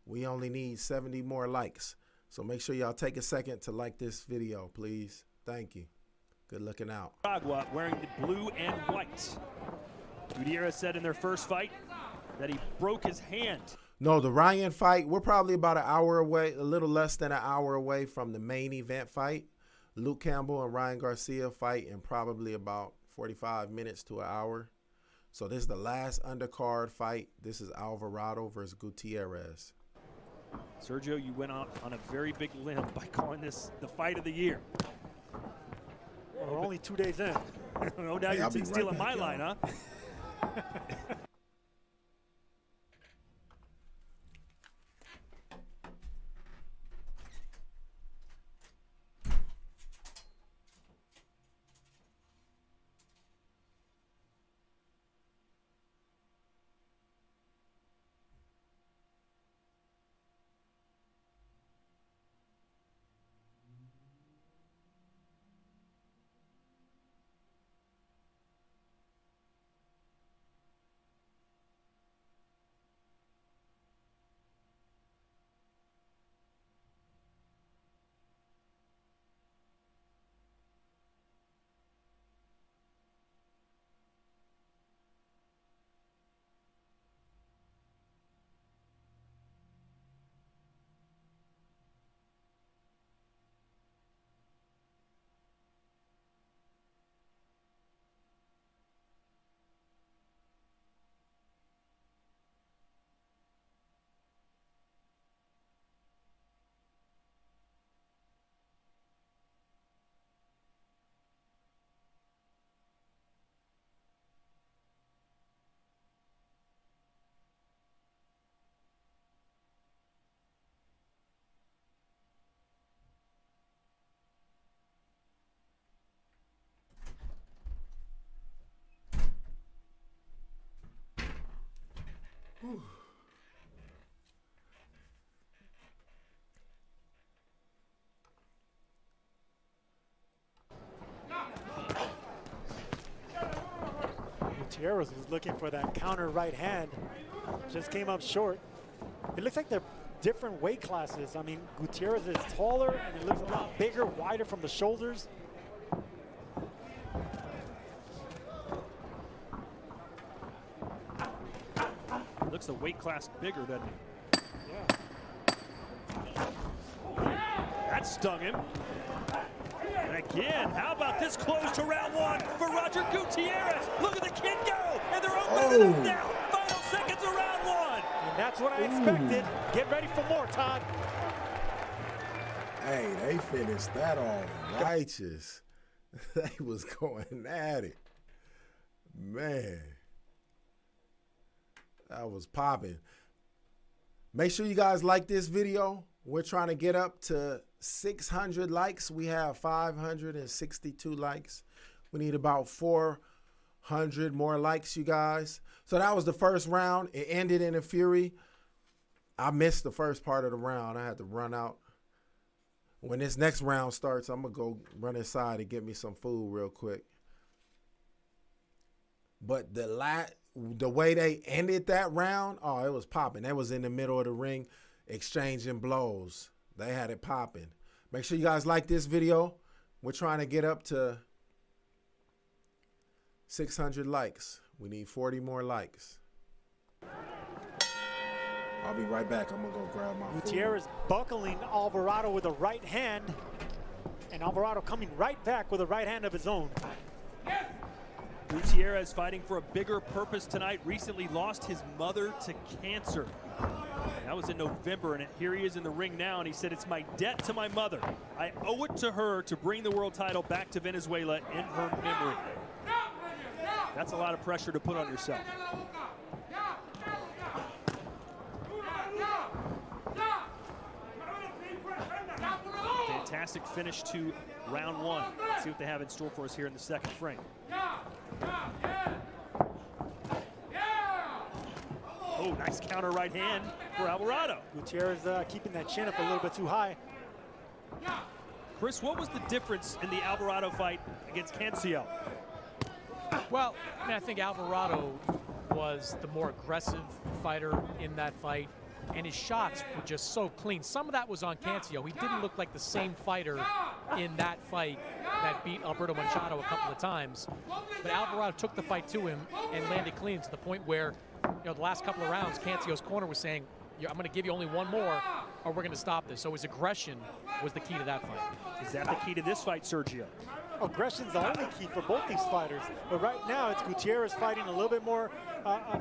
We only need 70 more likes. So make sure y'all take a second to like this video, please. Thank you. Good looking out. Nicaragua wearing the blue and white. Gutierrez said in their first fight that he broke his hand. No, the Ryan fight, we're probably about an hour away, a little less than an hour away from the main event fight. Luke Campbell and Ryan Garcia fight in probably about 45 minutes to an hour. So this is the last undercard fight. This is Alvarado versus Gutierrez. Sergio, you went out on a very big limb by calling this the fight of the year. Well, we're only 2 days in. No doubt you're stealing my line, huh? Gutierrez was looking for that counter right hand. Just came up short. It looks like they're different weight classes. I mean, Gutierrez is taller and it looks a lot bigger, wider from the shoulders. Looks the weight class bigger, doesn't he? Yeah. That stung him. And again, how about this close to round one for Roger Gutierrez? Look at the kid go, and they're opening it up now. Final seconds of round one. And that's what I expected. Get ready for more, Todd. Hey, they finished that all righteous. They was going at it. Man. That was popping. Make sure you guys like this video. We're trying to get up to 600 likes. We have 562 likes. We need about 400 more likes, you guys. So that was the first round. It ended in a fury. I missed the first part of the round. I had to run out. When this next round starts, I'm going to go run inside and get me some food real quick. But the way they ended that round, oh, it was popping. They was in the middle of the ring exchanging blows. They had it popping. Make sure you guys like this video. We're trying to get up to 600 likes. We need 40 more likes. I'll be right back. I'm going to go grab my food. Gutierrez buckling Alvarado with a right hand, and Alvarado coming right back with a right hand of his own. Gutierrez fighting for a bigger purpose tonight. Recently lost his mother to cancer. That was in November, and here he is in the ring now, and he said, "It's my debt to my mother. I owe it to her to bring the world title back to Venezuela in her memory." That's a lot of pressure to put on yourself. Fantastic finish to round one. Let's see what they have in store for us here in the second frame. Oh, nice counter right hand for Alvarado. Gutierrez keeping that chin up a little bit too high. Chris, what was the difference in the Alvarado fight against Garcia? Well, I mean, I think Alvarado was the more aggressive fighter in that fight, and his shots were just so clean. Some of that was on Cancio. He didn't look like the same fighter in that fight that beat Alberto Machado a couple of times. But Alvarado took the fight to him and landed clean to the point where, you know, the last couple of rounds, Cancio's corner was saying, "I'm going to give you only one more, or we're going to stop this." So his aggression was the key to that fight. Is that the key to this fight, Sergio? Aggression's the only key for both these fighters. But right now, it's Gutierrez fighting a little bit more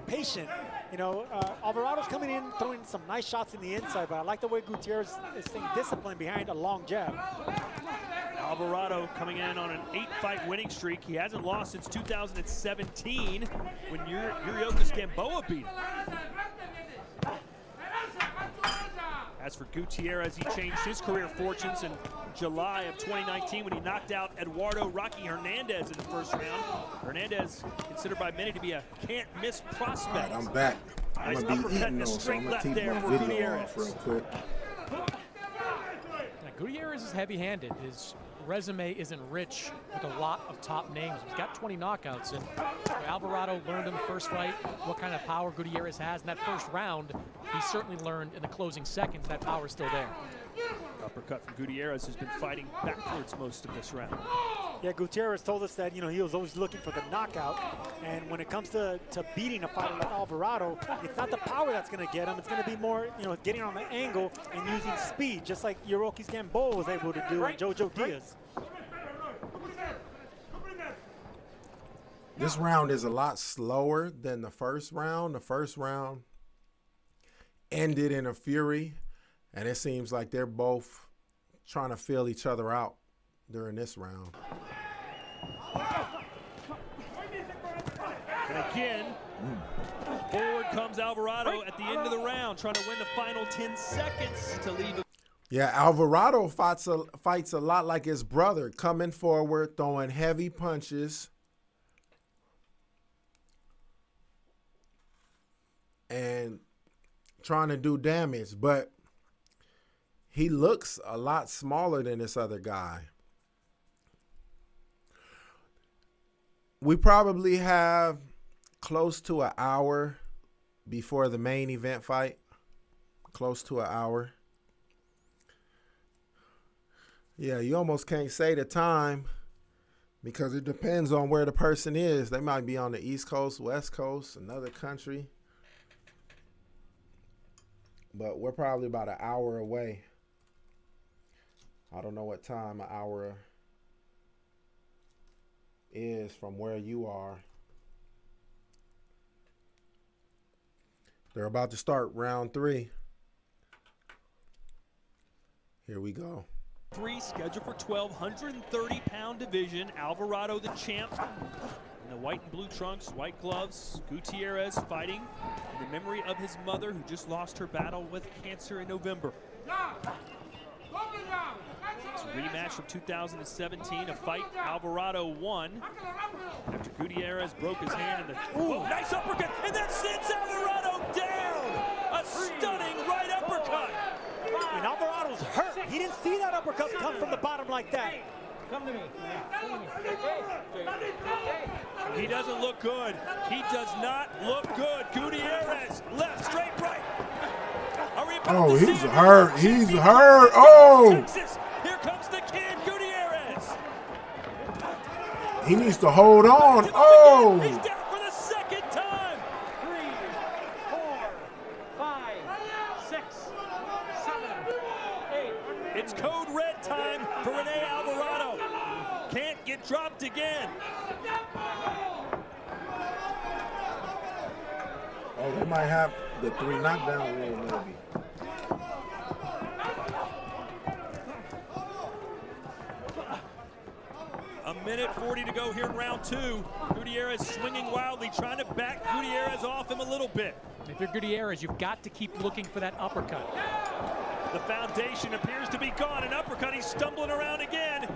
patient. You know, Alvarado's coming in, throwing some nice shots in the inside, but I like the way Gutierrez is staying disciplined behind a long jab. Alvarado coming in on an 8-fight winning streak. He hasn't lost since 2017 when Yuriokis Gamboa beat him. As for Gutierrez, he changed his career fortunes in July of 2019 when he knocked out Eduardo Rocky Hernandez in the first round. Hernandez considered by many to be a can't-miss prospect. All right, I'm back. I'm Nice going to be uppercut eating and a those, so straight I'm going left to keep there my for video Gutierrez. off real quick. Now, Gutierrez is heavy-handed. His resume isn't rich with a lot of top names. He's got 20 knockouts, and Alvarado learned in the first fight what kind of power Gutierrez has. In that first round, he certainly learned in the closing seconds that power is still there. Uppercut from Gutierrez, who's been fighting backwards most of this round. Yeah, Gutierrez told us that, you know, he was always looking for the knockout. And when it comes to beating a fighter like Alvarado, it's not the power that's going to get him. It's going to be more, you know, getting on the angle and using speed, just like Yuriokis Gamboa was able to do and Jojo Diaz. This round is a lot slower than the first round. The first round ended in a fury, and it seems like they're both trying to feel each other out during this round. And again, forward comes Alvarado at the end of the round, trying to win the final 10 seconds to leave. Yeah, Alvarado fights a lot like his brother, coming forward, throwing heavy punches, and trying to do damage, but he looks a lot smaller than this other guy. We probably have close to an hour before the main event fight. Close to an hour. Yeah, you almost can't say the time because it depends on where the person is. They might be on the East Coast, West Coast, another country. But we're probably about an hour away. I don't know what time an hour is from where you are. They're about to start round 3. Here we go. 3 scheduled for 1,230-pound division. Alvarado, the champ, in the white and blue trunks, white gloves. Gutierrez fighting in the memory of his mother, who just lost her battle with cancer in November. It's a rematch from 2017, a fight Alvarado won after Gutierrez broke his hand in the nice uppercut, and that sends Alvarado down. A stunning right uppercut. And Alvarado's hurt. He didn't see that uppercut come from the bottom like that. Come to me. He doesn't look good. He does not look good. Gutierrez, left, straight, right. Oh, he's hurt. He's hurt. Oh! Texas. Here comes the kid, Gutierrez. He needs to hold on. Oh! He's down for the second time. 3, 4, 5, 6, 7, 8. It's code red time for Rene Alvarado. Can't get dropped again. Oh, they might have the 3 knockdown rule, maybe. A minute 40 to go here in round 2. Gutierrez swinging wildly, trying to back Gutierrez off him a little bit. If you're Gutierrez, you've got to keep looking for that uppercut. The foundation appears to be gone. An uppercut, he's stumbling around again.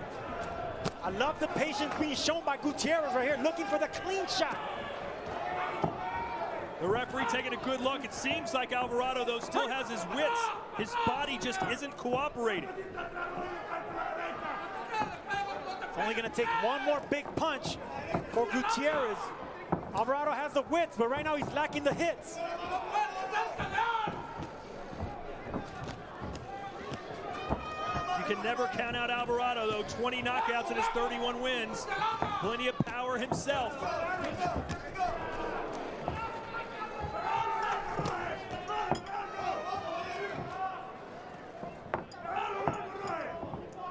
I love the patience being shown by Gutierrez right here, looking for the clean shot. The referee taking a good look. It seems like Alvarado, though, still has his wits. His body just isn't cooperating. It's only going to take one more big punch for Gutierrez. Alvarado has the wits, but right now he's lacking the hits. You can never count out Alvarado, though. 20 knockouts in his 31 wins. Plenty of power himself.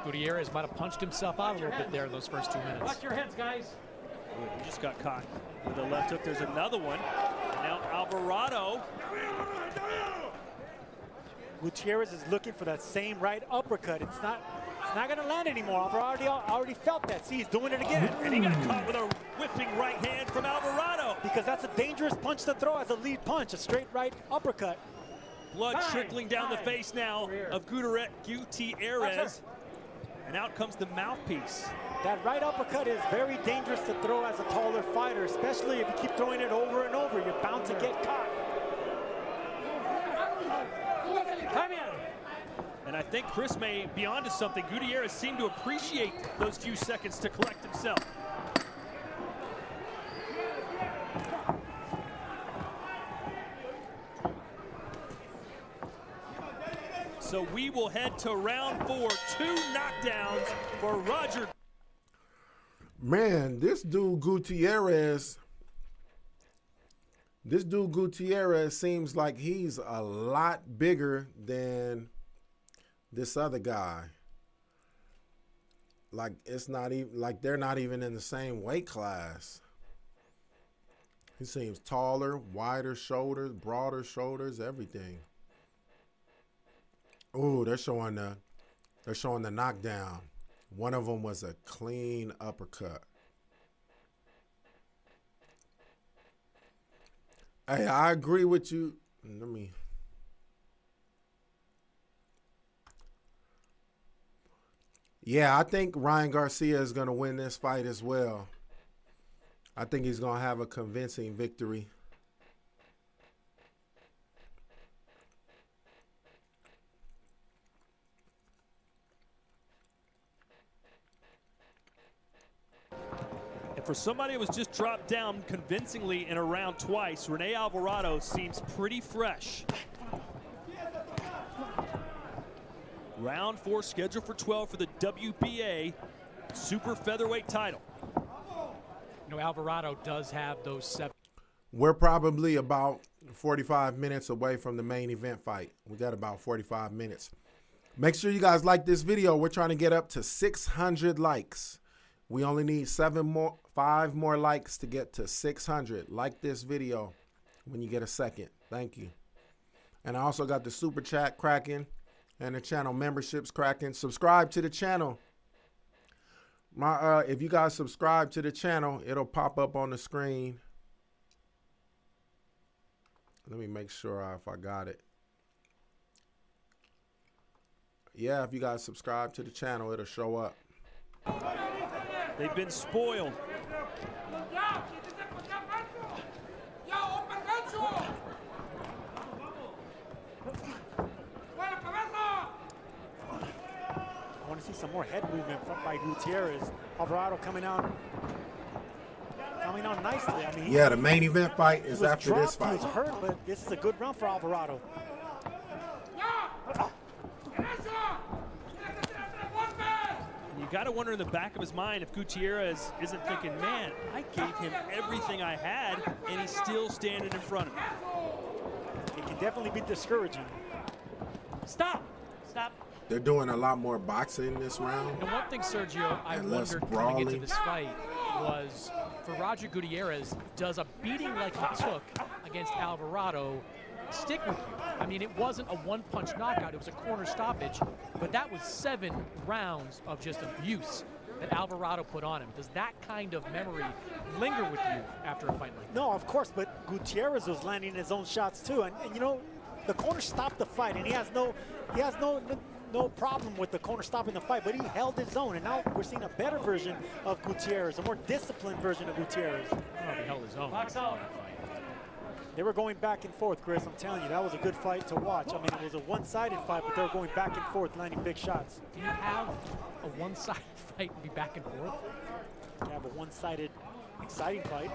Gutierrez might have punched himself out a little bit there in those first 2 minutes. Watch your heads, guys. He just got caught with a left hook. There's another one. Now Alvarado. Gutierrez is looking for that same right uppercut. It's not going to land anymore. Alvarado already felt that. See, he's doing it again. And he got caught with a whipping right hand from Alvarado. Because that's a dangerous punch to throw as a lead punch, a straight right uppercut. Blood trickling down the face now of Gutierrez. And out comes the mouthpiece. That right uppercut is very dangerous to throw as a taller fighter, especially if you keep throwing it over and over. You're bound to get caught. Come in. And I think Chris may be onto something. Gutierrez seemed to appreciate those few seconds to collect himself. So we will head to round 4. 2 knockdowns for Roger. Man, this dude Gutierrez seems like he's a lot bigger than this other guy. Like it's not even like they're not even in the same weight class. He seems taller, wider shoulders, broader shoulders, everything. Oh, they're showing the knockdown. One of them was a clean uppercut. Hey, I agree with you. Yeah, I think Ryan Garcia is going to win this fight as well. I think he's going to have a convincing victory. And for somebody who was just dropped down convincingly in a round twice, Rene Alvarado seems pretty fresh. Round 4 scheduled for 12 for the WBA super featherweight title. You know, Alvarado does have those 7. We're probably about 45 minutes away from the main event fight. We got about 45 minutes. Make sure you guys like this video. We're trying to get up to 600 likes. We only need 5 more likes to get to 600. Like this video when you get a second. Thank you. And I also got the super chat cracking and the channel memberships cracking. Subscribe to the channel. If you guys subscribe to the channel, it'll pop up on the screen. Let me make sure if I got it. Yeah, if you guys subscribe to the channel, it'll show up. They've been spoiled. I want to see some more head movement by Gutierrez. Alvarado coming on nicely. I mean, yeah, the main event fight is after this fight. He was hurt, but this is a good round for Alvarado. You got to wonder in the back of his mind if Gutierrez isn't thinking, man, I gave him everything I had, and he's still standing in front of me. It can definitely be discouraging. Stop! Stop! They're doing a lot more boxing this round. And one thing, Sergio, I wondered coming into this fight was, for Roger Gutierrez, does a beating like he took against Alvarado stick with you? I mean, it wasn't a one-punch knockout. It was a corner stoppage, but that was 7 rounds of just abuse that Alvarado put on him. Does that kind of memory linger with you after a fight like that? No, of course, but Gutierrez was landing his own shots too, and you know, the corner stopped the fight, and he has no problem with the corner stopping the fight, but he held his own, and now we're seeing a better version of Gutierrez, a more disciplined version of Gutierrez. I don't know if he held his own. Box out. They were going back and forth, Chris. I'm telling you, that was a good fight to watch. I mean, it was a one-sided fight, but they were going back and forth, landing big shots. Do you have a one-sided fight and be back and forth? You have a one-sided, exciting fight.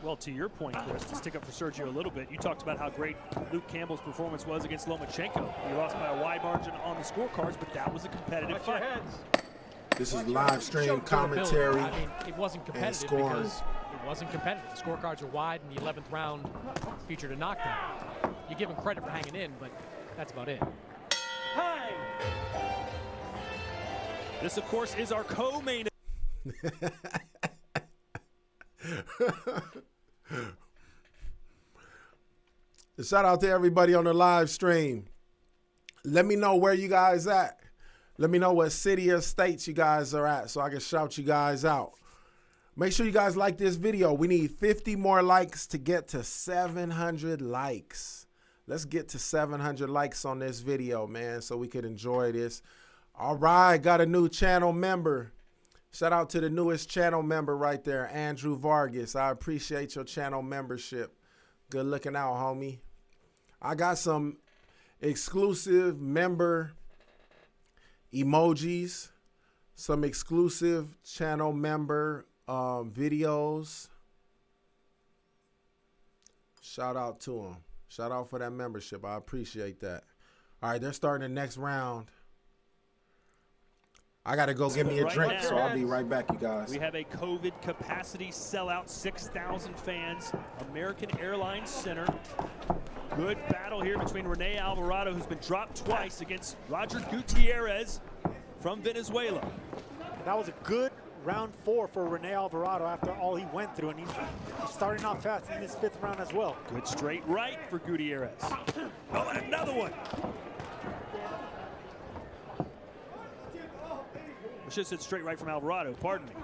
Well, to your point, Chris, to stick up for Sergio a little bit, you talked about how great Luke Campbell's performance was against Lomachenko. He lost by a wide margin on the scorecards, but that was a competitive fight. This is live stream commentary. I mean, it wasn't competitive because it wasn't competitive. The scorecards are wide, and the 11th round featured a knockdown. You give him credit for hanging in, but that's about it. Hi. This, of course, is our co-main. Shout out to everybody on the live stream. Let me know where you guys at. Let me know what city or states you guys are at so I can shout you guys out. Make sure you guys like this video. We need 50 more likes to get to 700 likes. Let's get to 700 likes on this video, man, so we could enjoy this. All right, got a new channel member. Shout out to the newest channel member right there, Andrew Vargas. I appreciate your channel membership. Good looking out, homie. I got some exclusive member emojis, some exclusive channel member videos. Shout out to them. Shout out for that membership. I appreciate that. All right, they're starting the next round. I got to go get me a drink, so I'll be right back, you guys. We have a COVID capacity sellout, 6,000 fans, American Airlines Center. Good battle here between Rene Alvarado, who's been dropped twice, against Roger Gutierrez from Venezuela. That was a good round 4 for Rene Alvarado after all he went through, and he's starting off fast in this 5th round as well. Good straight right for Gutierrez. Oh, and another one. I should have said straight right from Alvarado, pardon me.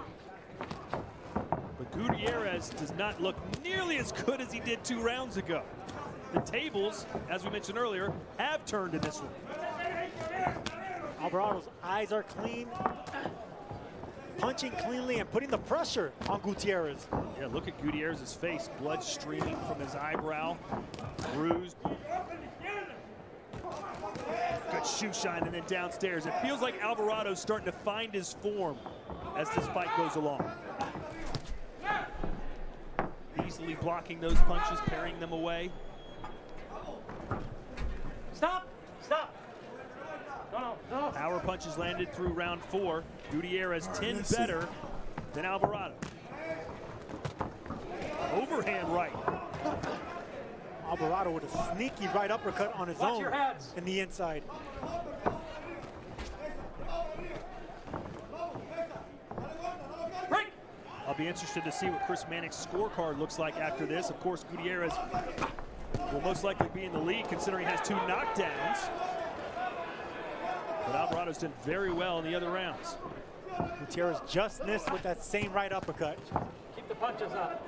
But Gutierrez does not look nearly as good as he did 2 rounds ago. The tables, as we mentioned earlier, have turned in this one. Alvarado's eyes are clean, punching cleanly and putting the pressure on Gutierrez. Yeah, look at Gutierrez's face, blood streaming from his eyebrow, bruised. Good shoe shine and then downstairs. It feels like Alvarado's starting to find his form as this fight goes along. Easily blocking those punches, parrying them away. Stop! Stop! No. Power punches landed through round 4. Gutierrez 10 better than Alvarado. Overhand right. Alvarado with a sneaky right uppercut on his Watch own your heads. in the inside. Break! I'll be interested to see what Chris Mannix's scorecard looks like after this. Of course, Gutierrez will most likely be in the lead considering he has 2 knockdowns. But Alvarado's done very well in the other rounds. Gutierrez just missed with that same right uppercut. Keep the punches up.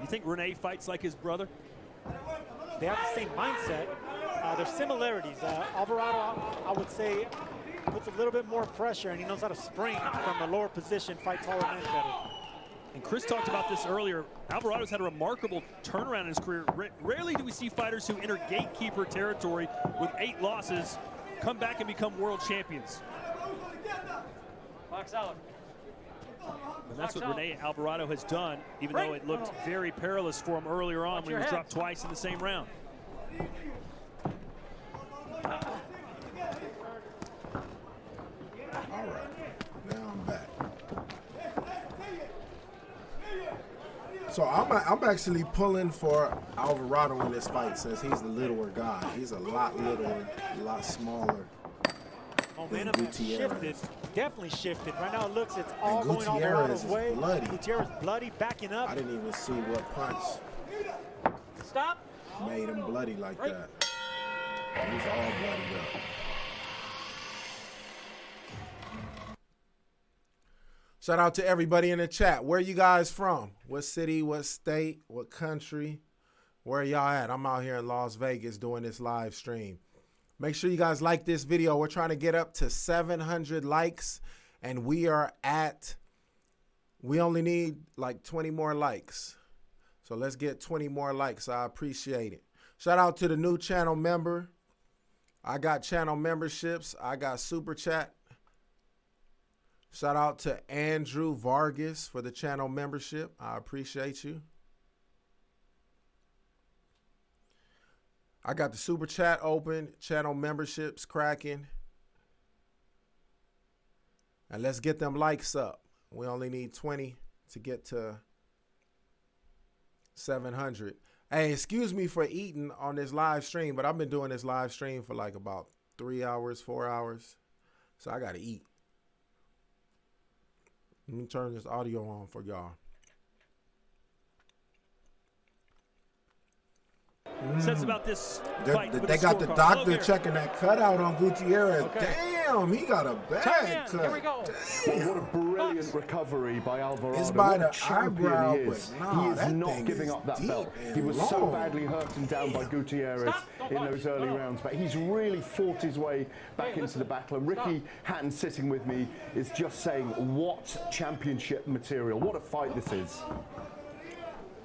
You think Rene fights like his brother? They have the same mindset. There's similarities. Alvarado, I would say, puts a little bit more pressure, and he knows how to spring from a lower position, fight taller men better. And Chris talked about this earlier. Alvarado's had a remarkable turnaround in his career. Rarely do we see fighters who enter gatekeeper territory with 8 losses come back and become world champions. Box out. And that's what Rene Alvarado has done, even though it looked very perilous for him earlier on when he was dropped twice in the same round. All right, now I'm back. So I'm actually pulling for Alvarado in this fight since he's the littler guy. He's a lot littler, a lot smaller. Momentum has shifted, definitely shifted. Right now it looks it's all going Alvarado's way. Bloody. Gutierrez bloody, backing up. I didn't even see what punch Stop! made him bloody like that. He's all bloodied up. Shout out to everybody in the chat. Where you guys from? What city, what state, what country? Where y'all at? I'm out here in Las Vegas doing this live stream. Make sure you guys like this video. We're trying to get up to 700 likes, and we only need like 20 more likes. So let's get 20 more likes. I appreciate it. Shout out to the new channel member. I got channel memberships. I got Super Chat. Shout out to Andrew Vargas for the channel membership. I appreciate you. I got the Super Chat open, channel memberships cracking. And let's get them likes up. We only need 20 to get to 700. Hey, excuse me for eating on this live stream, but I've been doing this live stream for like about 3 hours, 4 hours. So I got to eat. Let me turn this audio on for y'all. Says about this fight. They got the doctor checking that cutout on Gutierrez. Okay. Damn, he got a bad cut. Here we go. What a brilliant recovery by Alvarado. It's by the champion eyebrow, he is. but nah, He is not giving up that belt. He was so badly hurt and down by Gutierrez in those early rounds, but he's really fought his way back into the battle. And Ricky Hatton sitting with me is just saying, what championship material, what a fight this is.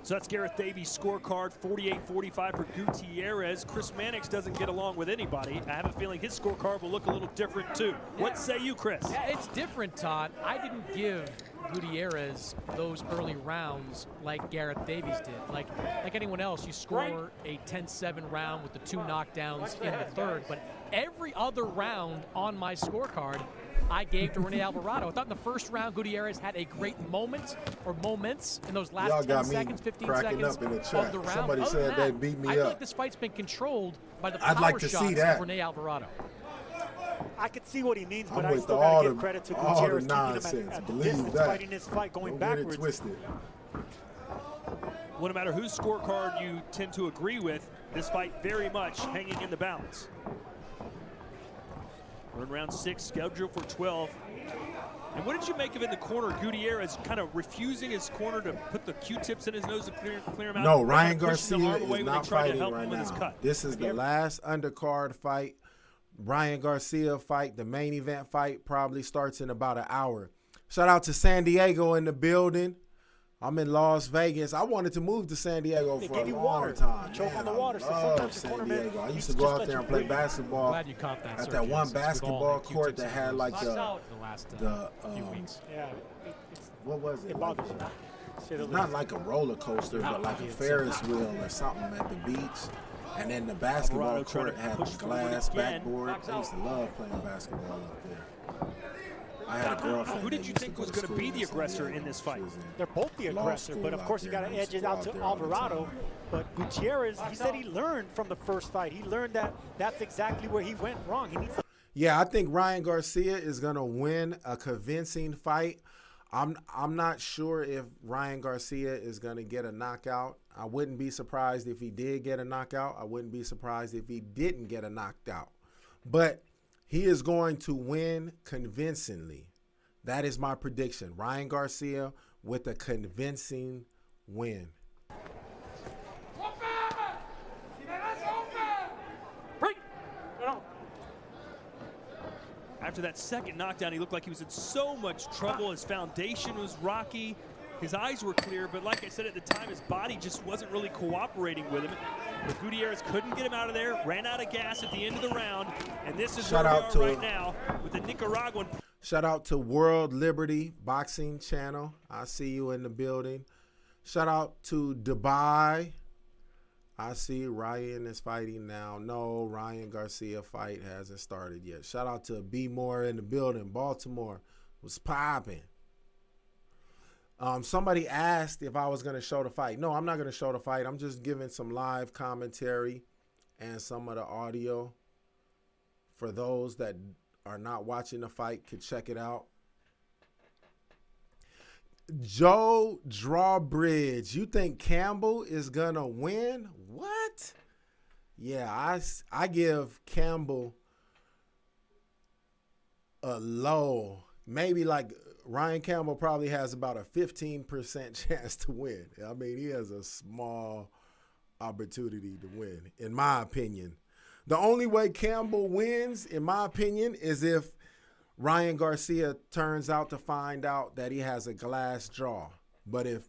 So that's Gareth Davies' scorecard, 48-45 for Gutierrez. Chris Mannix doesn't get along with anybody. I have a feeling his scorecard will look a little different too. Yeah. What say you, Chris? Yeah, it's different, Todd. I didn't give Gutierrez those early rounds like Gareth Davies did. Like anyone else, you score a 10-7 round with the 2 knockdowns in the third, but every other round on my scorecard I gave to Rene Alvarado. I thought in the first round, Gutierrez had a great moment or moments in those last 10 seconds, 15 seconds up in the of chat. the round. Somebody said they beat me I up. feel like this fight's been controlled by the power I'd like to shots see that. of Rene Alvarado. I could see what he means, but I'm I still got to give credit to Gutierrez keeping him at the distance, fighting this fight, going backwards. Get it twisted. Well, no matter whose scorecard you tend to agree with, this fight very much hanging in the balance. We're in round 6, scheduled for 12. And what did you make of it in the corner? Gutierrez kind of refusing his corner to put the Q-tips in his nose to clear him out. No, Ryan Garcia is not fighting right now. Cut. This is the last undercard fight. Ryan Garcia fight, the main event fight, probably starts in about an hour. Shout out to San Diego in the building. I'm in Las Vegas. I wanted to move to San Diego They for give a you long water. time. You choke Man, on the I water, so love sometimes the San cornerman Diego. I used used to to go just out let there you and play breathe. basketball Glad you caught that, at Sir that Jim, one since we've all basketball had court Q-tips that in had those like few weeks. Yeah. What was it? It bothers you. It's not like a roller coaster, but like a Ferris wheel or something at the beach. And then the basketball Alvarado trying court to had push the forward glass again. backboard. I used to love playing basketball up there. I had a girlfriend. Who did you think was going to be the aggressor in this fight? They're both the aggressor, but of course you got to edge it out to Alvarado. But Gutierrez, he said he learned from the first fight. He learned that that's exactly where he went wrong. He needs to. Yeah, I think Ryan Garcia is going to win a convincing fight. I'm not sure if Ryan Garcia is going to get a knockout. I wouldn't be surprised if he did get a knockout. I wouldn't be surprised if he didn't get a knockout. But he is going to win convincingly. That is my prediction. Ryan Garcia with a convincing win. After that second knockdown, he looked like he was in so much trouble. His foundation was rocky. His eyes were clear, but like I said at the time, his body just wasn't really cooperating with him. But Gutierrez couldn't get him out of there, ran out of gas at the end of the round, and this is where we are right now with the Nicaraguan. Shout out to World Liberty Boxing Channel. I see you in the building. Shout out to Dubai. I see Ryan is fighting now. No, Ryan Garcia fight hasn't started yet. Shout out to B Moore in the building. Baltimore was popping. Somebody asked if I was going to show the fight. No, I'm not going to show the fight. I'm just giving some live commentary and some of the audio. For those that are not watching the fight, could check it out. Joe Drawbridge, you think Campbell is going to win? What? Yeah, I give Campbell a low, maybe like Ryan Campbell probably has about a 15% chance to win. I mean, he has a small opportunity to win, in my opinion. The only way Campbell wins, in my opinion, is if Ryan Garcia turns out to find out that he has a glass jaw. But if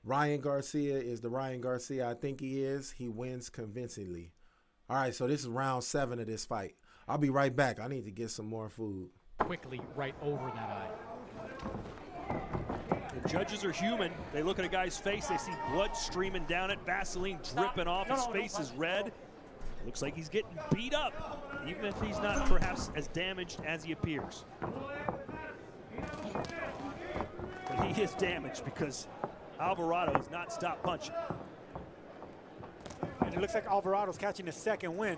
Ryan Garcia is the Ryan Garcia I think he is, he wins convincingly. All right, so this is round 7 of this fight. I'll be right back. I need to get some more food. Quickly right over that eye. The judges are human. They look at a guy's face. They see blood streaming down it, Vaseline dripping off. His face is red. Looks like he's getting beat up, even if he's not perhaps as damaged as he appears. But he is damaged because Alvarado has not stopped punching. And it looks like Alvarado's catching his second win.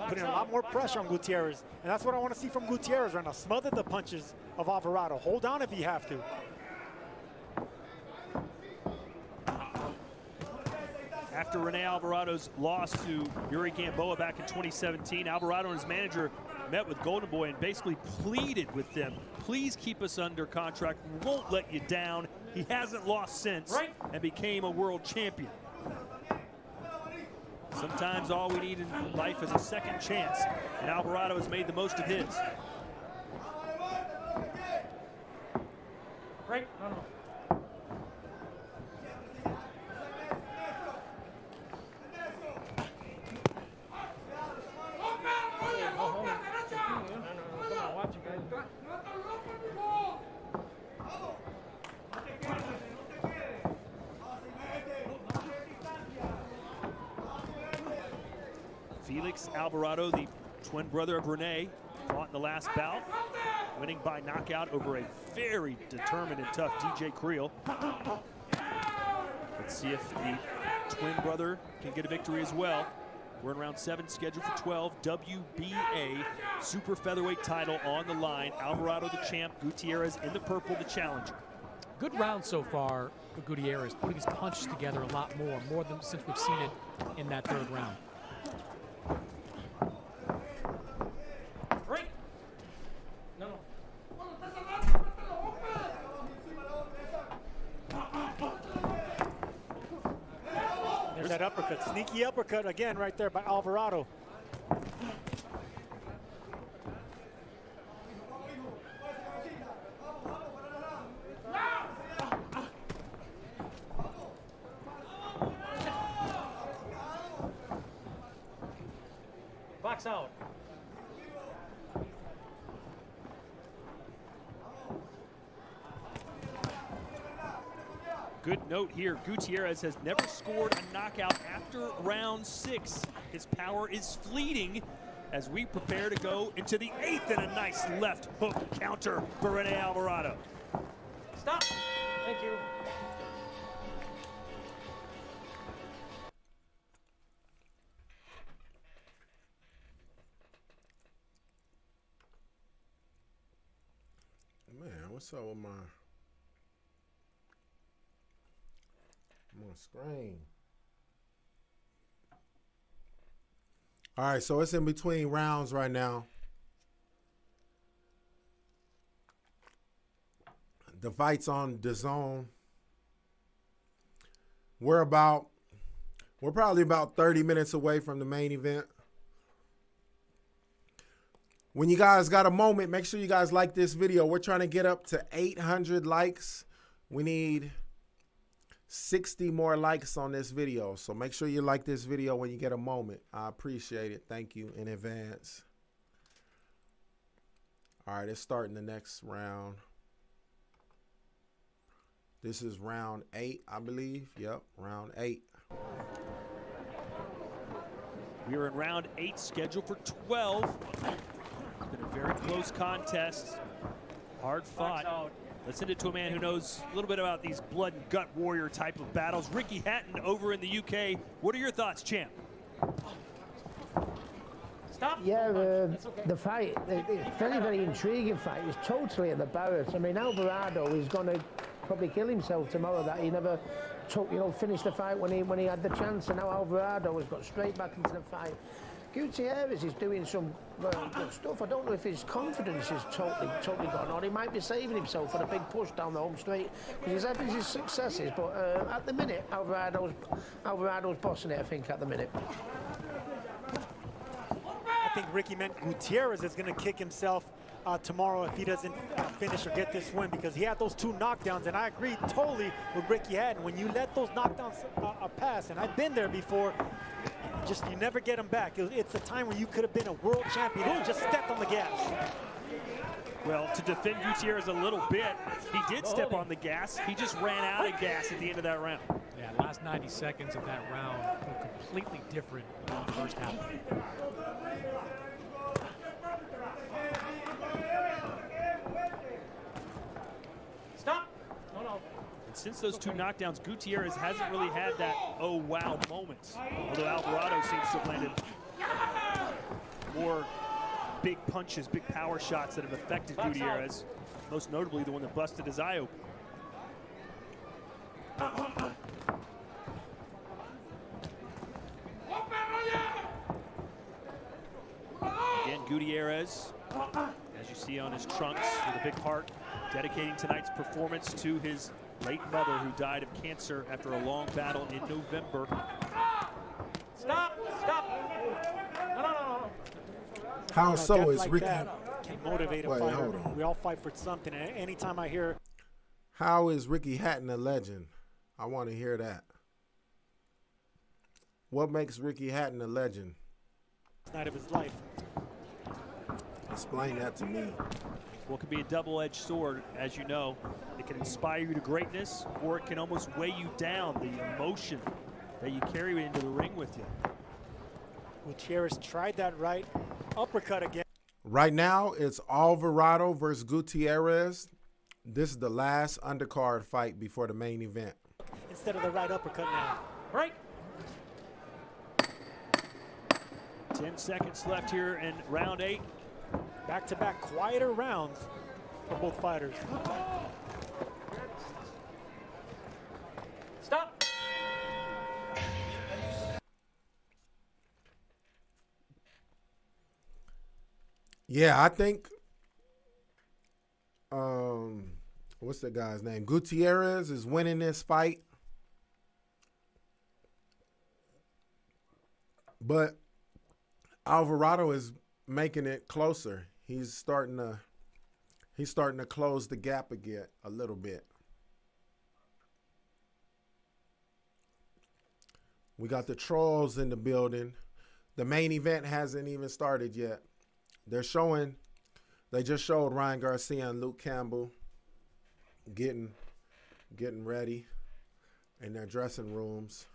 Putting a lot more pressure on Gutierrez. And that's what I want to see from Gutierrez right now. Smother the punches of Alvarado. Hold on if you have to. After Rene Alvarado's loss to Yuri Gamboa back in 2017, Alvarado and his manager met with Golden Boy and basically pleaded with them, please keep us under contract. We won't let you down. He hasn't lost since and became a world champion. Sometimes all we need in life is a second chance, and Alvarado has made the most of his. Right? Felix Alvarado, the twin brother of Rene, fought in the last bout, winning by knockout over a very determined and tough DJ Creel. Let's see if the twin brother can get a victory as well. We're in round 7, scheduled for 12. WBA super featherweight title on the line. Alvarado the champ, Gutierrez in the purple, the challenger. Good round so far for Gutierrez, putting his punches together a lot more than since we've seen it in that 3rd round. There's that uppercut, sneaky uppercut again right there by Alvarado. Box out. Good note here, Gutierrez has never scored a knockout after round 6. His power is fleeting as we prepare to go into the 8th, and a nice left hook counter for Rene Alvarado. Stop. Thank you. Man, what's up with my screen? All right, so it's in between rounds right now. The fight's on DAZN. We're probably about 30 minutes away from the main event. When you guys got a moment, make sure you guys like this video. We're trying to get up to 800 likes. We need 60 more likes on this video. So make sure you like this video when you get a moment. I appreciate it. Thank you in advance. All right, it's starting the next round. This is round 8, I believe. Yep, round 8. We are in round 8, scheduled for 12. It's been a very close contest. Hard fought. Let's send it to a man who knows a little bit about these blood and gut warrior type of battles. Ricky Hatton over in the UK. What are your thoughts, champ? Stop. Yeah, the fight, it's very, very intriguing fight. It's totally at the Barrett. I mean, Alvarado is going to probably kill himself tomorrow that he never took, finished the fight when he had the chance, and now Alvarado has got straight back into the fight. Gutierrez is doing some good stuff. I don't know if his confidence is totally gone, or he might be saving himself for a big push down the home straight because he's having his successes. But at the minute, Alvarado's bossing it, I think, at the minute. I think Ricky meant Gutierrez is going to kick himself tomorrow if he doesn't finish or get this win, because he had those 2 knockdowns, and I agree totally with Ricky Hatton. When you let those knockdowns pass, and I've been there before, you never get them back. It's a time where you could have been a world champion and just stepped on the gas. Well, to defend Gutierrez a little bit, he did step on the gas. He just ran out of gas at the end of that round. Yeah, last 90 seconds of that round were completely different than the first half. Stop. No. And since those 2 knockdowns, Gutierrez hasn't really had that oh wow moment. Although Alvarado seems to have landed more big punches, big power shots that have affected Gutierrez. Most notably the one that busted his eye open. Again, Gutierrez, as you see on his trunks with a big heart, dedicating tonight's performance to his late mother who died of cancer after a long battle in November. Stop. No. How so is like Ricky? Can motivate a Wait, fighter. hold on. We all fight for something. And anytime I hear, How is Ricky Hatton a legend? I want to hear that. What makes Ricky Hatton a legend? night of his life. Explain that to me. Well, it can be a double-edged sword, as you know. It can inspire you to greatness, or it can almost weigh you down, the emotion that you carry into the ring with you. Gutierrez tried that right uppercut again. Right now, it's Alvarado versus Gutierrez. This is the last undercard fight before the main event. Instead of the right uppercut now. Right. 10 seconds left here in round 8. Back-to-back quieter rounds for both fighters. Stop. Yeah, I think, what's the guy's name? Gutierrez is winning this fight. But Alvarado is making it closer. He's starting to close the gap again a little bit. We got the trolls in the building. The main event hasn't even started yet. They just showed Ryan Garcia and Luke Campbell getting ready in their dressing rooms.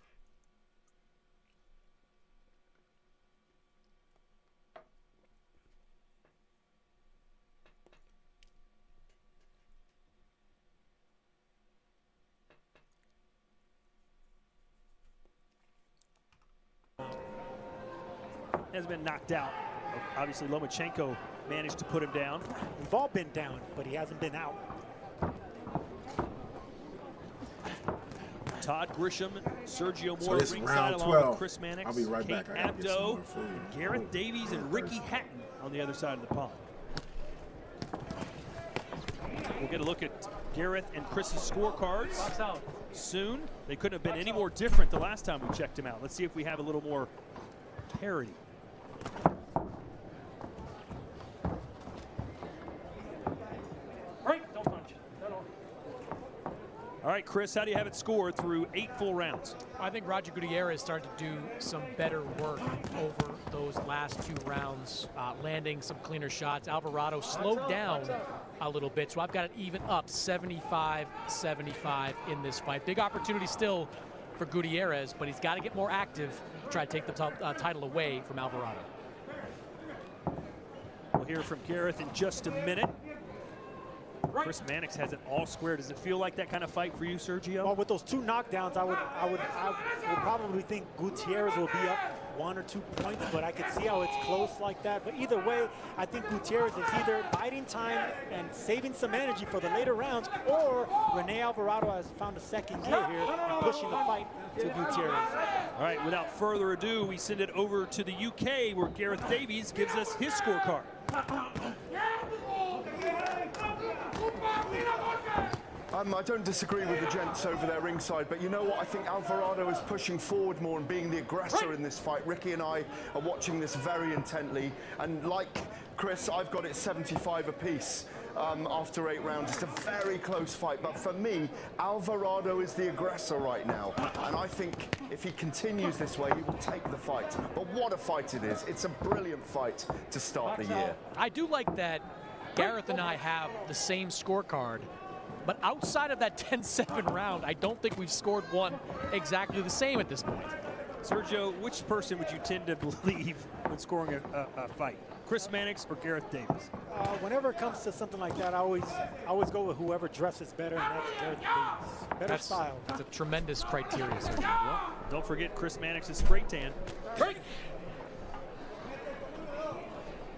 Has been knocked out. Obviously, Lomachenko managed to put him down. We've all been down, but he hasn't been out. Todd Grisham, Sergio Moore ringside along with Chris Mannix, I'll be right Kate back. Abdo, Gareth Davies, and Ricky Hatton on the other side of the pond. We'll get a look at Gareth and Chris's scorecards soon. They couldn't have been any more different the last time we checked them out. Let's see if we have a little more parity. All right, Chris, how do you have it scored through 8 full rounds? I think Roger Gutierrez started to do some better work over those last 2 rounds, landing some cleaner shots. Alvarado slowed down a little bit, so I've got it even up 75-75 in this fight. Big opportunity still for Gutierrez, but he's got to get more active to try to take the title away from Alvarado. We'll hear from Gareth in just a minute. Chris Mannix has it all square. Does it feel like that kind of fight for you, Sergio? Well, with those 2 knockdowns, I would probably think Gutierrez will be up 1 or 2 points, but I could see how it's close like that. But either way, I think Gutierrez is either biding time and saving some energy for the later rounds, or Rene Alvarado has found a second gear here and pushing the fight to Gutierrez. All right, without further ado, we send it over to the UK where Gareth Davies gives us his scorecard. I don't disagree with the gents over there ringside, but you know what? I think Alvarado is pushing forward more and being the aggressor in this fight. Ricky and I are watching this very intently, and like Chris, I've got it 75 apiece after 8 rounds. It's a very close fight, but for me, Alvarado is the aggressor right now, and I think if he continues this way, he will take the fight. But what a fight it is. It's a brilliant fight to start the year. I do like that Gareth and I have the same scorecard, but outside of that 10-7 round, I don't think we've scored one exactly the same at this point. Sergio, which person would you tend to believe when scoring a fight? Chris Mannix or Gareth Davies? Whenever it comes to something like that, I always go with whoever dresses better, and that's Gareth Davies. Better style. That's a tremendous criteria, Sergio. Well, don't forget Chris Mannix's spray tan.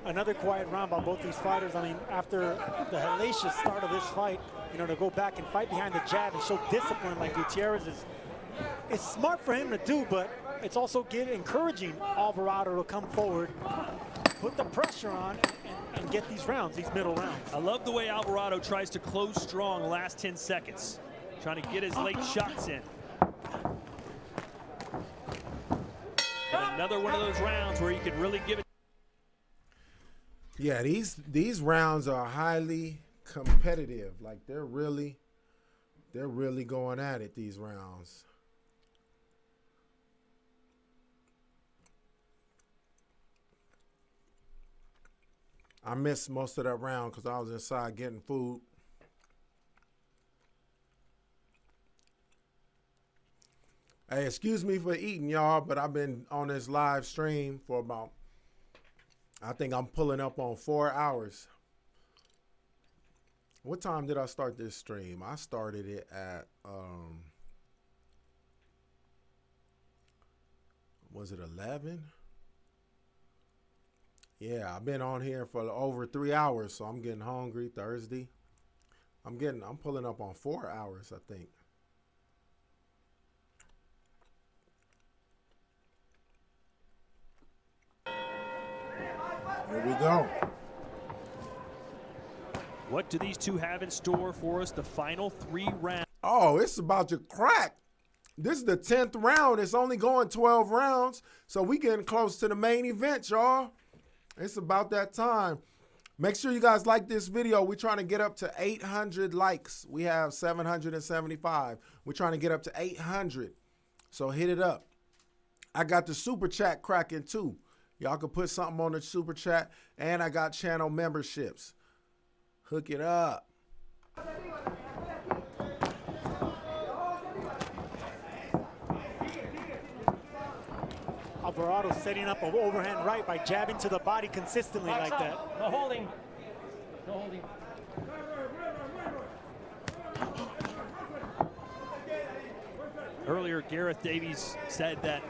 Another quiet round by both these fighters. I mean, after the hellacious start of this fight, to go back and fight behind the jab and show discipline like Gutierrez is, it's smart for him to do, but it's also encouraging Alvarado to come forward, put the pressure on, and get these rounds, these middle rounds. I love the way Alvarado tries to close strong the last 10 seconds, trying to get his late shots in. And another one of those rounds where you can really give it. Yeah, these rounds are highly competitive. Like they're really going at it, these rounds. I missed most of that round because I was inside getting food. Hey, excuse me for eating, y'all, but I've been on this live stream for about, I think I'm pulling up on 4 hours. What time did I start this stream? I started it at, was it 11? Yeah, I've been on here for over 3 hours, so I'm getting hungry. Thursday. I'm pulling up on 4 hours, I think. Here we go. What do these two have in store for us? The final 3 rounds. Oh, it's about to crack. This is the 10th round. It's only going 12 rounds, so we getting close to the main event, y'all. It's about that time. Make sure you guys like this video. We're trying to get up to 800 likes. We have 775. We're trying to get up to 800. So hit it up. I got the super chat cracking too. Y'all can put something on the super chat. And I got channel memberships. Hook it up. Alvarado setting up an overhand right by jabbing to the body consistently like that. No holding. No holding. Earlier, Gareth Davies said that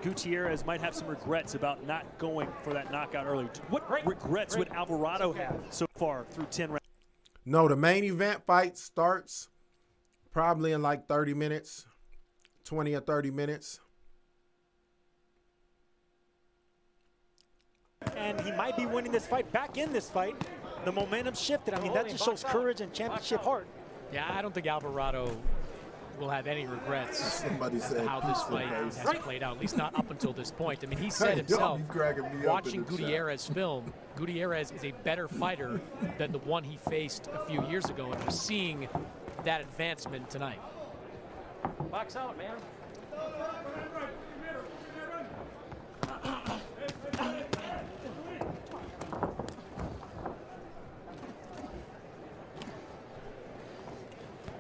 Gutierrez might have some regrets about not going for that knockout earlier. What regrets would Alvarado have so far through 10 rounds? No, the main event fight starts probably in like 30 minutes, 20 or 30 minutes. And he might be winning this fight back in this fight. The momentum shifted. I mean, that just shows courage and championship heart. Yeah, I don't think Alvarado will have any regrets how this fight has played out, at least not up until this point. I mean, he said himself, watching Gutierrez film, Gutierrez is a better fighter than the one he faced a few years ago, and we're seeing that advancement tonight. Box out, man.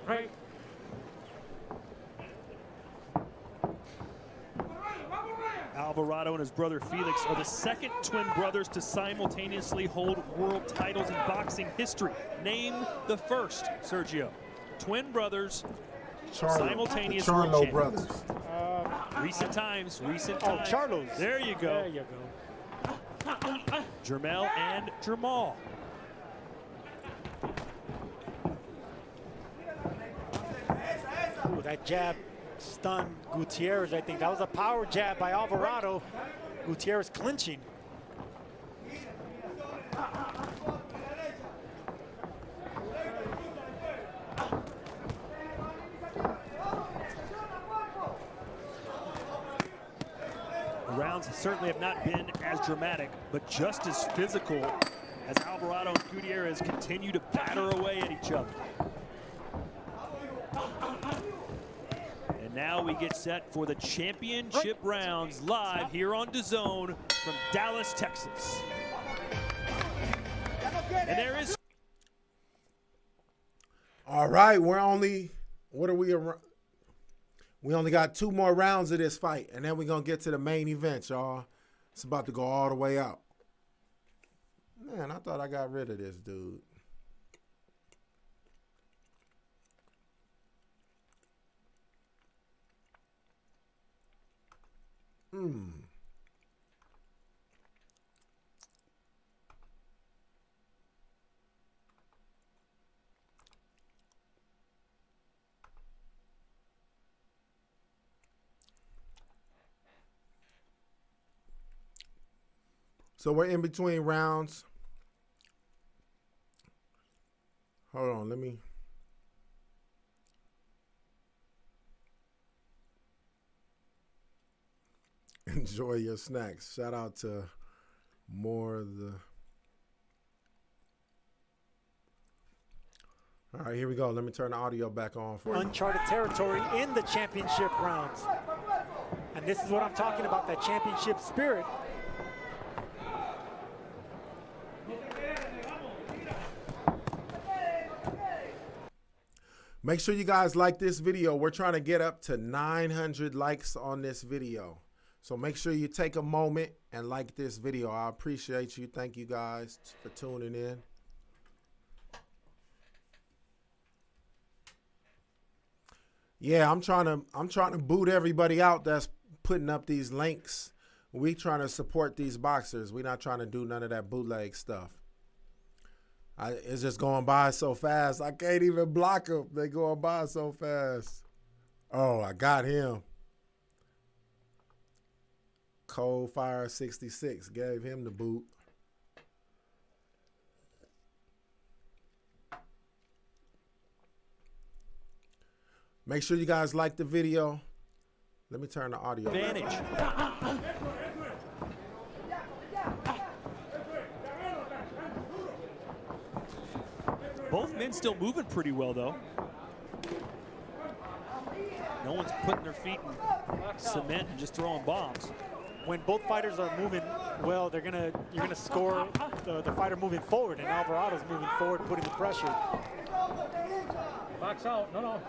Right. Alvarado and his brother Felix are the second twin brothers to simultaneously hold world titles in boxing history. Name the first, Sergio. Twin brothers, simultaneous world champions. Recent times. Oh, Charlos. There you go. There you go. Jermell and Jermal. Ooh, that jab stunned Gutierrez. I think that was a power jab by Alvarado. Gutierrez clinching. The rounds certainly have not been as dramatic, but just as physical as Alvarado and Gutierrez continue to batter away at each other. And now we get set for the championship rounds live here on DAZN from Dallas, Texas. And there is... All right, we're only, what are we around? We only got 2 more rounds of this fight, and then we're going to get to the main event, y'all. It's about to go all the way out. Man, I thought I got rid of this dude. So we're in between rounds. Hold on, let me. Enjoy your snacks. Shout out to more of the. All right, here we go. Let me turn the audio back on for you. Uncharted territory in the championship rounds. And this is what I'm talking about, that championship spirit. Make sure you guys like this video. We're trying to get up to 900 likes on this video. So make sure you take a moment and like this video. I appreciate you. Thank you guys for tuning in. Yeah, I'm trying to boot everybody out that's putting up these links. We trying to support these boxers. We're not trying to do none of that bootleg stuff. It's just going by so fast. I can't even block them. They going by so fast. Oh, I got him. Cold Fire 66 gave him the boot. Make sure you guys like the video. Let me turn the audio advantage. Both men still moving pretty well, though. No one's putting their feet in cement and just throwing bombs. when both fighters are moving well, you're gonna score the fighter moving forward, and Alvarado's moving forward, putting the pressure. Box out. No.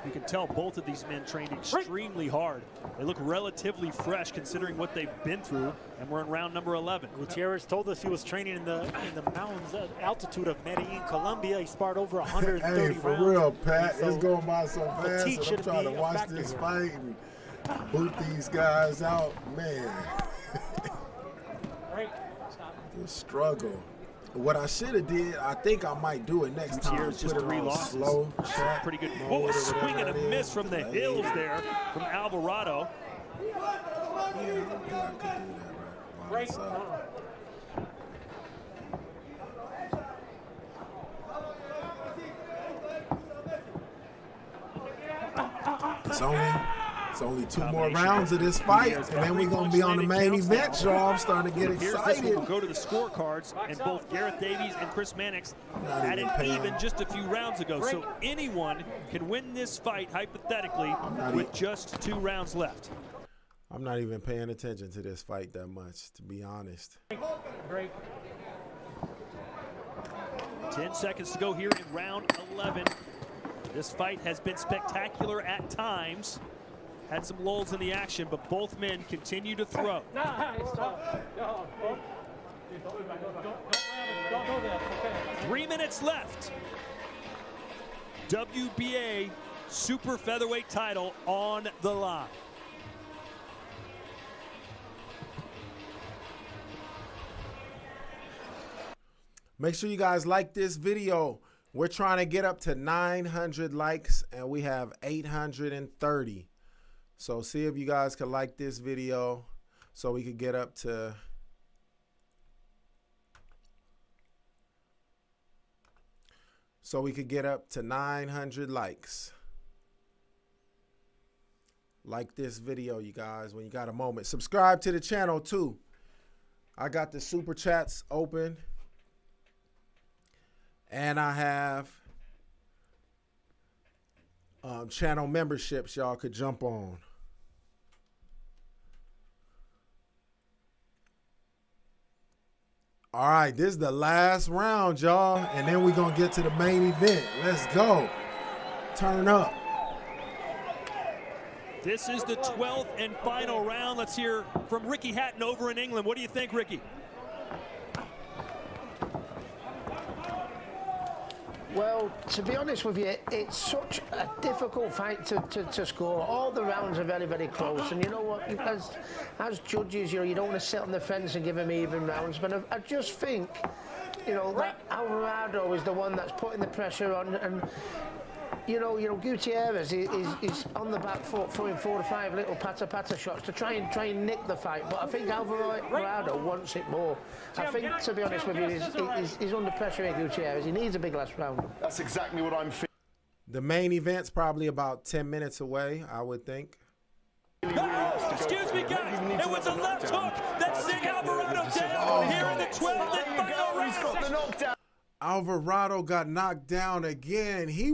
You can tell both of these men trained extremely hard. They look relatively fresh considering what they've been through, and we're in round number 11. Gutierrez told us he was training in the mountains altitude of Medellin, Colombia. He sparred over 130 hey, for rounds. real, Pat. So it's going by so fast, and I'm trying to watch this fight and boot these guys out. Man, the struggle. What I should have did, I think I might do it next time. Just 3 losses. Slow, pretty good. Whoa, swing and a miss from the hills there from Alvarado. Yeah, I think I could do that right. It's only 2 more rounds of this fight, and then we're going to be on the main event, so I'm starting to get excited. We'll go to the scorecards, and both Gareth Davies and Chris Mannix had it even just a few rounds ago. So anyone can win this fight, hypothetically, with just 2 rounds left. I'm not even paying attention to this fight that much, to be honest. 10 seconds to go here in round 11. This fight has been spectacular at times. Had some lulls in the action, but both men continue to throw. 3 minutes left. WBA super featherweight title on the line. Make sure you guys like this video. We're trying to get up to 900 likes, and we have 830. So see if you guys can like this video so we could get up to so we could get up to 900 likes. Like this video, you guys, when you got a moment. Subscribe to the channel too. I got the super chats open. And I have channel memberships y'all could jump on. All right, this is the last round, y'all, and then we're going to get to the main event. Let's go. Turn up. This is the 12th and final round. Let's hear from Ricky Hatton over in England. What do you think, Ricky? Well, to be honest with you, it's such a difficult fight to score. All the rounds are very, very close. And you know what, as judges, you don't want to sit on the fence and give them even rounds. But I just think, that Alvarado is the one that's putting the pressure on. And, Gutierrez is on the back foot, throwing 4 to 5 little patter shots to try and nick the fight. But I think Alvarado wants it more. I think, to be honest with you, he's under pressure here, Gutierrez. He needs a big last round. That's exactly what I'm feeling. The main event's probably about 10 minutes away, I would think. Excuse me, guys. It was a left hook that sent Alvarado down here in the 12th and final round. He's got the knockdown. Alvarado got knocked down again. He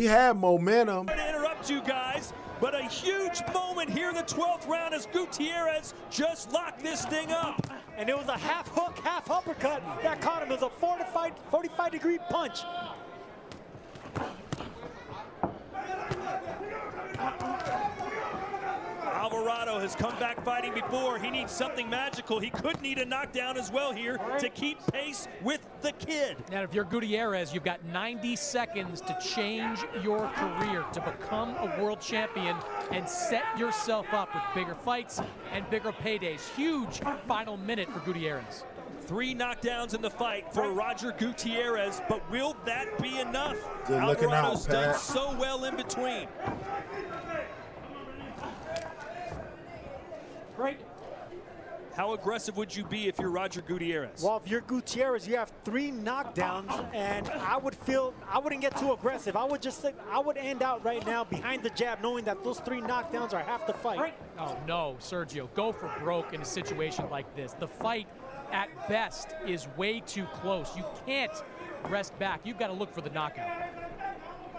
had momentum. To interrupt you guys, but a huge moment here in the 12th round as Gutierrez just locked this thing up. And it was a half hook, half uppercut that caught him. It was a 45-degree punch. Alvarado has come back fighting before. He needs something magical. He could need a knockdown as well here to keep pace with the kid. Now, if you're Gutierrez, you've got 90 seconds to change your career, to become a world champion and set yourself up with bigger fights and bigger paydays. Huge final minute for Gutierrez. 3 knockdowns in the fight for Roger Gutierrez, but will that be enough? Good looking out, Alvarado's Pat. done so well in between. How aggressive would you be if you're Roger Gutierrez? Well, if you're Gutierrez, you have 3 knockdowns, and I wouldn't get too aggressive. I would end out right now behind the jab, knowing that those 3 knockdowns are half the fight. Oh no, Sergio, go for broke in a situation like this. The fight, at best, is way too close. You can't rest back. You've got to look for the knockout.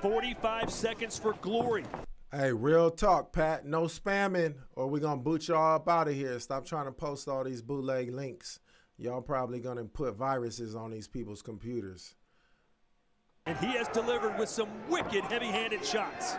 45 seconds for glory. Hey, real talk, Pat. No spamming, or we're going to boot y'all up out of here. Stop trying to post all these bootleg links. Y'all probably going to put viruses on these people's computers. And he has delivered with some wicked heavy-handed shots.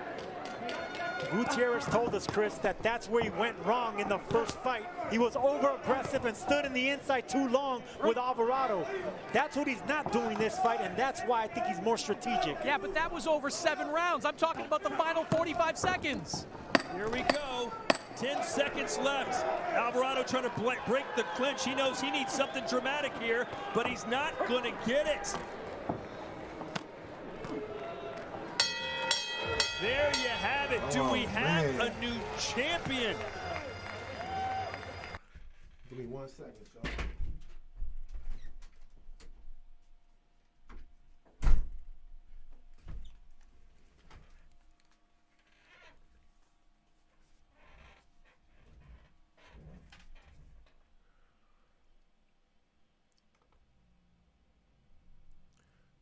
Gutierrez told us, Chris, that that's where he went wrong in the first fight. He was over-aggressive and stood in the inside too long with Alvarado. That's what he's not doing this fight, and that's why I think he's more strategic. Yeah, but that was over 7 rounds. I'm talking about the final 45 seconds. Here we go. 10 seconds left. Alvarado trying to break the clinch. He knows he needs something dramatic here, but he's not going to get it. There you have it. Do we have a new champion? Give me 1 second, y'all.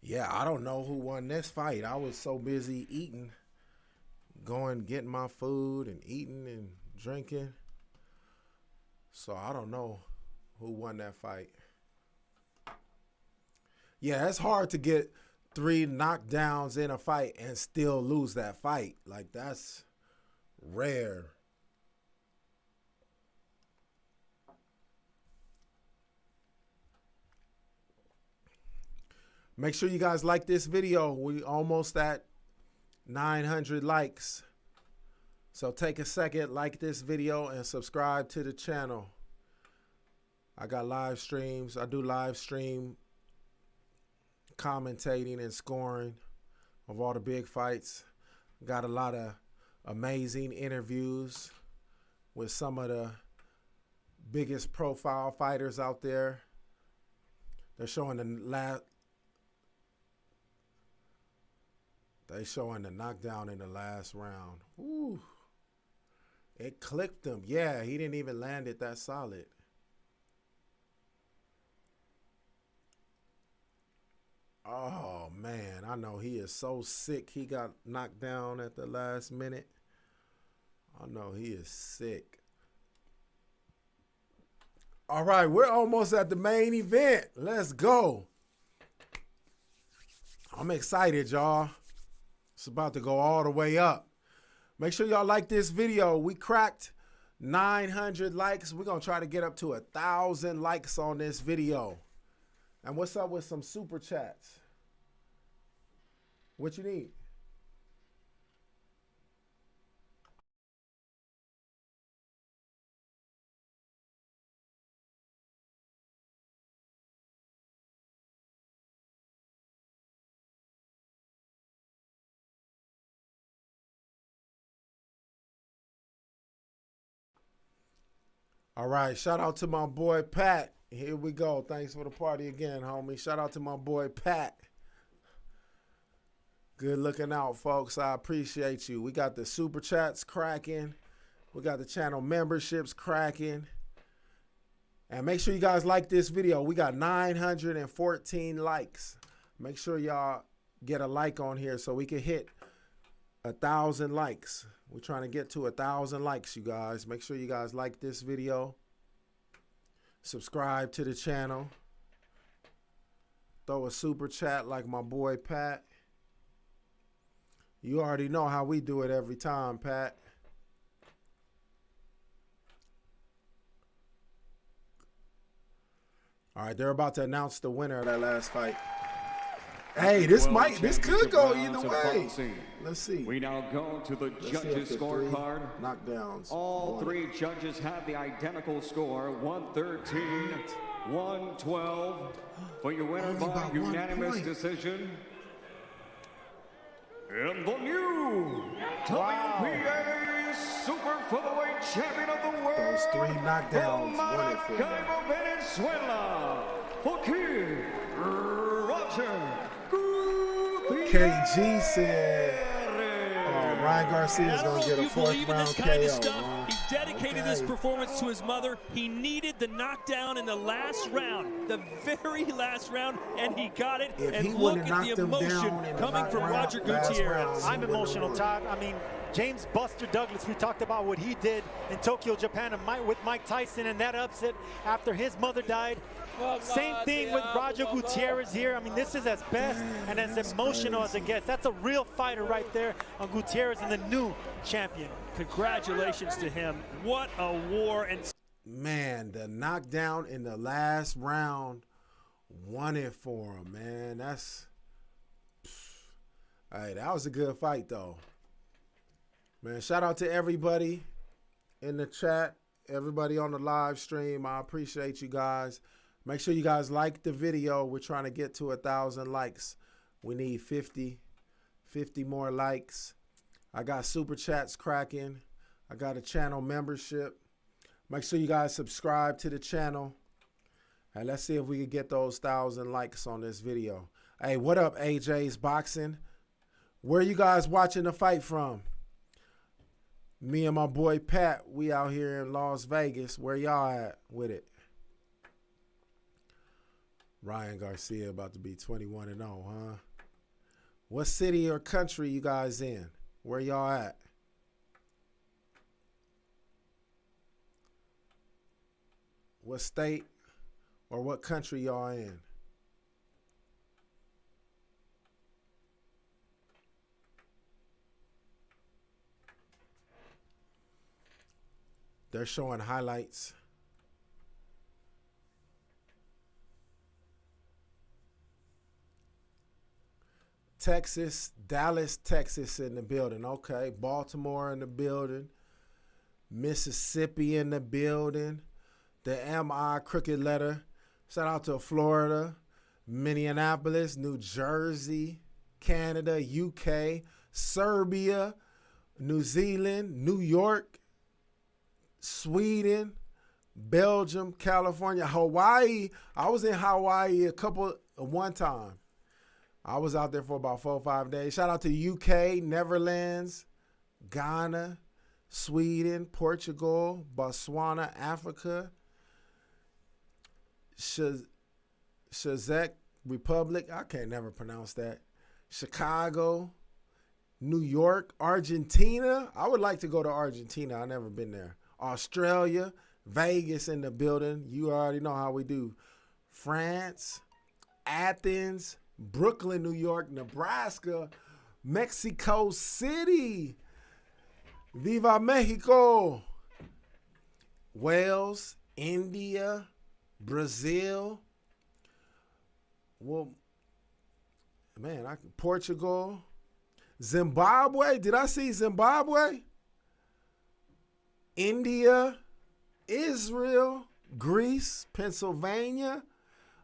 Yeah, I don't know who won this fight. I was so busy eating, getting my food and eating and drinking. So I don't know who won that fight. Yeah, it's hard to get 3 knockdowns in a fight and still lose that fight. Like, that's rare. Make sure you guys like this video. We almost at 900 likes. So take a second, like this video, and subscribe to the channel. I got live streams. I do live stream commentating and scoring of all the big fights. Got a lot of amazing interviews with some of the biggest profile fighters out there. They're showing the knockdown in the last round. Ooh. It clipped him. Yeah, he didn't even land it that solid. Oh, man. I know he is so sick. He got knocked down at the last minute. I know he is sick. All right, we're almost at the main event. Let's go. I'm excited, y'all. It's about to go all the way up. Make sure y'all like this video. We cracked 900 likes. We're going to try to get up to 1,000 likes on this video. And what's up with some super chats? What you need? All right, shout out to my boy Pat. Here we go. Thanks for the party again, homie. Shout out to my boy Pat. Good looking out, folks. I appreciate you. We got the super chats cracking. We got the channel memberships cracking. And make sure you guys like this video. We got 914 likes. Make sure y'all get a like on here so we can hit 1,000 likes. We're trying to get to 1,000 likes, you guys. Make sure you guys like this video. Subscribe to the channel. Throw a super chat like my boy Pat. You already know how we do it every time, Pat. All right, they're about to announce the winner of that last fight. Hey, this could go either way. Let's see. We now go to the judges' scorecard. Knockdowns. All 3 judges have the identical score, 113, 112. For your winner by unanimous decision. And the new WBA Super Featherweight Champion of the World. Those 3 knockdowns won it for Maracaibo, Venezuela. For Kid Roger. KG said, Ryan Garcia is going to get a 4th round KO. He dedicated this performance to his mother. He needed the knockdown in the last round, the very last round, and he got it. If and he look would have at knocked the him emotion down in coming the from Roger Gutierrez. I'm emotional, Todd. I mean, James Buster Douglas, we talked about what he did in Tokyo, Japan with Mike Tyson and that upset after his mother died. Same thing with Roger Gutierrez here. I mean, this is as best and as emotional as it gets. That's a real fighter right there on Gutierrez and the new champion. Congratulations to him. What a war. And man, the knockdown in the last round won it for him, man. That's, hey, that was a good fight, though. Man, shout out to everybody in the chat, everybody on the live stream. I appreciate you guys. Make sure you guys like the video. We're trying to get to 1,000 likes. We need 50 more likes. I got super chats cracking. I got a channel membership. Make sure you guys subscribe to the channel. And let's see if we can get those 1,000 likes on this video. Hey, what up, AJ's Boxing? Where you guys watching the fight from? Me and my boy Pat, we out here in Las Vegas. Where y'all at with it? Ryan Garcia about to be 21-0, huh? What city or country you guys in? Where y'all at? What state or what country y'all in? They're showing highlights. Texas, Dallas, Texas in the building. Okay, Baltimore in the building. Mississippi in the building. The MI crooked letter. Shout out to Florida, Minneapolis, New Jersey, Canada, UK, Serbia, New Zealand, New York, Sweden, Belgium, California, Hawaii. I was in Hawaii one time. I was out there for about 4 or 5 days. Shout out to UK, Netherlands, Ghana, Sweden, Portugal, Botswana, Africa, Czech Republic. I can't never pronounce that. Chicago, New York, Argentina. I would like to go to Argentina. I've never been there. Australia, Vegas in the building. You already know how we do. France, Athens, Brooklyn, New York, Nebraska, Mexico City. Viva Mexico. Wales, India, Brazil. Well, man, Portugal, Zimbabwe. Did I see Zimbabwe? India, Israel, Greece, Pennsylvania.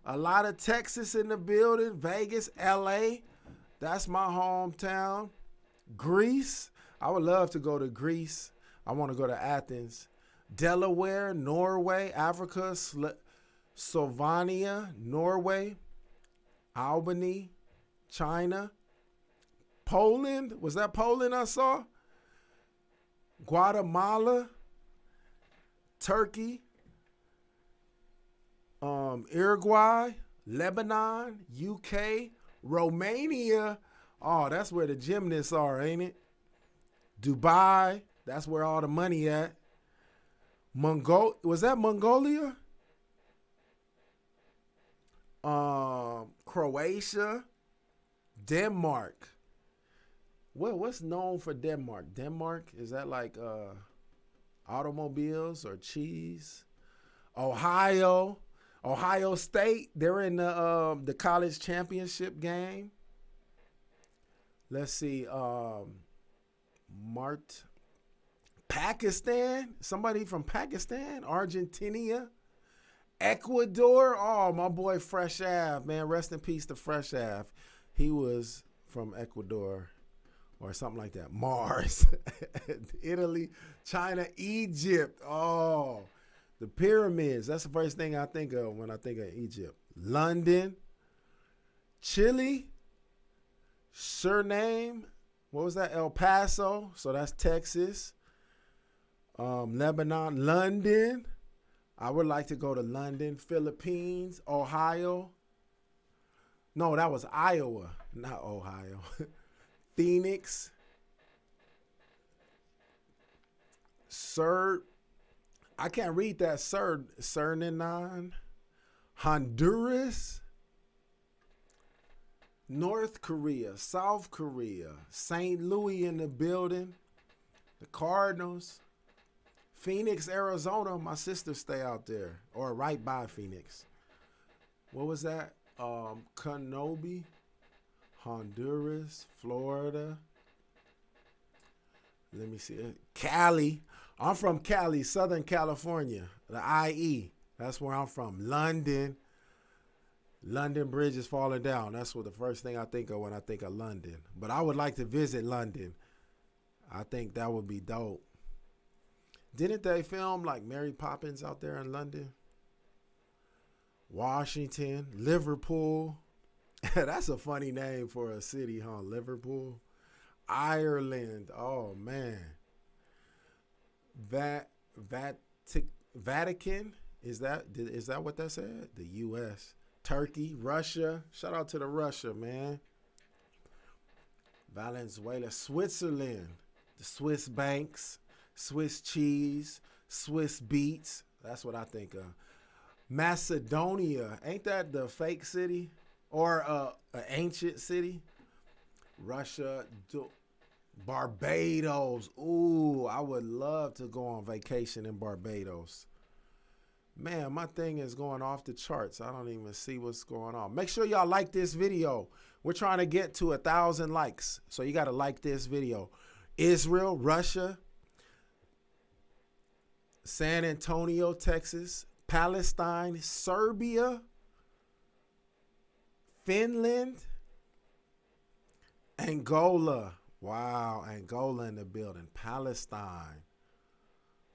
A lot of Texas in the building. Vegas, LA. That's my hometown. Greece. I would love to go to Greece. I want to go to Athens. Delaware, Norway, Africa, Slovenia, Norway, Albany, China, Poland. Was that Poland I saw? Guatemala, Turkey, Uruguay, Lebanon, UK, Romania. Oh, that's where the gymnasts are, ain't it? Dubai, that's where all the money at. Was that Mongolia? Croatia, Denmark. What's known for Denmark? Denmark, is that like automobiles or cheese? Ohio State, they're in the college championship game. Let's see, Pakistan, somebody from Pakistan, Argentina, Ecuador. Oh, my boy Fresh Ave, man, rest in peace to Fresh Ave. He was from Ecuador or something like that. Mars, Italy, China, Egypt. Oh, the pyramids. That's the first thing I think of when I think of Egypt. London, Chile, Suriname. What was that? El Paso. So that's Texas. Lebanon, London. I would like to go to London, Philippines, Ohio. No, that was Iowa, not Ohio. Phoenix, I can't read that. Suriname, Honduras, North Korea, South Korea, St. Louis in the building, the Cardinals, Phoenix, Arizona. My sister stay out there, or right by Phoenix. What was that? Kenobi, Honduras, Florida. Let me see. Cali. I'm from Cali, Southern California, the IE. That's where I'm from. London. London Bridge is falling down. That's what the first thing I think of when I think of London. But I would like to visit London. I think that would be dope. Didn't they film like Mary Poppins out there in London? Washington, Liverpool. That's a funny name for a city, huh? Liverpool. Ireland. Oh, man. Vatican. Is that what that said? The U.S. Turkey, Russia. Shout out to the Russia, man. Venezuela, Switzerland. The Swiss banks, Swiss cheese, Swiss beats. That's what I think of. Macedonia. Ain't that the fake city? Or an ancient city? Russia. Barbados. Ooh, I would love to go on vacation in Barbados. Man, my thing is going off the charts. I don't even see what's going on. Make sure y'all like this video. We're trying to get to 1,000 likes. So you got to like this video. Israel, Russia, San Antonio, Texas, Palestine, Serbia, Finland, Angola. Wow, Angola in the building. Palestine,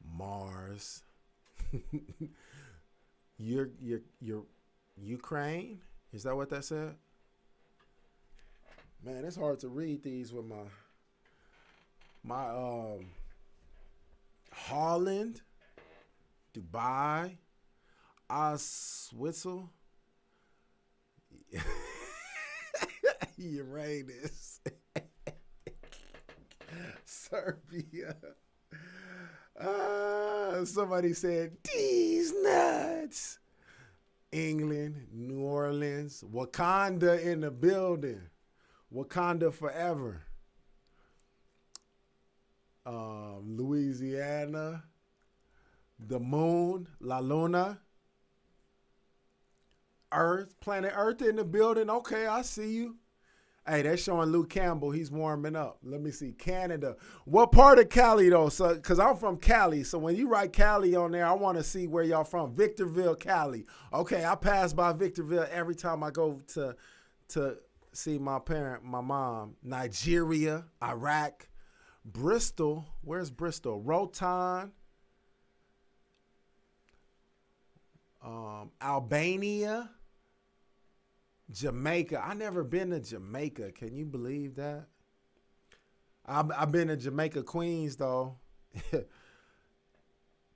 Mars. Your Ukraine? Is that what that said? Man, it's hard to read these with my Holland, Dubai, Switzerland, Uranus, Serbia. Somebody said, these nuts. England, New Orleans, Wakanda in the building. Wakanda forever. Louisiana, the moon, La Luna, Earth, planet Earth in the building. Okay, I see you. Hey, they're showing Luke Campbell. He's warming up. Let me see. Canada. What part of Cali, though? So, because I'm from Cali. So when you write Cali on there, I want to see where y'all from. Victorville, Cali. Okay, I pass by Victorville every time I go to see my mom. Nigeria, Iraq, Bristol. Where's Bristol? Rotan. Albania. Jamaica. I never been to Jamaica. Can you believe that? I've been to Jamaica, Queens, though.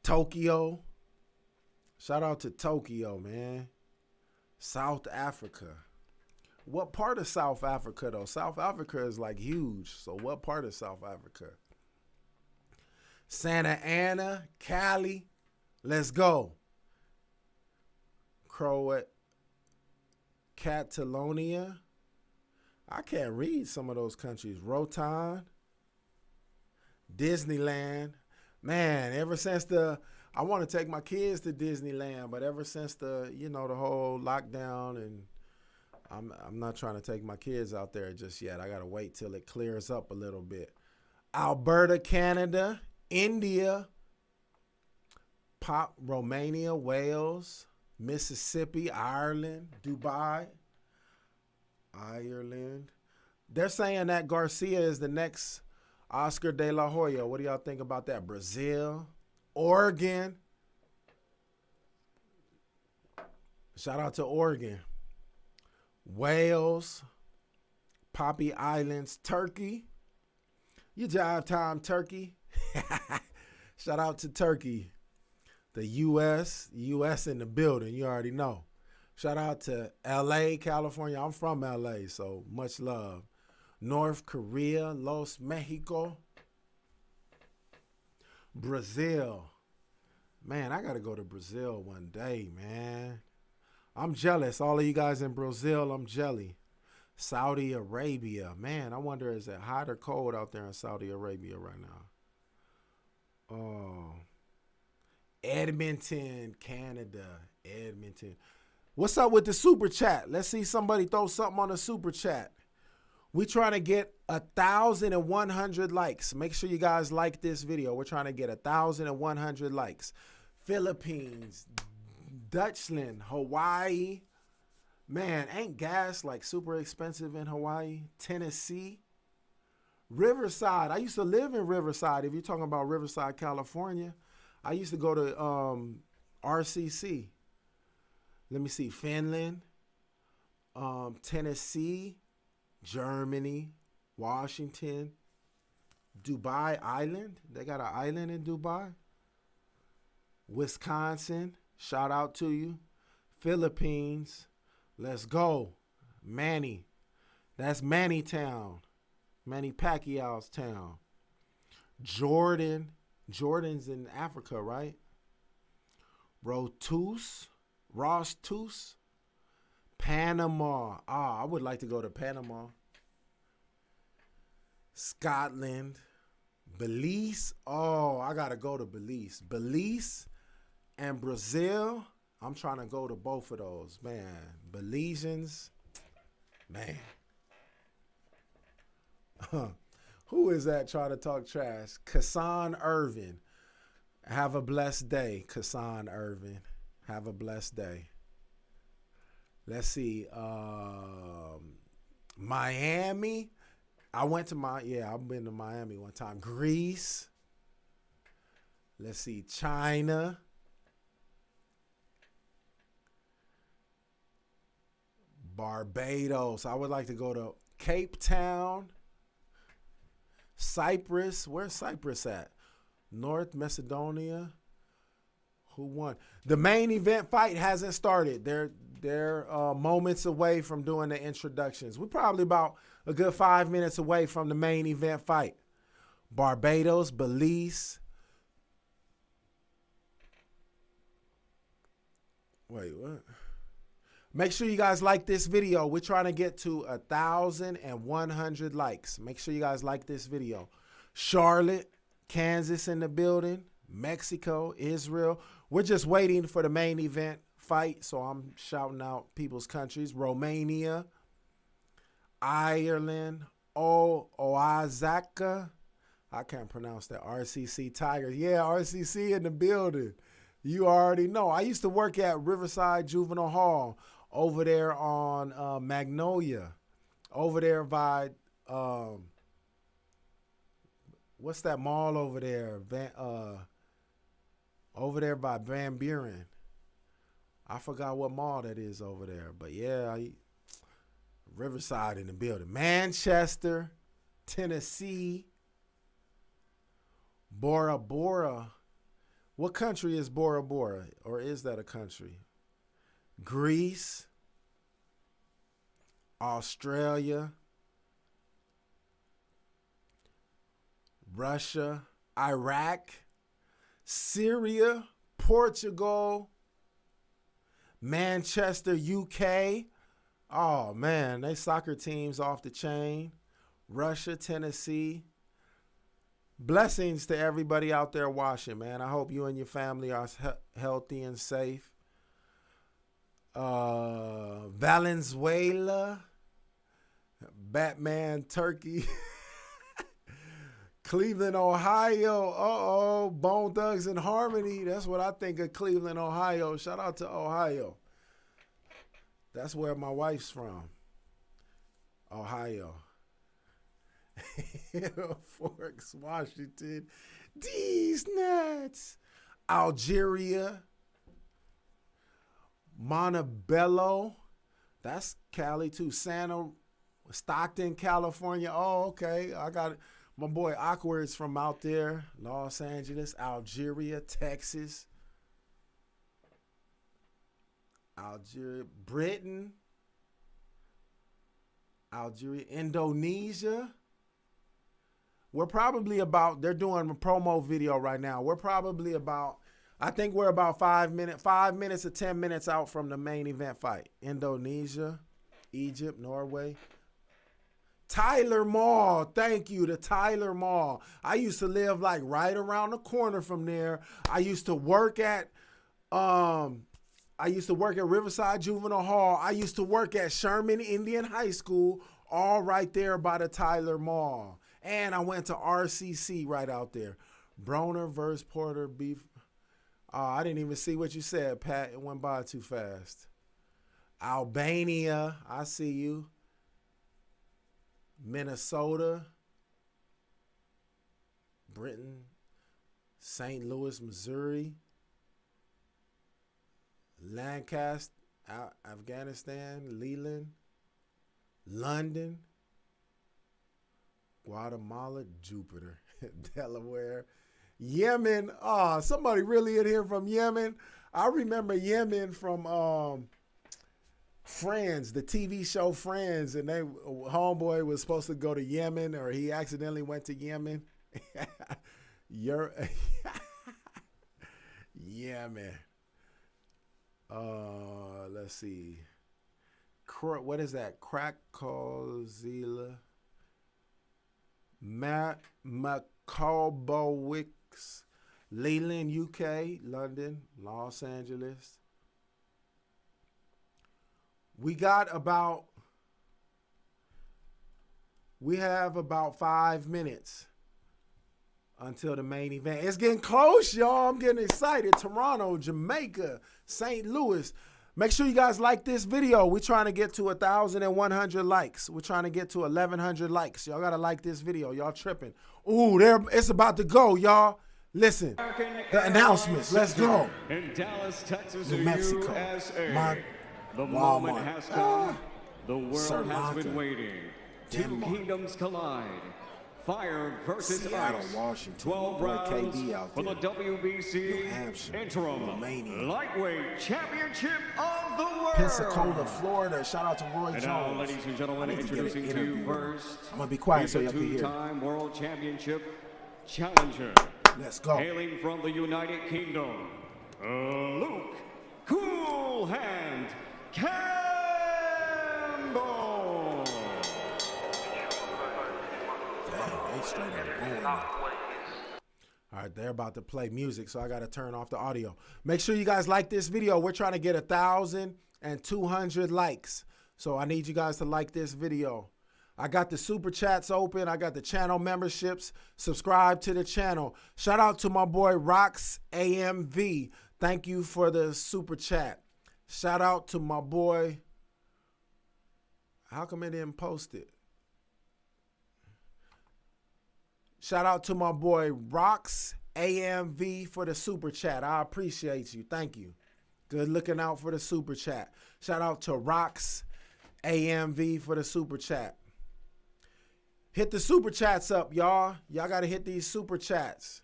Tokyo. Shout out to Tokyo, man. South Africa. What part of South Africa, though? South Africa is like huge. So what part of South Africa? Santa Ana, Cali. Let's go. Catalonia. I can't read some of those countries. Rotan. Disneyland. Man, ever since I want to take my kids to Disneyland, but ever since the whole lockdown, and I'm not trying to take my kids out there just yet. I got to wait till it clears up a little bit. Alberta, Canada. India. Romania, Wales. Mississippi, Ireland, Dubai, Ireland. They're saying that Garcia is the next Oscar de la Hoya. What do y'all think about that? Brazil, Oregon. Shout out to Oregon. Wales, Poppy Islands, Turkey. You jive time, Turkey. Shout out to Turkey. The U.S. in the building. You already know. Shout out to L.A., California. I'm from L.A., so much love. North Korea, Los Mexico. Brazil. Man, I got to go to Brazil one day, man. I'm jealous. All of you guys in Brazil, I'm jelly. Saudi Arabia. Man, I wonder, is it hot or cold out there in Saudi Arabia right now? Oh. Edmonton, Canada. Edmonton. What's up with the super chat? Let's see somebody throw something on the super chat. We trying to get 1,100 likes. Make sure you guys like this video. We're trying to get 1,100 likes. Philippines, Dutchland, Hawaii. Man, ain't gas like super expensive in Hawaii? Tennessee, Riverside. I used to live in Riverside. If you're talking about Riverside, California, I used to go to RCC. Let me see, Finland, Tennessee, Germany, Washington, Dubai Island. They got an island in Dubai. Wisconsin, shout out to you. Philippines, let's go. Manny, that's Manny Town. Manny Pacquiao's town. Jordan, Jordan's in Africa, right? Rotus, Panama. I would like to go to Panama. Scotland, Belize. Oh, I got to go to Belize. Belize and Brazil. I'm trying to go to both of those, man. Belizeans, man. Who is that trying to talk trash? Kassan Irvin. Have a blessed day, Kassan Irvin. Have a blessed day. Let's see. Miami. I've been to Miami one time. Greece. Let's see. China. Barbados. I would like to go to Cape Town. Cyprus. Where's Cyprus at? North Macedonia. Who won? The main event fight hasn't started. They're moments away from doing the introductions. We're probably about a good 5 minutes away from the main event fight. Barbados, Belize. Wait, what? Make sure you guys like this video. We're trying to get to 1,100 likes. Make sure you guys like this video. Charlotte, Kansas in the building. Mexico, Israel. We're just waiting for the main event fight, so I'm shouting out people's countries. Romania, Ireland, Oaxaca. I can't pronounce that. RCC Tigers. Yeah, RCC in the building. You already know. I used to work at Riverside Juvenile Hall over there on Magnolia. Over there by, what's that mall over there? Over there by Van Buren. I forgot what mall that is over there. But yeah, Riverside in the building. Manchester, Tennessee. Bora Bora. What country is Bora Bora? Or is that a country? Greece. Australia. Russia. Iraq. Syria. Portugal. Manchester, UK. Oh, man, they soccer teams off the chain. Russia, Tennessee. Blessings to everybody out there watching, man. I hope you and your family are healthy and safe. Valenzuela. Batman, Turkey. Cleveland, Ohio. Uh-oh. Bone Thugs and Harmony. That's what I think of Cleveland, Ohio. Shout out to Ohio. That's where my wife's from. Ohio. Forks, Washington. These nuts. Algeria. Montebello. That's Cali too. Stockton, California. Oh, okay. I got it. My boy Awkward's from out there. Los Angeles, Algeria, Texas. Algeria, Britain. Algeria, Indonesia. We're probably about, they're doing a promo video right now. We're probably about, I think we're about 5 minutes to 10 minutes out from the main event fight. Indonesia, Egypt, Norway. Tyler Mall, thank you to Tyler Mall. I used to live like right around the corner from there. I used to work at Riverside Juvenile Hall. I used to work at Sherman Indian High School, all right there by the Tyler Mall. And I went to RCC right out there. Broner versus Porter beef. I didn't even see what you said, Pat. It went by too fast. Albania, I see you. Minnesota, Britain, St. Louis, Missouri, Lancaster, Afghanistan, Leland, London, Guatemala, Jupiter, Delaware, Yemen. Oh, somebody really in here from Yemen. I remember Yemen from Friends, the TV show Friends, and homeboy was supposed to go to Yemen, or he accidentally went to Yemen. Yemen. Let's see. What is that? Krakowzila. Macobowicks. Leland, UK. London. Los Angeles. We have about 5 minutes until the main event. It's getting close, y'all. I'm getting excited. Toronto, Jamaica, St. Louis. Make sure you guys like this video. We're trying to get to 1,100 likes. We're trying to get to 1,100 likes. Y'all got to like this video. Y'all tripping. Ooh, it's about to go, y'all. Listen, the announcements. Let's go. In Dallas, Texas, New Mexico. USA. The moment has come. The world has been waiting. Two kingdoms collide. Fire versus Seattle, ice. Washington. 12 rounds for the WBC Interim Lightweight Championship of the World. Pensacola, Florida. Shout out to Roy Jones. And now, ladies and gentlemen, introducing to you first. I'm going to be quiet so y'all can hear. Two-time World Championship challenger. Let's go. Hailing from the United Kingdom, Luke Cool Hand Campbell. Dang, they straight up going. All right, they're about to play music, so I got to turn off the audio. Make sure you guys like this video. We're trying to get 1,200 likes, so I need you guys to like this video. I got the super chats open. I got the channel memberships. Subscribe to the channel. Shout out to my boy Rox AMV. Thank you for the super chat. Shout out to my boy. How come it didn't post it? Shout out to my boy Rox AMV for the super chat. I appreciate you. Thank you. Good looking out for the super chat. Shout out to Rox AMV for the super chat. Hit the super chats up, y'all. Y'all got to hit these super chats.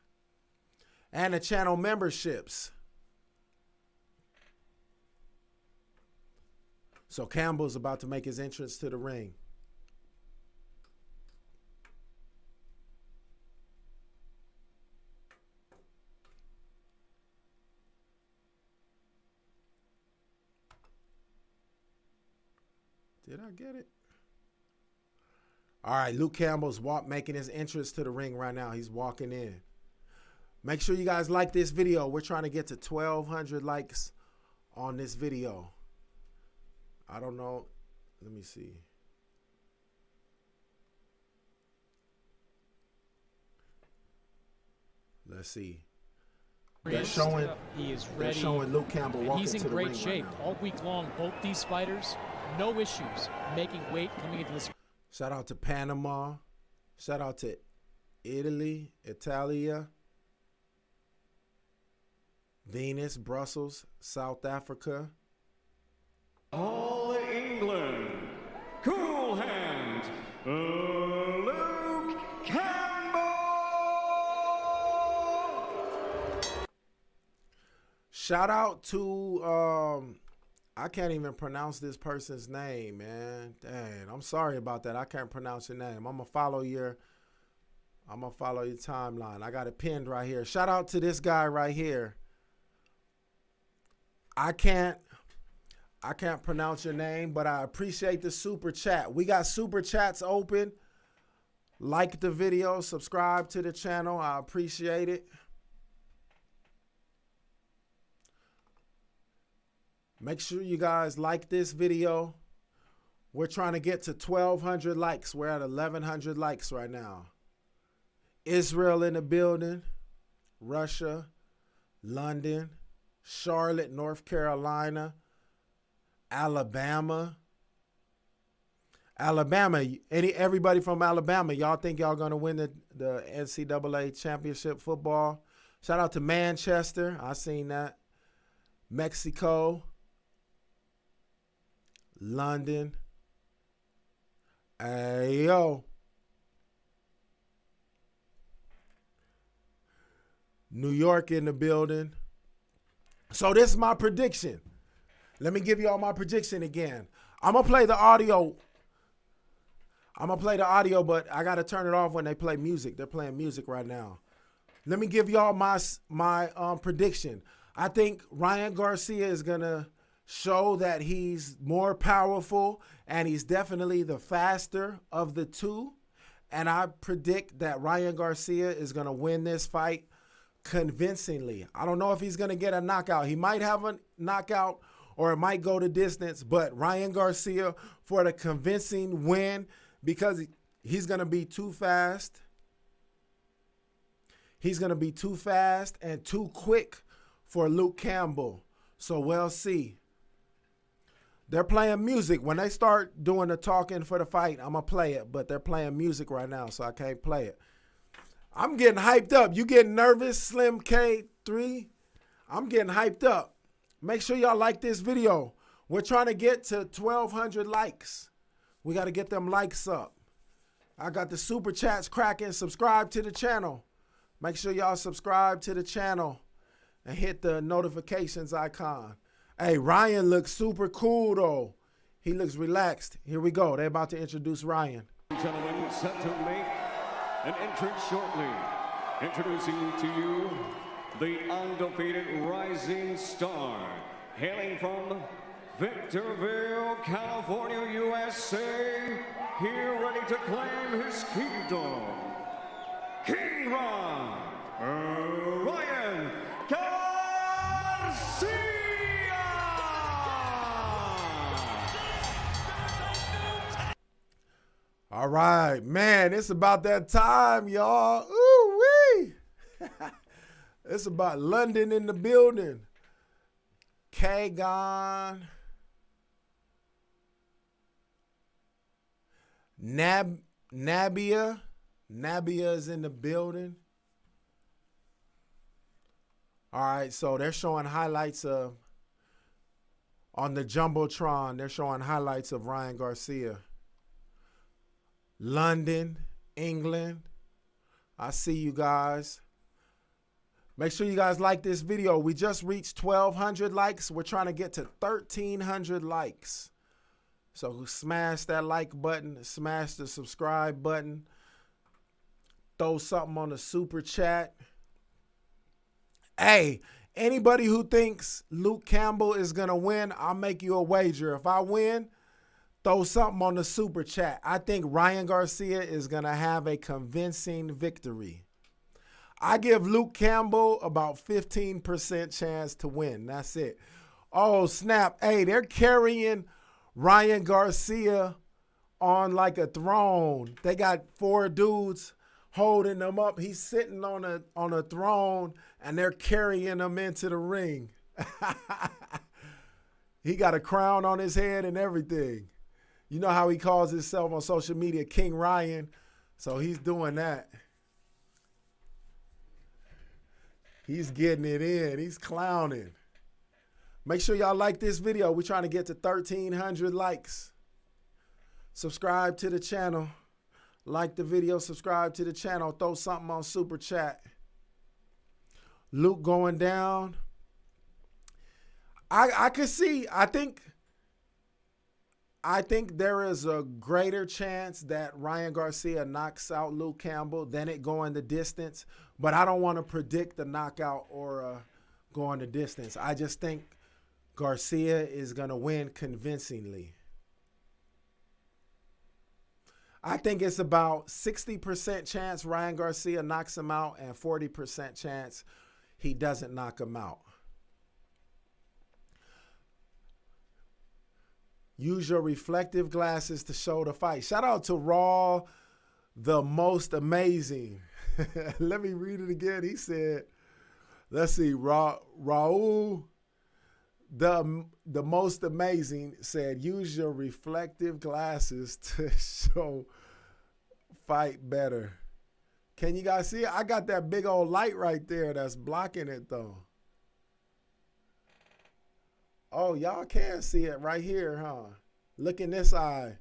And the channel memberships. So Campbell's about to make his entrance to the ring. Did I get it? All right, Luke Campbell's making his entrance to the ring right now. He's walking in. Make sure you guys like this video. We're trying to get to 1,200 likes on this video. I don't know. Let me see. Let's see. They're showing, he is ready. They're showing Luke Campbell walking to the ring. He's in great shape right all week long. Both these fighters, no issues making weight coming into this. Shout out to Panama. Shout out to Italy, Italia, Venus, Brussels, South Africa. All England, Cool Hand, Luke Campbell. Shout out to, I can't even pronounce this person's name, man. Dang, I'm sorry about that. I can't pronounce your name. I'm going to follow your I'm going to follow your timeline. I got it pinned right here. Shout out to this guy right here. I can't pronounce your name, but I appreciate the super chat. We got super chats open. Like the video, subscribe to the channel. I appreciate it. Make sure you guys like this video. We're trying to get to 1,200 likes. We're at 1,100 likes right now. Israel in the building. Russia. London. Charlotte, North Carolina. Alabama. Everybody from Alabama, y'all think y'all going to win the NCAA championship football? Shout out to Manchester. I seen that. Mexico. London. Hey, yo. New York in the building. So this is my prediction. Let me give you all my prediction again. I'm going to play the audio. But I got to turn it off when they play music. They're playing music right now. Let me give y'all my prediction. I think Ryan Garcia is going to show that he's more powerful, and he's definitely the faster of the two. And I predict that Ryan Garcia is going to win this fight convincingly. I don't know if he's going to get a knockout. He might have a knockout or it might go to distance, but Ryan Garcia for the convincing win because he's going to be too fast. He's going to be too fast and too quick for Luke Campbell. So we'll see. They're playing music. When they start doing the talking for the fight, I'm going to play it, but they're playing music right now, so I can't play it. I'm getting hyped up. You getting nervous, Slim K3? I'm getting hyped up. Make sure y'all like this video. We're trying to get to 1,200 likes. We got to get them likes up. I got the super chats cracking. Subscribe to the channel. Make sure y'all subscribe to the channel and hit the notifications icon. Hey, Ryan looks super cool, though. He looks relaxed. Here we go. They're about to introduce Ryan. Gentlemen, set to make an entrance shortly. Introducing to you the undefeated rising star, hailing from Victorville, California, USA, here ready to claim his kingdom, King Ryan Garcia! All right, man, it's about that time, y'all. Ooh-wee. It's about London in the building. Kagan. Nabia. Nabia is in the building. All right, so they're showing highlights of, on the Jumbotron, they're showing highlights of Ryan Garcia. London, England. I see you guys. Make sure you guys like this video. We just reached 1,200 likes. We're trying to get to 1,300 likes. So smash that like button. Smash the subscribe button. Throw something on the super chat. Hey, anybody who thinks Luke Campbell is going to win, I'll make you a wager. If I win, throw something on the super chat. I think Ryan Garcia is going to have a convincing victory. I give Luke Campbell about 15% chance to win. That's it. Oh, snap. Hey, they're carrying Ryan Garcia on like a throne. They got 4 dudes holding him up. He's sitting on a throne, and they're carrying him into the ring. He got a crown on his head and everything. You know how he calls himself on social media, King Ryan. So he's doing that. He's getting it in. He's clowning. Make sure y'all like this video. We're trying to get to 1,300 likes. Subscribe to the channel. Like the video. Subscribe to the channel. Throw something on super chat. Luke going down. I can see. I think I think there is a greater chance that Ryan Garcia knocks out Luke Campbell than it going the distance. But I don't want to predict the knockout or going the distance. I just think Garcia is going to win convincingly. I think it's about 60% chance Ryan Garcia knocks him out and 40% chance he doesn't knock him out. Use your reflective glasses to show the fight. Shout out to Raw, the most amazing. Let me read it again. He said, let's see, Raul, the most amazing, said, use your reflective glasses to show fight better. Can you guys see it? I got that big old light right there that's blocking it, though. Oh, y'all can see it right here, huh? Look in this eye.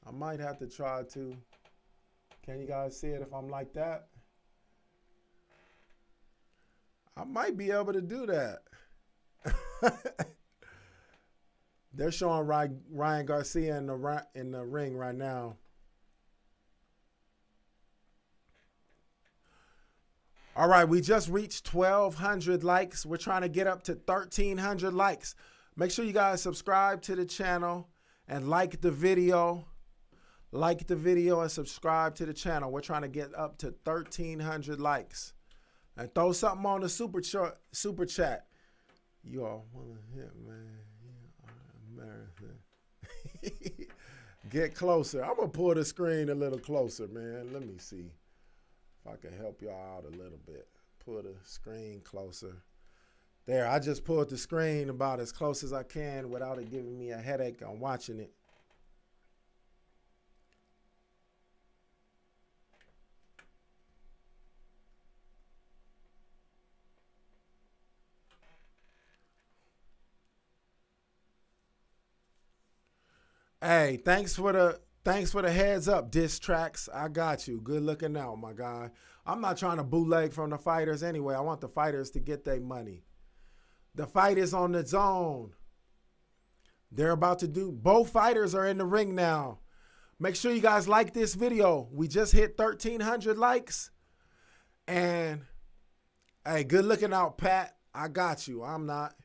I might have to try to. Can you guys see it if I'm like that? I might be able to do that. They're showing Ryan Garcia in the ring right now. All right, we just reached 1,200 likes. We're trying to get up to 1,300 likes. Make sure you guys subscribe to the channel and like the video. Like the video and subscribe to the channel. We're trying to get up to 1,300 likes. And throw something on the super chat. You all want to hit, man. Get closer. I'm going to pull the screen a little closer, man. Let me see if I can help y'all out a little bit. Pull the screen closer. There, I just pulled the screen about as close as I can without it giving me a headache on watching it. Hey, thanks for the heads up, diss tracks. I got you. Good looking out, my guy. I'm not trying to bootleg from the fighters anyway. I want the fighters to get their money. The fight is on the zone. They're about to do, both fighters are in the ring now. Make sure you guys like this video. We just hit 1,300 likes. And, hey, good looking out, Pat. I got you. I'm not.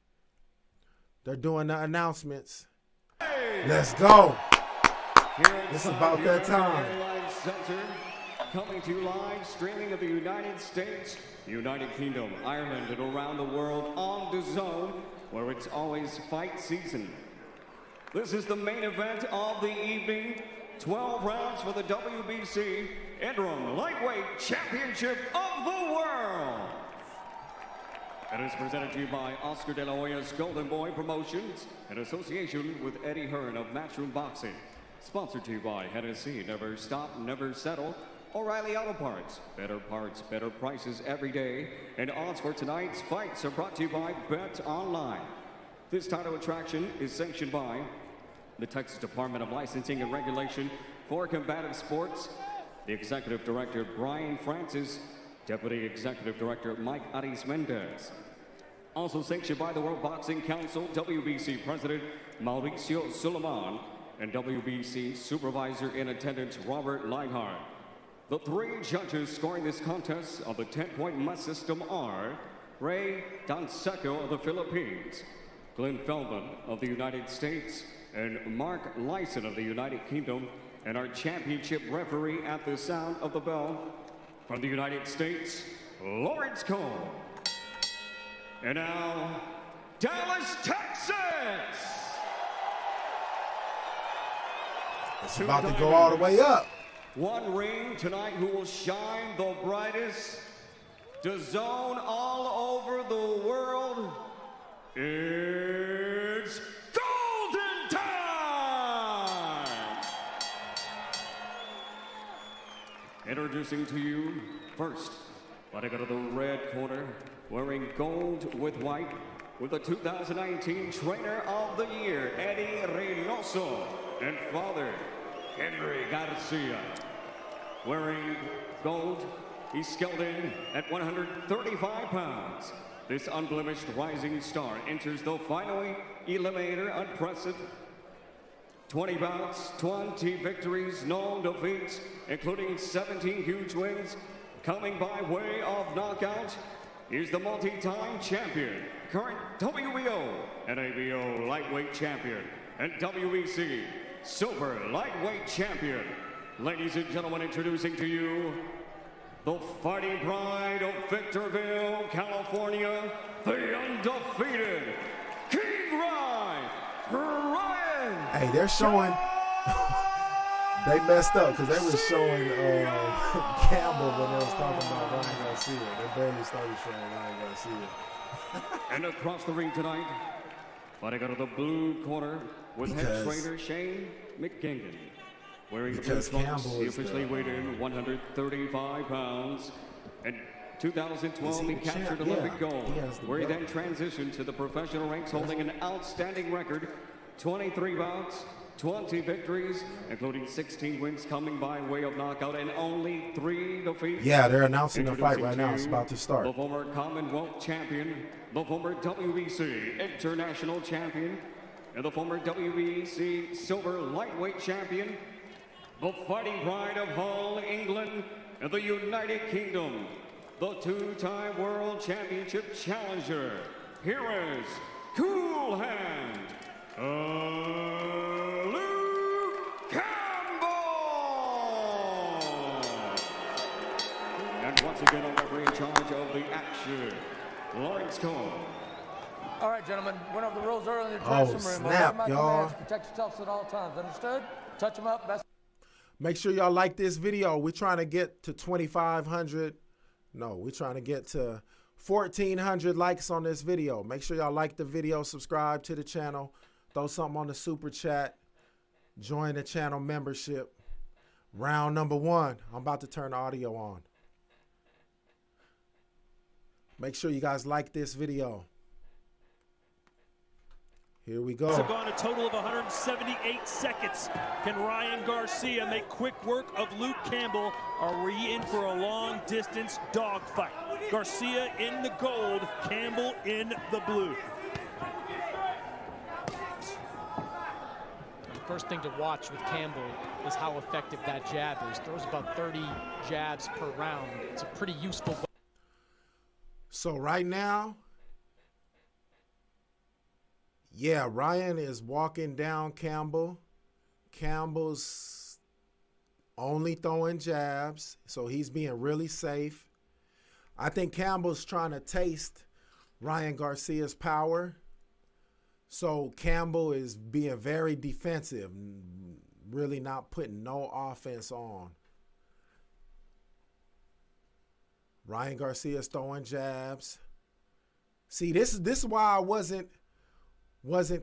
They're doing the announcements. Let's go. It's about that time. Coming to you live, streaming of the United States, United Kingdom, Ireland, and around the world on DAZN, where it's always fight season. This is the main event of the evening. 12 rounds for the WBC Interim Lightweight Championship of the World. It is presented to you by Oscar De La Hoya's Golden Boy Promotions in association with Eddie Hearn of Matchroom Boxing. Sponsored to you by Hennessy, Never Stop, Never Settle, O'Reilly Auto Parts, better prices every day. And odds for tonight's fights are brought to you by Bet Online. This title attraction is sanctioned by the Texas Department of Licensing and Regulation for Combative Sports, the Executive Director Brian Francis, Deputy Executive Director Mike Aris Mendez. Also sanctioned by the World Boxing Council, WBC President Mauricio Suleiman, and WBC Supervisor in Attendance Robert Lightheart. The three judges scoring this contest on the 10-point must system are Ray Danseco of the Philippines, Glenn Feldman of the United States, and Mark Lyson of the United Kingdom, and our championship referee at the sound of the bell from the United States, Lawrence Cole. And now, Dallas, Texas! It's about to go all the way up. One ring tonight who will shine the brightest. DAZN all over the world. It's golden time! Introducing to you first, fighting out of the red corner, wearing gold with white, with the 2019 Trainer of the Year, Eddie Reynoso, and father, Henry Garcia. Wearing gold, he's scaled in at 135 pounds. This unblemished rising star enters the final eliminator. Impressive. 20 bouts, 20 victories, no defeats, including 17 huge wins. Coming by way of knockout is the multi-time champion, current WBO and ABO lightweight champion, and WBC silver lightweight champion. Ladies and gentlemen, introducing to you the fighting pride of Victorville, California, the undefeated King Ryan. Hey, they're showing. They messed up because they were showing Campbell when they was talking about Ryan Garcia. They barely started showing Ryan Garcia. And across the ring tonight, fighting out of the blue corner with head trainer Shane McGingan. Wearing the blue trunks, he officially weighed in 135 pounds. In 2012, he captured Olympic gold, where he then transitioned to the professional ranks, holding an outstanding record, 23 bouts, 20 victories, including 16 wins coming by way of knockout and only 3 defeats. Yeah, they're announcing the fight right now. It's about to start. The former Commonwealth champion, the former WBC international champion, and the former WBC silver lightweight champion, the fighting pride of Hull, England, and the United Kingdom, the 2-time world championship challenger. Here is Cool Hand, Luke Campbell! And once again, on referee in charge of the action, Lawrence Cole. All right, gentlemen, went over the rules early in the dressing room. Snap, y'all. Protect yourselves at all times, understood? Touch them up, best. Make sure y'all like this video. We're trying to get to 2,500. No, we're trying to get to 1,400 likes on this video. Make sure y'all like the video, subscribe to the channel, throw something on the super chat, join the channel membership. Round number 1. I'm about to turn the audio on. Make sure you guys like this video. Here we go. It's gone a total of 178 seconds. Can Ryan Garcia make quick work of Luke Campbell? Are we in for a long distance dogfight? Garcia in the gold, Campbell in the blue. The first thing to watch with Campbell is how effective that jab is. Throws about 30 jabs per round. It's a pretty useful. So right now, yeah, Ryan is walking down Campbell. Campbell's only throwing jabs, so he's being really safe. I think Campbell's trying to taste Ryan Garcia's power. So Campbell is being very defensive, really not putting no offense on. Ryan Garcia's throwing jabs. See, this is why I wasn't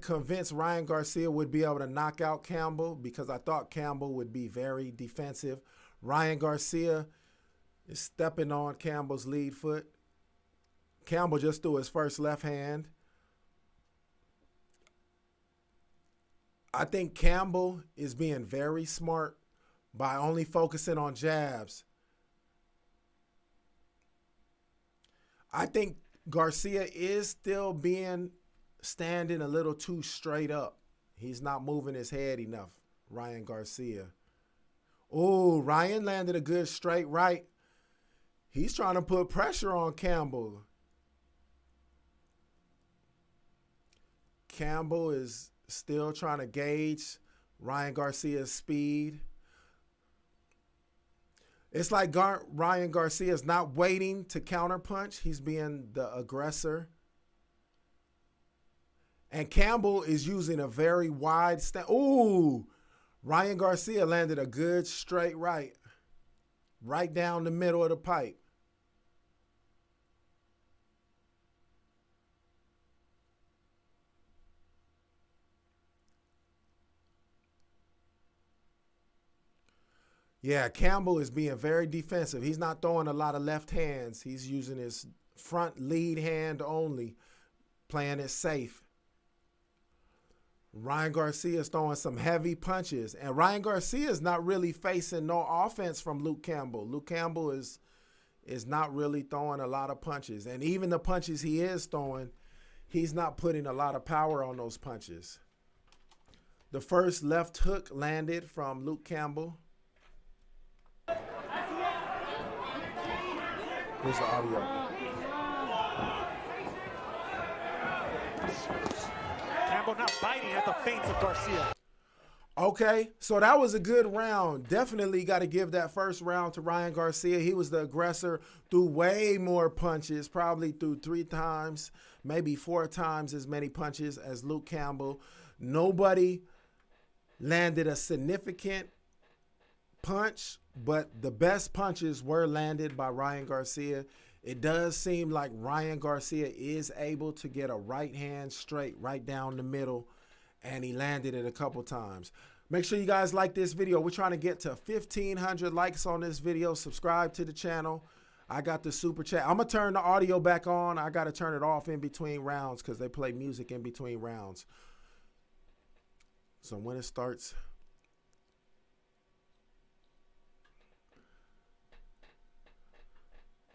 convinced Ryan Garcia would be able to knock out Campbell, because I thought Campbell would be very defensive. Ryan Garcia is stepping on Campbell's lead foot. Campbell just threw his first left hand. I think Campbell is being very smart by only focusing on jabs. I think Garcia is still standing a little too straight up. He's not moving his head enough, Ryan Garcia. Oh, Ryan landed a good straight right. He's trying to put pressure on Campbell. Campbell is still trying to gauge Ryan Garcia's speed. It's like Ryan Garcia is not waiting to counterpunch. He's being the aggressor. And Campbell is using a very wide stance. Ooh, Ryan Garcia landed a good straight right down the middle of the pipe. Yeah, Campbell is being very defensive. He's not throwing a lot of left hands. He's using his front lead hand only, playing it safe. Ryan Garcia is throwing some heavy punches, and Ryan Garcia is not really facing no offense from Luke Campbell. Luke Campbell is is not really throwing a lot of punches. And even the punches he is throwing, he's not putting a lot of power on those punches. The first left hook landed from Luke Campbell. Here's the audio. Campbell not biting at the feints of Garcia. Okay, so that was a good round. Definitely got to give that first round to Ryan Garcia. He was the aggressor, threw way more punches, probably threw 3 times, maybe 4 times as many punches as Luke Campbell. Nobody landed a significant punch, but the best punches were landed by Ryan Garcia. It does seem like Ryan Garcia is able to get a right hand straight right down the middle, and he landed it a couple times. Make sure you guys like this video. We're trying to get to 1,500 likes on this video. Subscribe to the channel. I got the super chat. I'm going to turn the audio back on. I got to turn it off in between rounds because they play music in between rounds. So when it starts...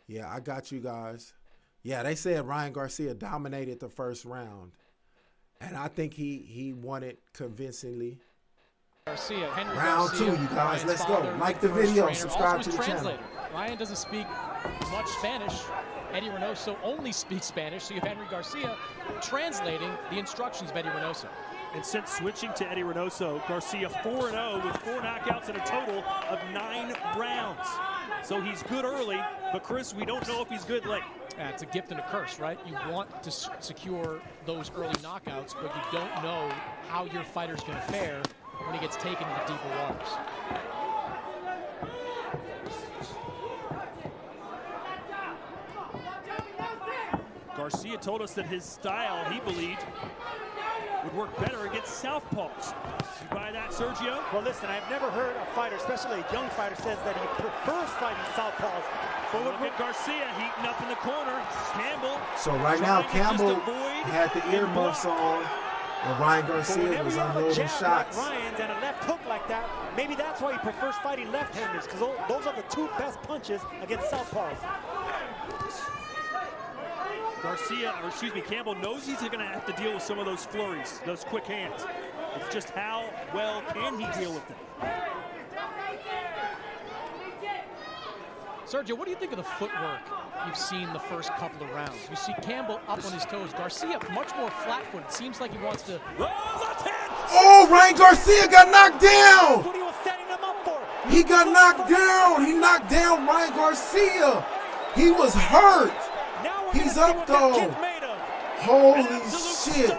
Yeah, I got you guys. Yeah, they said Ryan Garcia dominated the first round. And I think he won it convincingly. Garcia, Henry round Garcia, 2, you guys. Ryan's Let's go. father, Like the first video. trainer, Subscribe also to the translator. channel. Ryan doesn't speak much Spanish. Eddie Reynoso only speaks Spanish, so you have Henry Garcia translating the instructions of Eddie Reynoso. And since switching to Eddie Reynoso, Garcia 4-0 with 4 knockouts in a total of 9 rounds. So he's good early, but Chris, we don't know if he's good late. Yeah, it's a gift and a curse, right? You want to secure those early knockouts, but you don't know how your fighter's going to fare when he gets taken into deeper waters. Garcia told us that his style, he believed, would work better against southpaws. You buy that, Sergio? Well, listen, I've never heard a fighter, especially a young fighter, says that he prefers fighting southpaws. But look at Garcia heating up in the corner. Campbell. So right now, Campbell had the earmuffs on, and Ryan Garcia was unloading shots. Like Ryan's and a left hook like that, maybe that's why he prefers fighting left-handers, because those are the 2 best punches against southpaws. Campbell knows he's going to have to deal with some of those flurries, those quick hands. It's just how well can he deal with them. Sergio, what do you think of the footwork you've seen the first couple of rounds? You see Campbell up on his toes. Garcia much more flat-footed. Seems like he wants to... Oh, Ryan Garcia got knocked down! That's what he was setting him up for. He got knocked down. He knocked down Ryan Garcia. He was hurt. He's up though. Holy shit.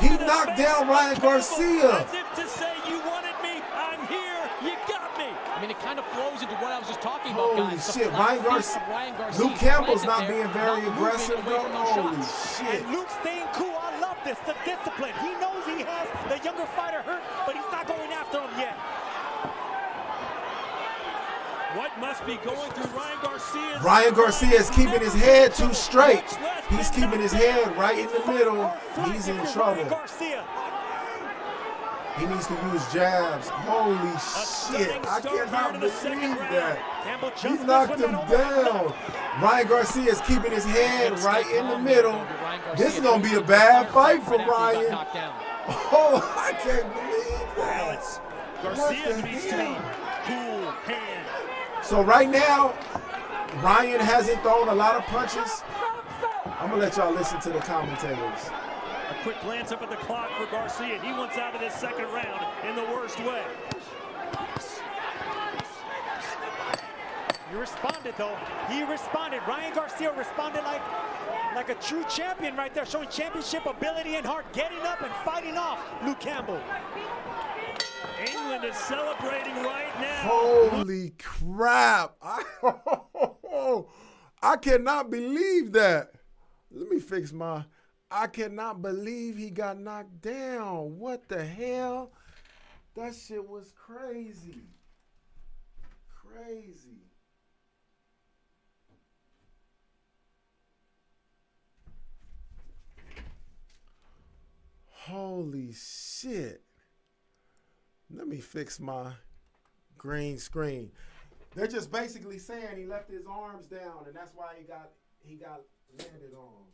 He knocked down Ryan Garcia. As if to say, you wanted me, I'm here, you got me. I mean, it kind of flows into what I was just talking about, Holy guys. shit, Ryan Garcia. Luke Campbell's not being very aggressive though. Holy shit. And Luke staying cool. I love this, the discipline. He knows he has the younger fighter hurt, but he's not going after him yet. What must be going through Ryan Garcia? Ryan Garcia is keeping his head too straight. He's keeping his head right in the middle. He's in trouble. He needs to use jabs. Holy shit. I cannot believe that. He knocked him down. Ryan Garcia is keeping his head right in the middle. This is going to be a bad fight for Ryan. Oh, I can't believe that. Garcia needs to be cool hand. So right now, Ryan hasn't thrown a lot of punches. I'm going to let y'all listen to the commentators. A quick glance up at the clock for Garcia. He wants out of this second round in the worst way. He responded, though. He responded. Ryan Garcia responded like a true champion right there, showing championship ability and heart, getting up and fighting off Luke Campbell. England is celebrating right now. Holy crap. I cannot believe that. Let me fix my... I cannot believe he got knocked down. What the hell? That shit was crazy. Crazy. Holy shit. Let me fix my green screen. They're just basically saying he left his arms down, and that's why he got landed on.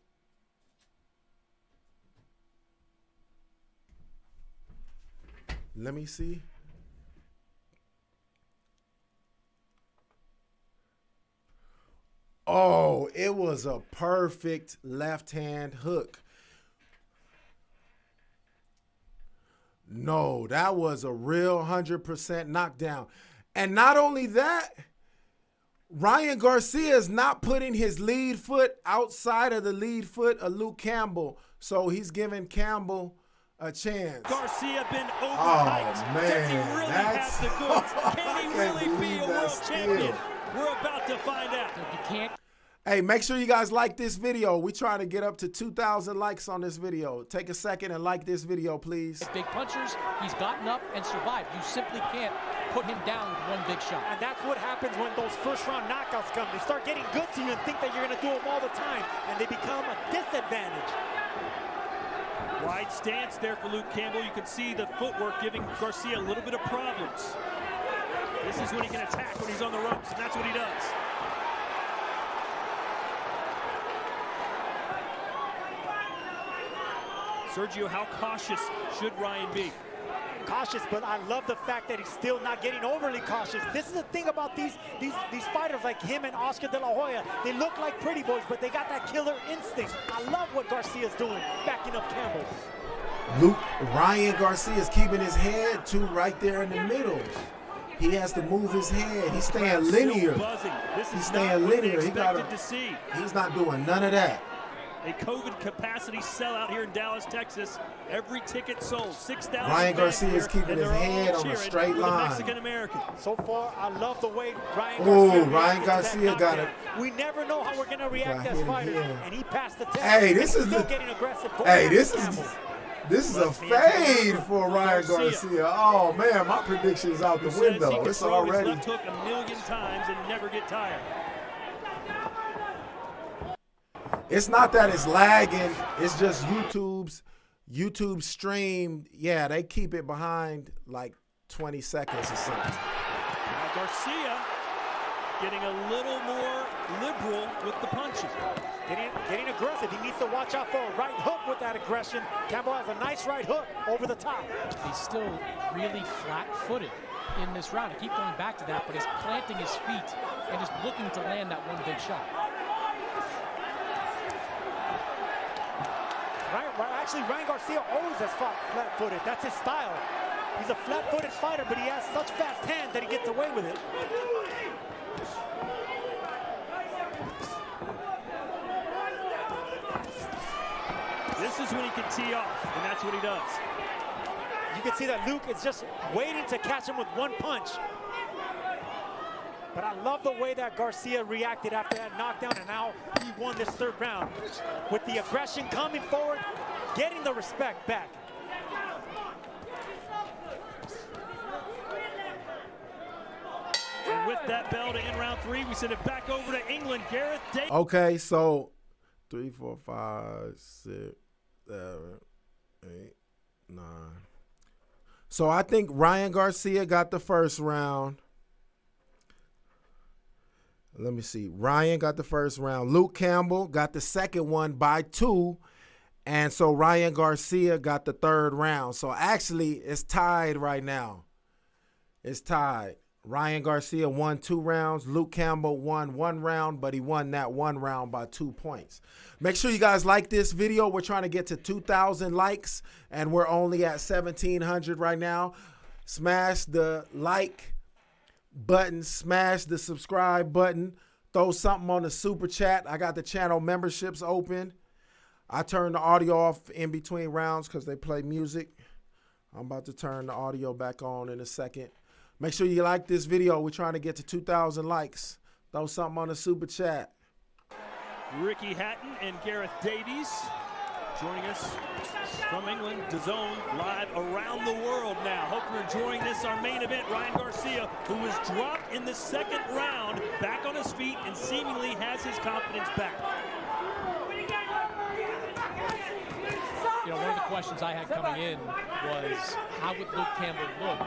Let me see. Oh, it was a perfect left-hand hook. No, that was a real 100% knockdown. And not only that, Ryan Garcia is not putting his lead foot outside of the lead foot of Luke Campbell. So he's giving Campbell a chance. Garcia been overhyped. Oh, man, Does he really have the goods? Can he really be a world champion? We're about to find out. You can't. Hey, make sure you guys like this video. We're trying to get up to 2,000 likes on this video. Take a second and like this video, please. Big punchers, he's gotten up and survived. You simply can't put him down with one big shot. And that's what happens when those first-round knockouts come. They start getting good to you and think that you're going to do them all the time, and they become a disadvantage. Wide stance there for Luke Campbell. You can see the footwork giving Garcia a little bit of problems. This is when he can attack when he's on the ropes, and that's what he does. Sergio, how cautious should Ryan be? Cautious, but I love the fact that he's still not getting overly cautious. This is the thing about these fighters like him and Oscar De La Hoya. They look like pretty boys, but they got that killer instinct. I love what Garcia's doing, backing up Campbell. Ryan Garcia is keeping his head too right there in the middle. He has to move his head. He's staying linear. He's staying linear. He's not doing none of that. A COVID capacity sellout here in Dallas, Texas. Every ticket sold. 6,000. Ryan Garcia is keeping his head on a straight line. Mexican American. So far, I love the way Ryan Garcia got it. We never know how we're gonna react as fighters, and he passed the test. Hey, this is still getting aggressive. This is a fade for Ryan Garcia. Oh man, my prediction's out the window. It's already. Left hook a million times and never get tired. It's not that it's lagging. It's just YouTube stream. Yeah, they keep it behind like 20 seconds or something. Now Garcia getting a little more liberal with the punches. Getting aggressive. He needs to watch out for a right hook with that aggression. Campbell has a nice right hook over the top. He's still really flat-footed in this round. I keep going back to that, but he's planting his feet and just looking to land that one big shot. Actually, Ryan Garcia always has fought flat-footed. That's his style. He's a flat-footed fighter, but he has such fast hands that he gets away with it. This is when he can tee off, and that's what he does. You can see that Luke is just waiting to catch him with one punch. But I love the way that Garcia reacted after that knockdown, and now he won this third round. With the aggression coming forward, getting the respect back. And with that bell to end round 3, we send it back over to England. Gareth Davies. Okay, so 3, 4, 5, 6, 7, 8, 9. So I think Ryan Garcia got the first round. Let me see. Ryan got the first round. Luke Campbell got the second one by 2. And so Ryan Garcia got the third round. So actually, it's tied right now. It's tied. Ryan Garcia won 2 rounds. Luke Campbell won 1 round, but he won that 1 round by 2 points. Make sure you guys like this video. We're trying to get to 2,000 likes, and we're only at 1,700 right now. Smash the like button, smash the subscribe button, throw something on the super chat. I got the channel memberships open. I turn the audio off in between rounds because they play music. I'm about to turn the audio back on in a second. Make sure you like this video. We're trying to get to 2,000 likes. Throw something on the super chat. Ricky Hatton and Gareth Davies joining us from England, DAZN, live around the world now. Hope you're enjoying this. Our main event, Ryan Garcia, who was dropped in the second round, back on his feet and seemingly has his confidence back. You know, one of the questions I had coming in was, how would Luke Campbell look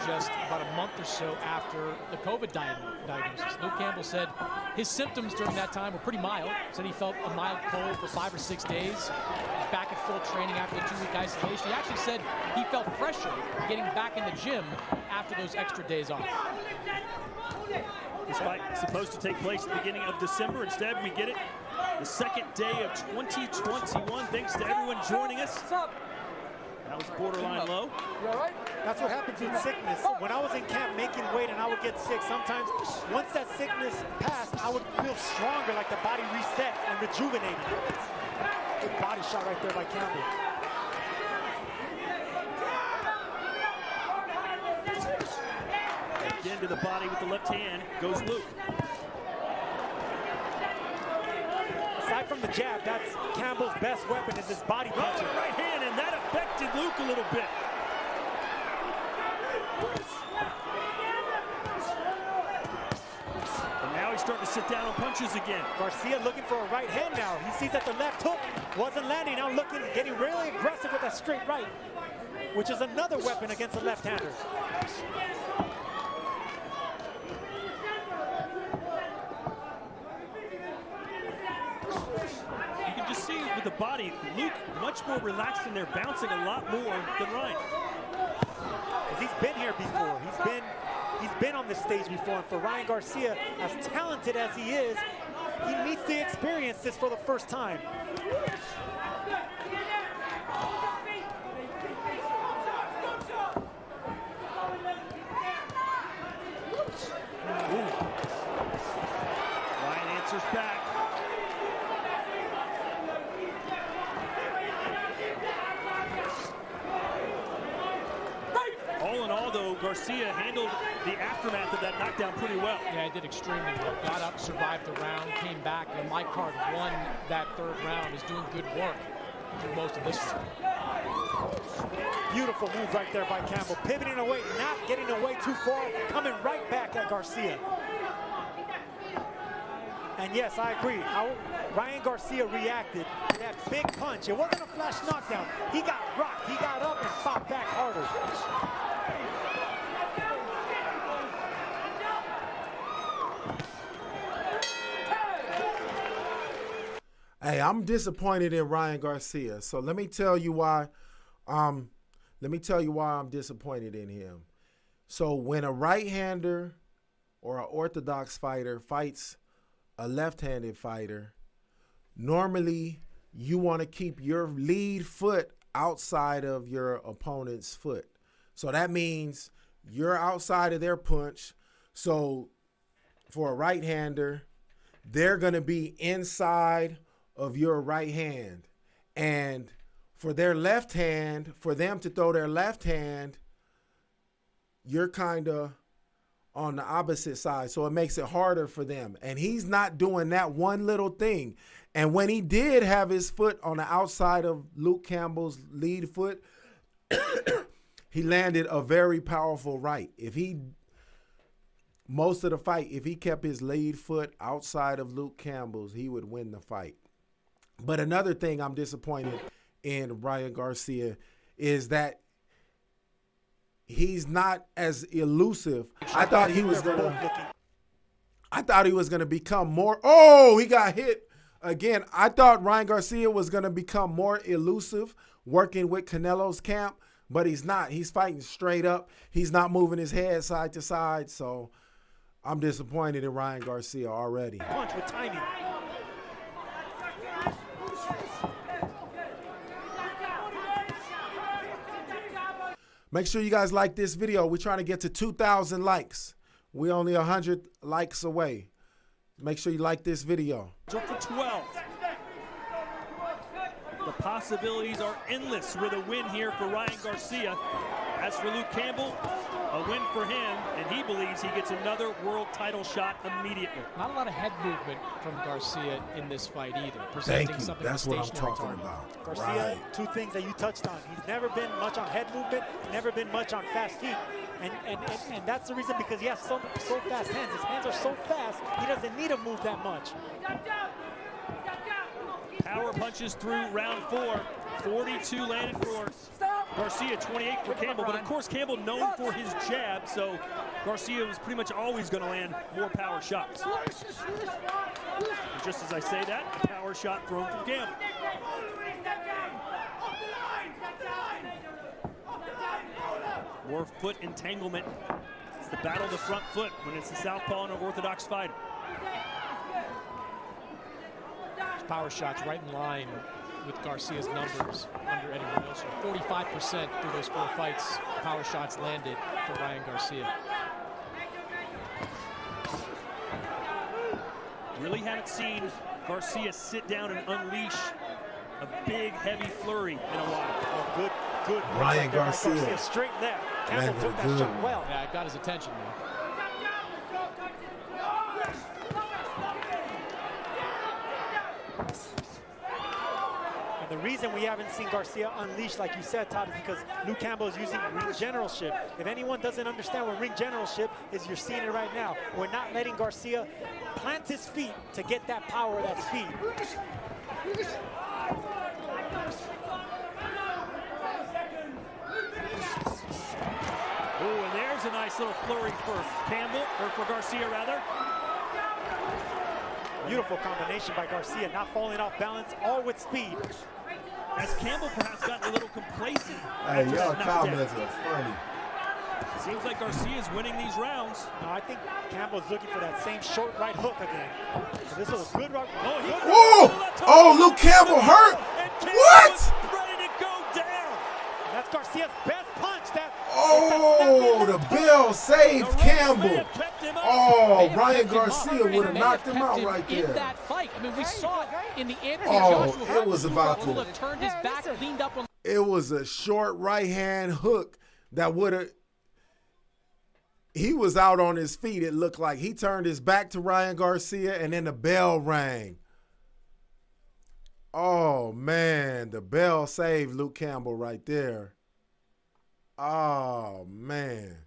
just about a month or so after the COVID diagnosis. Luke Campbell said his symptoms during that time were pretty mild. Said he felt a mild cold for 5 or 6 days. Back at full training after the 2-week isolation. He actually said he felt fresher getting back in the gym after those extra days off. This fight is supposed to take place at the beginning of December. Instead, we get it the second day of 2021. Thanks to everyone joining us. That was borderline low. You all right? That's what happens with sickness. When I was in camp making weight and I would get sick, sometimes once that sickness passed, I would feel stronger, like the body reset and rejuvenated. Good body shot right there by Campbell. Again to the body with the left hand goes Luke. Aside from the jab, that's Campbell's best weapon is his body punching. Right hand, and that affected Luke a little bit. And now he's starting to sit down on punches again. Garcia looking for a right hand now. He sees that the left hook wasn't landing. Now looking, getting really aggressive with that straight right, which is another weapon against a left-hander. The body, Luke much more relaxed in there, bouncing a lot more than Ryan. Because he's been here before. He's been on this stage before. And for Ryan Garcia, as talented as he is, he needs to experience this for the first time. Ryan answers back. All in all, though, Garcia handled the aftermath of that knockdown pretty well. Yeah, he did extremely well. Got up, survived the round, came back, and my card won that third round. Is doing good work through most of this. Beautiful move right there by Campbell. Pivoting away, not getting away too far, coming right back at Garcia. And yes, I agree. How Ryan Garcia reacted to that big punch. It wasn't a flash knockdown. He got rocked. He got up and fought back harder. Hey, I'm disappointed in Ryan Garcia. So let me tell you why. I'm disappointed in him. So when a right-hander or an orthodox fighter fights a left-handed fighter, normally you want to keep your lead foot outside of your opponent's foot. So that means you're outside of their punch. So for a right-hander, they're going to be inside of your right hand. And for their left hand, for them to throw their left hand, you're kind of on the opposite side. So it makes it harder for them. And he's not doing that one little thing. And when he did have his foot on the outside of Luke Campbell's lead foot, he landed a very powerful right. Most of the fight, if he kept his lead foot outside of Luke Campbell's, he would win the fight. But another thing I'm disappointed in Ryan Garcia is that he's not as elusive. I thought he was gonna become more. Oh, he got hit again. I thought Ryan Garcia was gonna become more elusive working with Canelo's camp, but he's not. He's fighting straight up. He's not moving his head side to side. So I'm disappointed in Ryan Garcia already. Punch with timing. Make sure you guys like this video. We're trying to get to 2,000 likes. We're only 100 likes away. Make sure you like this video. For 12. The possibilities are endless with a win here for Ryan Garcia. As for Luke Campbell, a win for him, and he believes he gets another world title shot immediately. Not a lot of head movement from Garcia in this fight either. Thank you. That's what I'm talking about. Garcia, right. Two things that you touched on. He's never been much on head movement, never been much on fast feet. And that's the reason, because he has so fast hands. His hands are so fast, he doesn't need to move that much. Power punches through round 4. 42 landed for Garcia 28 for Campbell, but of course Campbell known for his jab, so Garcia was pretty much always going to land more power shots. And just as I say that, a power shot thrown from Campbell. More foot entanglement. It's the battle of the front foot when it's the southpaw and an orthodox fighter. Power shots right in line with Garcia's numbers under Eddie Reynoso. 45% through those 4 fights, power shots landed for Ryan Garcia. Really haven't seen Garcia sit down and unleash a big, heavy flurry in a while. Oh, good. Ryan Garcia. Straight there. Campbell took that shot well. Yeah, it got his attention, man. And the reason we haven't seen Garcia unleash, like you said, Todd, is because Luke Campbell is using ring generalship. If anyone doesn't understand what ring generalship is, you're seeing it right now. We're not letting Garcia plant his feet to get that power, that speed. Oh, and there's a nice little flurry for Campbell, or for Garcia, rather. Beautiful combination by Garcia, not falling off balance, all with speed. Has Campbell perhaps gotten a little complacent? Hey, y'all comments are funny. Seems like Garcia's winning these rounds. No, I think Campbell's looking for that same short right hook again. So this was a good right. Oh, Luke Campbell hurt. What? Ready to go down. That's Garcia's best punch. Oh, the bell saved Campbell. Oh, Ryan Garcia would have knocked him out right there. In that fight, I mean, we saw it in the Anthony Joshua. It was about to have turned his back, leaned up on. It was a short right hand hook that would have. He was out on his feet. It looked like he turned his back to Ryan Garcia, and then the bell rang. Oh man, the bell saved Luke Campbell right there. Oh, man.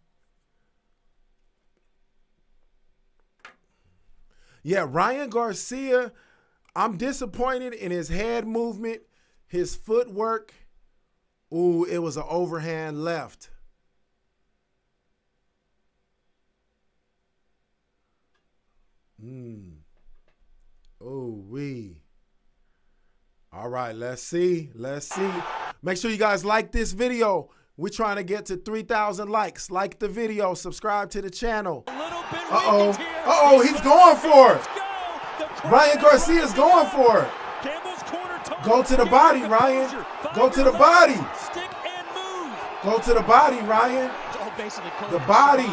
Yeah, Ryan Garcia, I'm disappointed in his head movement, his footwork. Ooh, it was an overhand left. Ooh, wee. All right, let's see. Make sure you guys like this video. We're trying to get to 3,000 likes. Like the video. Subscribe to the channel. Uh-oh, he's going for it. Ryan Garcia's going for it. Go to the body, Ryan. Go to the body. Go to the body, Ryan. The body.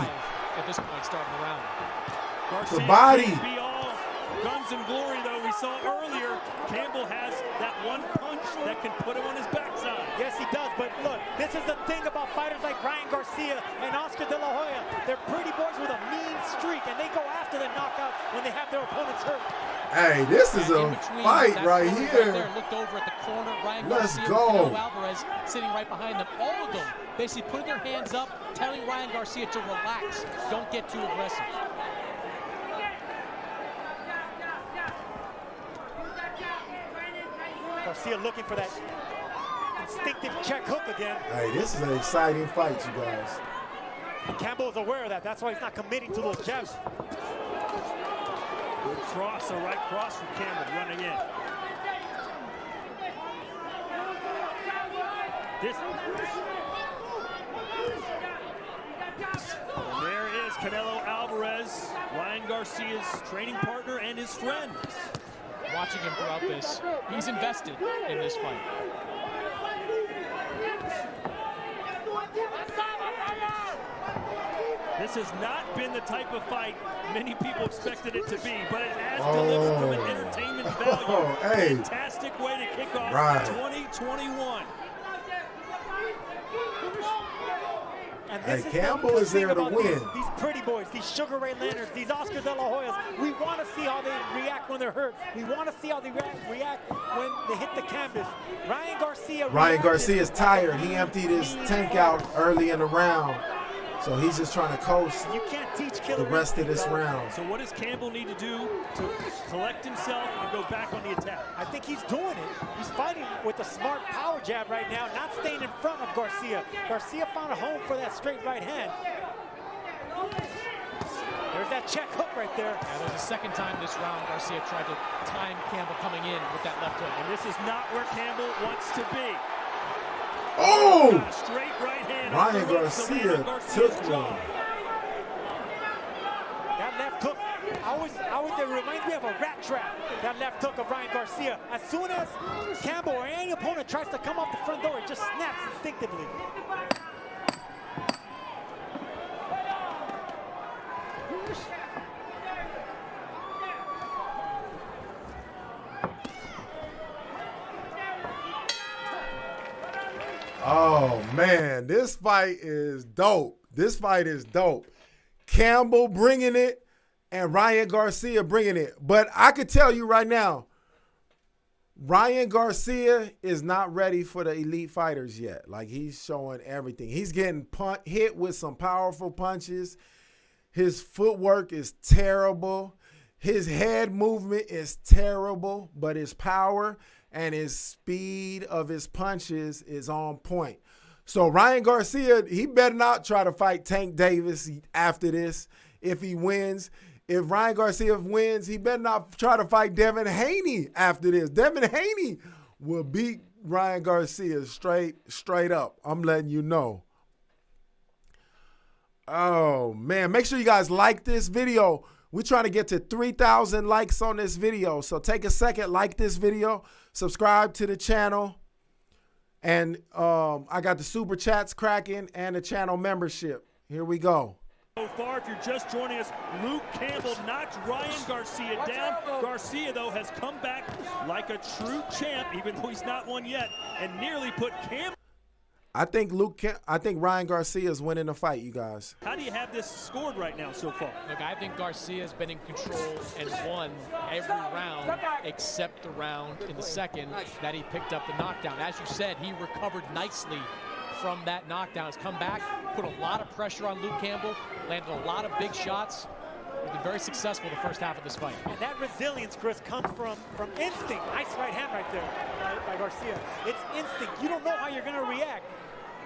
At this point, starting around. The body. Guns and glory, though, we saw earlier. Campbell has that one punch that can put him on his backside. Yes, he does. But look, this is the thing about fighters like Ryan Garcia and Oscar De La Hoya. They're pretty boys with a mean streak, and they go after the knockout when they have their opponents hurt. Hey, this is a fight right here. There, looked over at the corner. Ryan Let's Garcia go. and Alvarez sitting right behind them. All of them basically putting their hands up, telling Ryan Garcia to relax. Don't get too aggressive. Garcia looking for that instinctive check hook again. Hey, this is an exciting fight, you guys. And Campbell is aware of that. That's why he's not committing to those jabs. Good cross, a right cross from Campbell running in. And there is Canelo Alvarez, Ryan Garcia's training partner and his friend. Watching him throughout this, he's invested in this fight. This has not been the type of fight many people expected it to be, but it has delivered from an entertainment value. Hey. Fantastic way to kick off 2021. And this Hey, is Campbell the is there to about win. These pretty boys, these Sugar Ray Leonards, these Oscar De La Hoyas. We want to see how they react when they're hurt. We want to see how they react when they hit the canvas. Ryan Garcia is tired. He emptied his tank out early in the round. So he's just trying to coast You can't teach killer the rest of instinct, this round. So what does Campbell need to do to collect himself and go back on the attack? I think he's doing it. He's fighting with a smart power jab right now, not staying in front of Garcia. Garcia found a home for that straight right hand. There's that check hook right there. Yeah, there's a second time this round Garcia tried to time Campbell coming in with that left hook. And this is not where Campbell wants to be. Oh! Got a straight right hand. Ryan Garcia took one. That left hook, it reminds me of a rat trap, that left hook of Ryan Garcia. As soon as Campbell or any opponent tries to come off the front door, it just snaps instinctively. Oh, man, this fight is dope. This fight is dope. Campbell bringing it and Ryan Garcia bringing it. But I could tell you right now, Ryan Garcia is not ready for the elite fighters yet. Like, he's showing everything. He's getting hit with some powerful punches. His footwork is terrible. His head movement is terrible, but his power and his speed of his punches is on point. So Ryan Garcia, he better not try to fight Tank Davis after this if he wins. If Ryan Garcia wins, he better not try to fight Devin Haney after this. Devin Haney will beat Ryan Garcia straight up. I'm letting you know. Oh, man. Make sure you guys like this video. We're trying to get to 3,000 likes on this video. So take a second, like this video, subscribe to the channel. And I got the super chats cracking and the channel membership. Here we go. So far, if you're just joining us, Luke Campbell knocked Ryan Garcia down. Garcia, though, has come back like a true champ, even though he's not one yet, and nearly put Campbell. I think Ryan Garcia is winning the fight, you guys. How do you have this scored right now so far? Look, I think Garcia's been in control and won every round except the round in the second that he picked up the knockdown. As you said, he recovered nicely from that knockdown. Has come back, put a lot of pressure on Luke Campbell, landed a lot of big shots. He's been very successful the first half of this fight. And that resilience, Chris, comes from instinct. Nice right hand right there by Garcia. It's instinct. You don't know how you're going to react.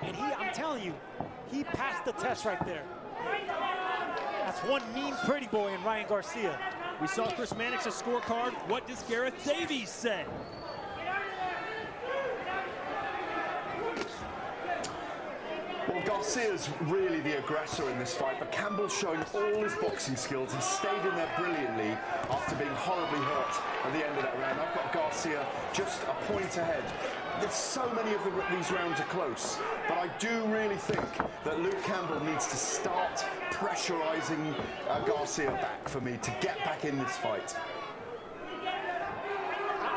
And I'm telling you, he passed the test right there. That's one mean pretty boy in Ryan Garcia. We saw Chris Mannix's scorecard. What does Gareth Davies say? Well, Garcia's really the aggressor in this fight, but Campbell's showing all his boxing skills. He stayed in there brilliantly after being horribly hurt at the end of that round. I've got Garcia just a point ahead. There's so many of these rounds are close, but I do really think that Luke Campbell needs to start pressurizing Garcia back for me to get back in this fight.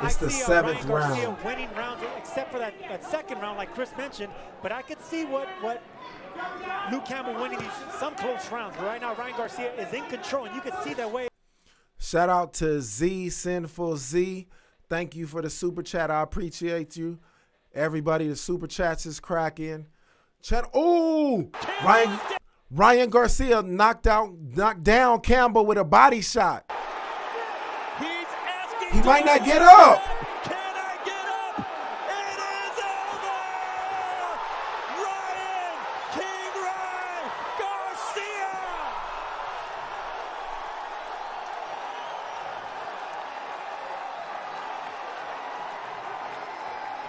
It's the seventh round. Garcia winning rounds, except for that second round, like Chris mentioned. But I could see what Luke Campbell winning some close rounds. But right now, Ryan Garcia is in control, and you can see that way. Shout out to Z Sinful Z. Thank you for the super chat. I appreciate you. Everybody, the super chats is cracking. Oh, Ryan Garcia knocked down Campbell with a body shot. He might not get up. Can I get up? It is over! Ryan King Ryan Garcia!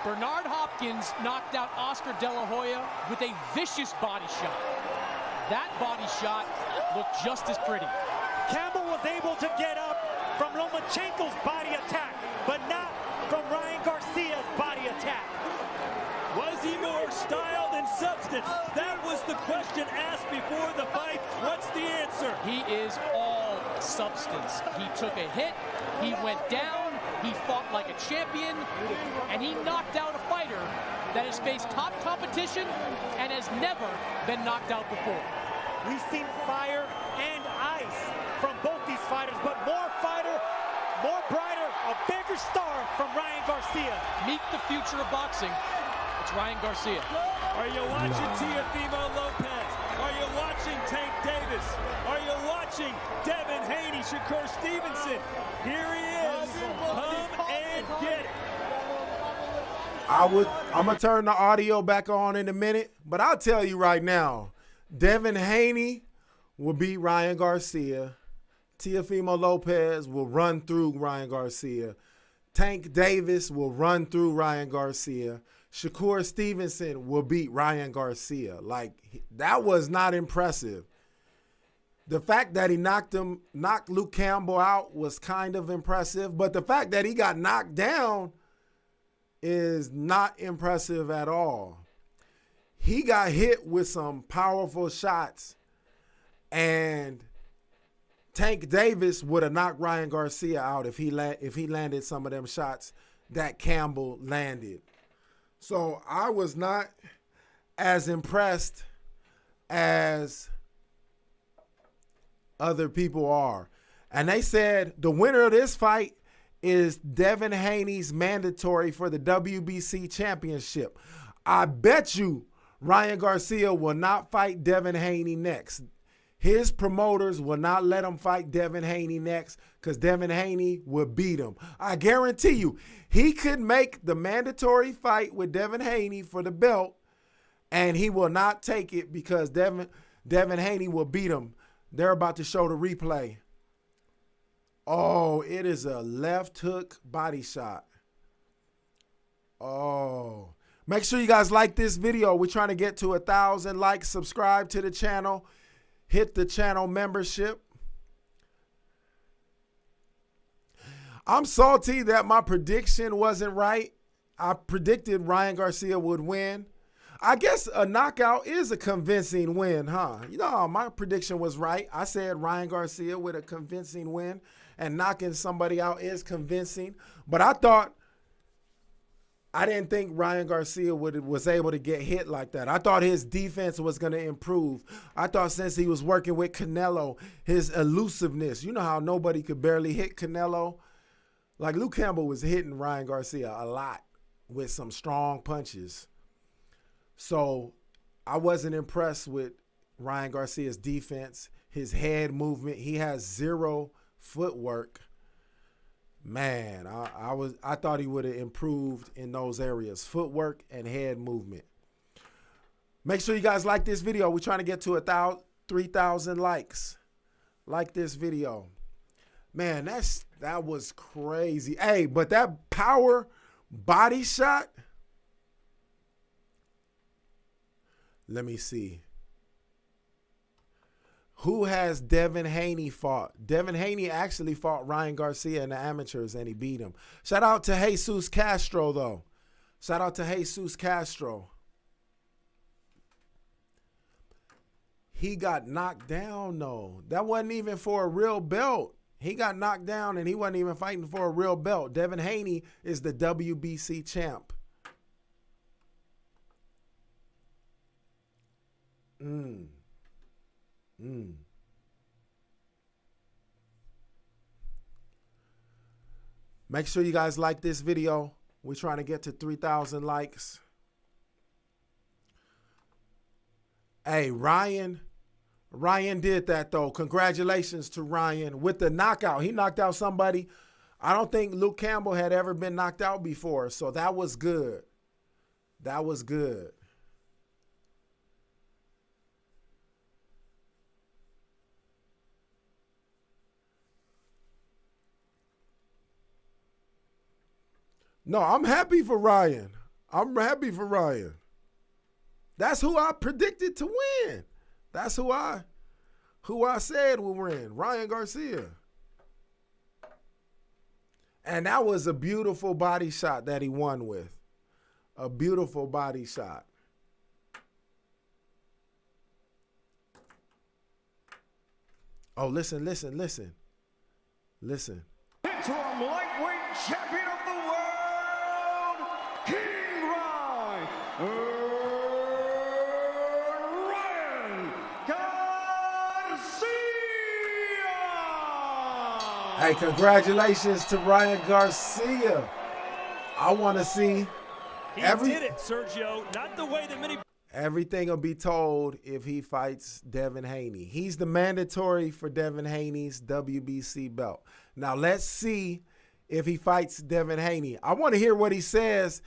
Bernard Hopkins knocked out Oscar De La Hoya with a vicious body shot. That body shot looked just as pretty. Campbell was able to get up from Lomachenko's body attack, but not from Ryan Garcia's body attack. Was he more style than substance? That was the question asked before the fight. What's the answer? He is all substance. He took a hit, he went down, he fought like a champion, and he knocked out a fighter that has faced top competition and has never been knocked out before. We've seen fire and ice from both these fighters, but more fighter, more brighter, a bigger star from Ryan Garcia. Meet the future of boxing. It's Ryan Garcia. Are you watching Teofimo Lopez? Are you watching watching Tank Davis? Are you watching Devin Haney, Shakur Stevenson? Here he is. Come and get it. I'm going to turn the audio back on in a minute, but I'll tell you right now, Devin Haney will beat Ryan Garcia. Teofimo Lopez will run through Ryan Garcia. Tank Davis will run through Ryan Garcia. Shakur Stevenson will beat Ryan Garcia. Like, that was not impressive. The fact that he knocked Luke Campbell out was kind of impressive, but the fact that he got knocked down is not impressive at all. He got hit with some powerful shots, and Tank Davis would have knocked Ryan Garcia out if he landed some of them shots that Campbell landed. So I was not as impressed as other people are. And they said the winner of this fight is Devin Haney's mandatory for the WBC championship. I bet you Ryan Garcia will not fight Devin Haney next. His promoters will not let him fight Devin Haney next because Devin Haney will beat him. I guarantee you, he could make the mandatory fight with Devin Haney for the belt, and he will not take it because Devin Haney will beat him. They're about to show the replay. Oh, it is a left hook body shot. Oh. Make sure you guys like this video. We're trying to get to 1,000 likes. Subscribe to the channel. Hit the channel membership. I'm salty that my prediction wasn't right. I predicted Ryan Garcia would win. I guess a knockout is a convincing win, huh? You know, my prediction was right. I said Ryan Garcia with a convincing win, and knocking somebody out is convincing. But I didn't think Ryan Garcia was able to get hit like that. I thought his defense was going to improve. I thought since he was working with Canelo, his elusiveness, you know how nobody could barely hit Canelo? Like Luke Campbell was hitting Ryan Garcia a lot with some strong punches. So I wasn't impressed with Ryan Garcia's defense, his head movement. He has zero footwork. Man, I thought he would have improved in those areas, footwork and head movement. Make sure you guys like this video. We're trying to get to 3,000 likes. Like this video. Man, that was crazy. Hey, but that power body shot. Let me see. Who has Devin Haney fought? Devin Haney actually fought Ryan Garcia in the amateurs, and he beat him. Shout out to Jesus Castro, though. Shout out to Jesus Castro. He got knocked down, though. That wasn't even for a real belt. He got knocked down, and he wasn't even fighting for a real belt. Devin Haney is the WBC champ. Make sure you guys like this video. We're trying to get to 3,000 likes. Hey, Ryan did that, though. Congratulations to Ryan with the knockout. He knocked out somebody. I don't think Luke Campbell had ever been knocked out before, so that was good. That was good. No, I'm happy for Ryan. I'm happy for Ryan. That's who I predicted to win. That's who I said will win, Ryan Garcia. And that was a beautiful body shot that he won with. A beautiful body shot. Oh, listen. Listen. Interim lightweight champion of the world, King Ryan Garcia. Hey, congratulations to Ryan Garcia. I want to see He did it, Sergio. Not the way that many. Everything will be told if he fights Devin Haney. He's the mandatory for Devin Haney's WBC belt. Now let's see if he fights Devin Haney. I want to hear what he says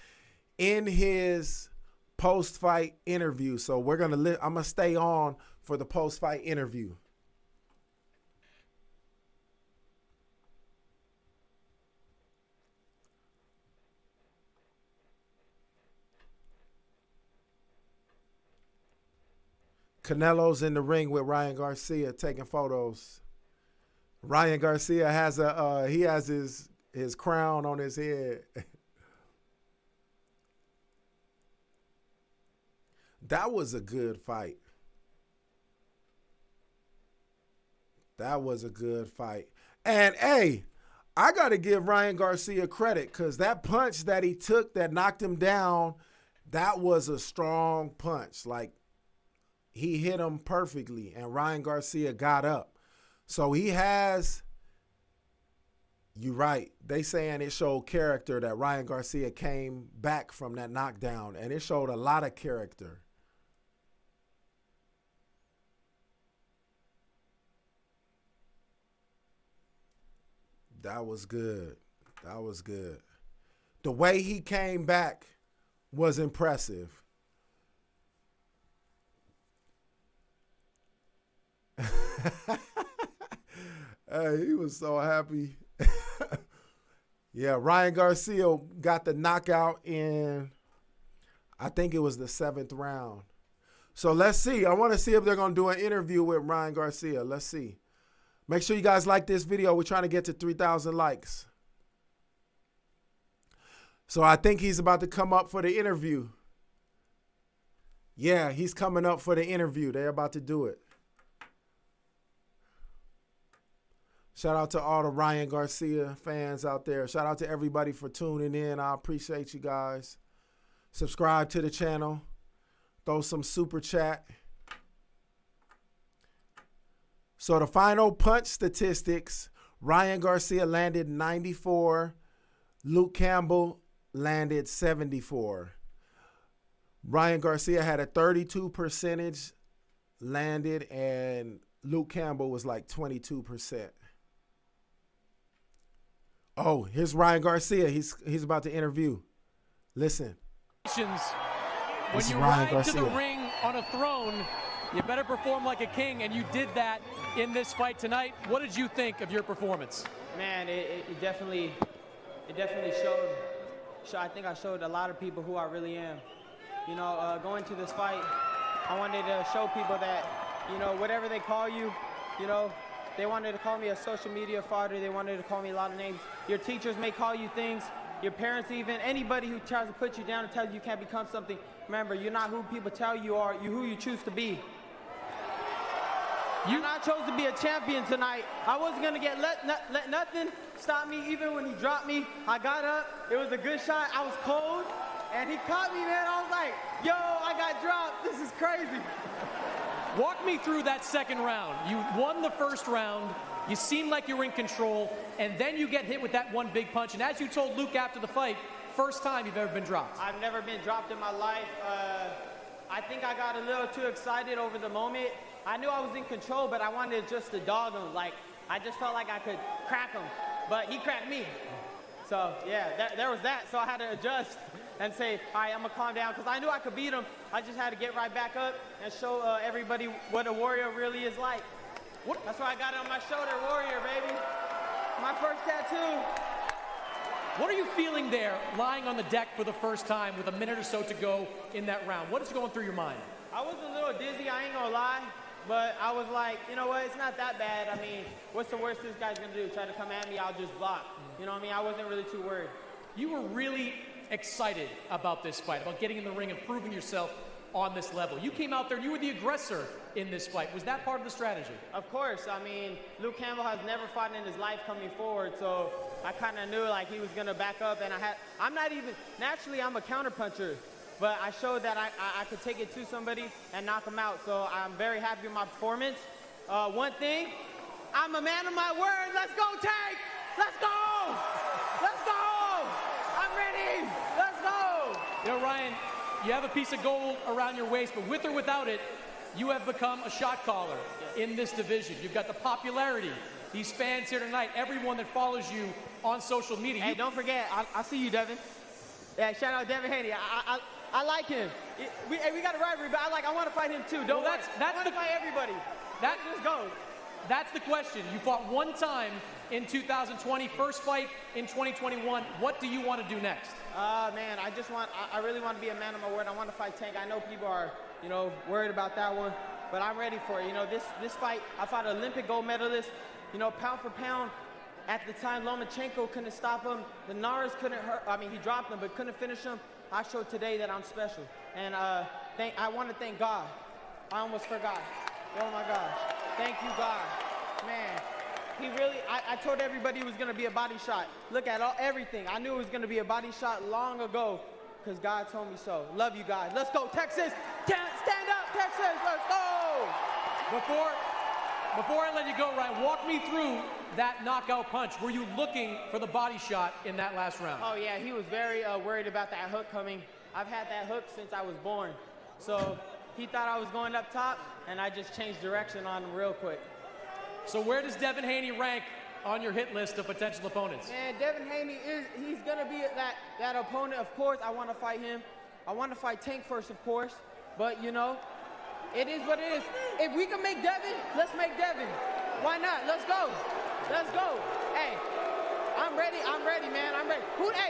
in his post-fight interview. So I'm gonna stay on for the post-fight interview. Canelo's in the ring with Ryan Garcia taking photos. Ryan Garcia has his crown on his head. That was a good fight. That was a good fight. And hey, I got to give Ryan Garcia credit because that punch that he took that knocked him down, that was a strong punch. Like, he hit him perfectly, and Ryan Garcia got up. So he has, you're right, they saying it showed character that Ryan Garcia came back from that knockdown, and it showed a lot of character. That was good. That was good. The way he came back was impressive. Hey, he was so happy. Yeah, Ryan Garcia got the knockout in, I think it was the 7th round. So let's see. I want to see if they're going to do an interview with Ryan Garcia. Let's see. Make sure you guys like this video. We're trying to get to 3,000 likes. So I think he's about to come up for the interview. Yeah, he's coming up for the interview. They're about to do it. Shout out to all the Ryan Garcia fans out there. Shout out to everybody for tuning in. I appreciate you guys. Subscribe to the channel. Throw some super chat. So the final punch statistics, Ryan Garcia landed 94. Luke Campbell landed 74. Ryan Garcia had a 32% landed, and Luke Campbell was like 22%. Oh, here's Ryan Garcia. He's about to interview. Listen. When you ride to the ring on a throne, you better perform like a king, and you did that in this fight tonight. What did you think of your performance? Man, it definitely showed. I think I showed a lot of people who I really am. You know, going to this fight, I wanted to show people that, you know, whatever they call you, you know, they wanted to call me a social media fighter. They wanted to call me a lot of names. Your teachers may call you things. Your parents, even anybody who tries to put you down and tells you can't become something. Remember, you're not who people tell you are. You're who you choose to be. And I chose to be a champion tonight. I wasn't gonna let nothing stop me. Even when he dropped me, I got up. It was a good shot. I was cold, and he caught me, man. I was like, yo, I got dropped. This is crazy. Walk me through that second round. You won the first round. You seemed like you were in control, and then you get hit with that one big punch. And as you told Luke after the fight, first time you've ever been dropped. I've never been dropped in my life. I think I got a little too excited over the moment. I knew I was in control, but I wanted just to dog him. Like, I just felt like I could crack him, but he cracked me. So, yeah, there was that. So I had to adjust and say, all right, I'm going to calm down, because I knew I could beat him. I just had to get right back up and show everybody what a warrior really is like. That's why I got it on my shoulder, warrior, baby. My first tattoo. What are you feeling there, lying on the deck for the first time with a minute or so to go in that round? What is going through your mind? I was a little dizzy, I ain't gonna lie, but I was like, you know what, it's not that bad. I mean, what's the worst this guy's gonna do? Try to come at me, I'll just block. You know what I mean? I wasn't really too worried. You were really excited about this fight, about getting in the ring and proving yourself on this level. You came out there and you were the aggressor in this fight. Was that part of the strategy? Of course. I mean, Luke Campbell has never fought in his life coming forward, so I kind of knew like he was going to back up, and naturally I'm a counterpuncher, but I showed that I could take it to somebody and knock him out, so I'm very happy with my performance. One thing, I'm a man of my word. Let's go, Tank! Let's go! Let's go! I'm ready! Let's go! You know, Ryan, you have a piece of gold around your waist, but with or without it, you have become a shot caller in this division. You've got the popularity. These fans here tonight, everyone that follows you on social media. Hey, don't forget, I see you, Devin. Yeah, shout out Devin Haney. I like him. We got a rivalry, but I want to fight him too. Don't worry. I want to fight everybody. Let's go. That's the question. You fought one time in 2020, first fight in 2021. What do you want to do next? Man, I really want to be a man of my word. I want to fight Tank. I know people are, worried about that one, but I'm ready for it. This fight, I fought an Olympic gold medalist. Pound for pound, at the time, Lomachenko couldn't stop him. The Naras couldn't hurt. I mean, he dropped him, but couldn't finish him. I showed today that I'm special. And I want to thank God. I almost forgot. Oh, my gosh. Thank you, God. Man, he really, I told everybody it was going to be a body shot. Look at everything. I knew it was going to be a body shot long ago because God told me so. Love you guys. Let's go, Texas. Stand up, Texas. Let's go. Before I let you go, Ryan, walk me through that knockout punch. Were you looking for the body shot in that last round? Oh, yeah, he was very worried about that hook coming. I've had that hook since I was born. So he thought I was going up top, and I just changed direction on him real quick. So where does Devin Haney rank on your hit list of potential opponents? Man, Devin Haney, he's going to be that opponent, of course. I want to fight him. I want to fight Tank first, of course. But, it is what it is. If we can make Devin, let's make Devin. Why not? Let's go. Let's go. Hey, I'm ready, man. I'm ready. Hold up.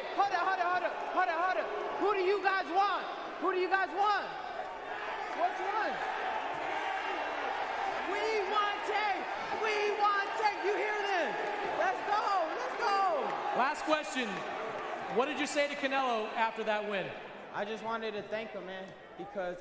Who do you guys want? Which one? We want Tank. You hear them? Let's go. Last question. What did you say to Canelo after that win? I just wanted to thank him, man, because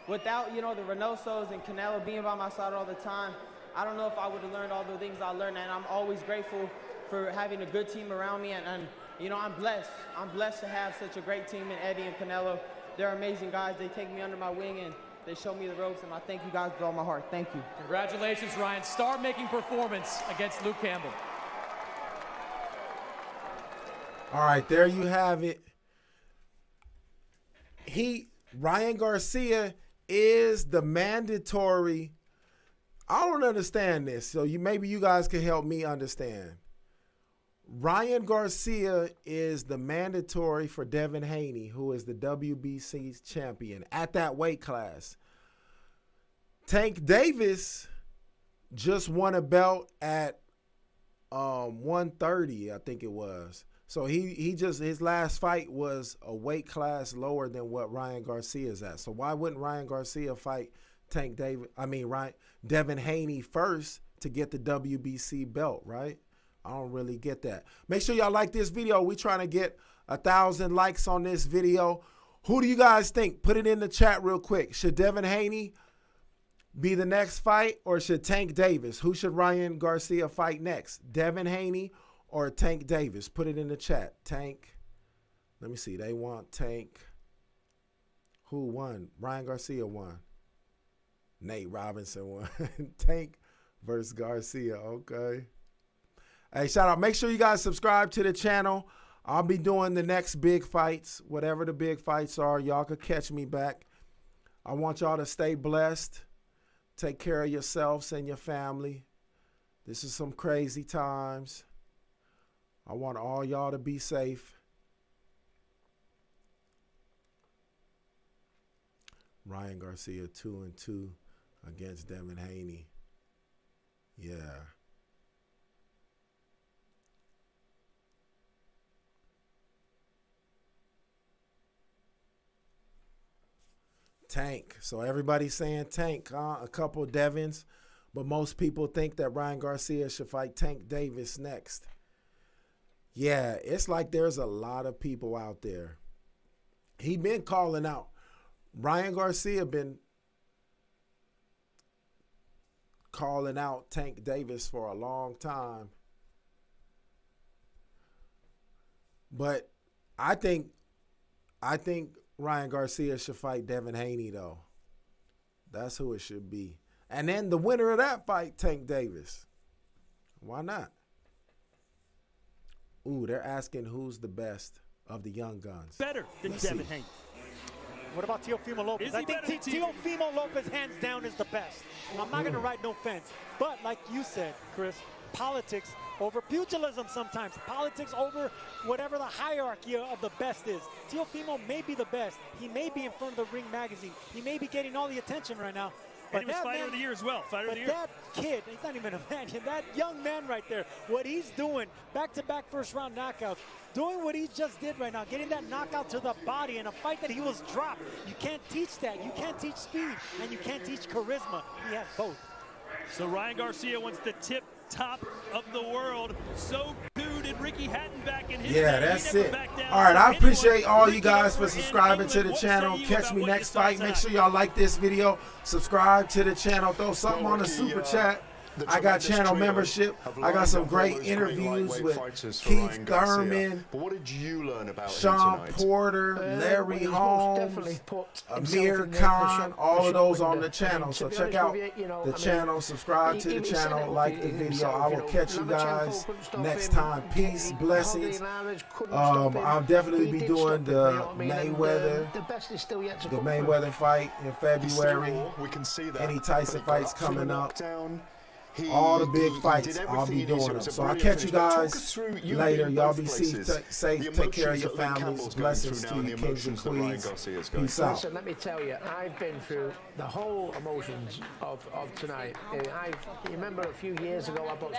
without, the Reynosos and Canelo being by my side all the time, I don't know if I would have learned all the things I learned, and I'm always grateful for having a good team around me, and I'm blessed. I'm blessed to have such a great team in Eddie and Canelo. They're amazing guys. They take me under my wing, and they show me the ropes, and I thank you guys with all my heart. Thank you. Congratulations, Ryan. Star-making performance against Luke Campbell. All right, there you have it. Ryan Garcia is the mandatory. I don't understand this, so maybe you guys can help me understand. Ryan Garcia is the mandatory for Devin Haney, who is the WBC champion at that weight class. Tank Davis just won a belt at 130, I think it was. So his last fight was a weight class lower than what Ryan Garcia is at. So why wouldn't Ryan Garcia fight Devin Haney first to get the WBC belt, right? I don't really get that. Make sure y'all like this video. We're trying to get 1,000 likes on this video. Who do you guys think? Put it in the chat real quick. Should Devin Haney be the next fight, or should Tank Davis? Who should Ryan Garcia fight next? Devin Haney or Tank Davis? Put it in the chat. Tank. Let me see. They want Tank. Who won? Ryan Garcia won. Nate Robinson won. Tank versus Garcia. Okay. Hey, shout out. Make sure you guys subscribe to the channel. I'll be doing the next big fights. Whatever the big fights are, y'all could catch me back. I want y'all to stay blessed. Take care of yourselves and your family. This is some crazy times. I want all y'all to be safe. Ryan Garcia 2-2 against Devin Haney. Yeah. Tank. So everybody's saying Tank, a couple of Devins, but most people think that Ryan Garcia should fight Tank Davis next. Yeah, it's like there's a lot of people out there. He been calling out. Ryan Garcia been calling out Tank Davis for a long time. But I think Ryan Garcia should fight Devin Haney, though. That's who it should be. And then the winner of that fight, Tank Davis. Why not? Ooh, they're asking who's the best of the young guns. Better than Devin Haney. What about Teofimo Lopez? I think Teofimo Lopez, hands down, is the best. I'm not going to ride no fence. But like you said, Chris, politics over pugilism sometimes. Politics over whatever the hierarchy of the best is. Teofimo may be the best. He may be in front of the Ring magazine. He may be getting all the attention right now. But he was Fighter of the Year as well. Fighter of the Year. That kid, he's not even a man. That young man right there, what he's doing, back-to-back first-round knockouts, doing what he just did right now, getting that knockout to the body in a fight that he was dropped. You can't teach that. You can't teach speed, and you can't teach charisma. He has both. So Ryan Garcia wants the tip top of the world. So too did Ricky Hatton back in his day. That's it. All right, I appreciate all you guys for subscribing to the channel. Catch me next fight. Make sure y'all like this video. Subscribe to the channel. Throw something on the super chat. I got channel membership. I got some great interviews with Keith Thurman, but what did you learn about Sean Porter, Larry Holmes, Amir Khan, all of those on the channel. So check out the channel, subscribe to the channel, like the video. I will catch you guys next time. Peace, blessings. I'll definitely be doing the Mayweather fight in February. Any Tyson fights coming up. All the big fights, I'll be doing them. So I'll catch you guys later. Y'all be safe. Take care of your families. Blessings to you, kings and queens. Peace out. Listen, let me tell you, I've been through the whole emotions of tonight. You remember a few years ago I boxed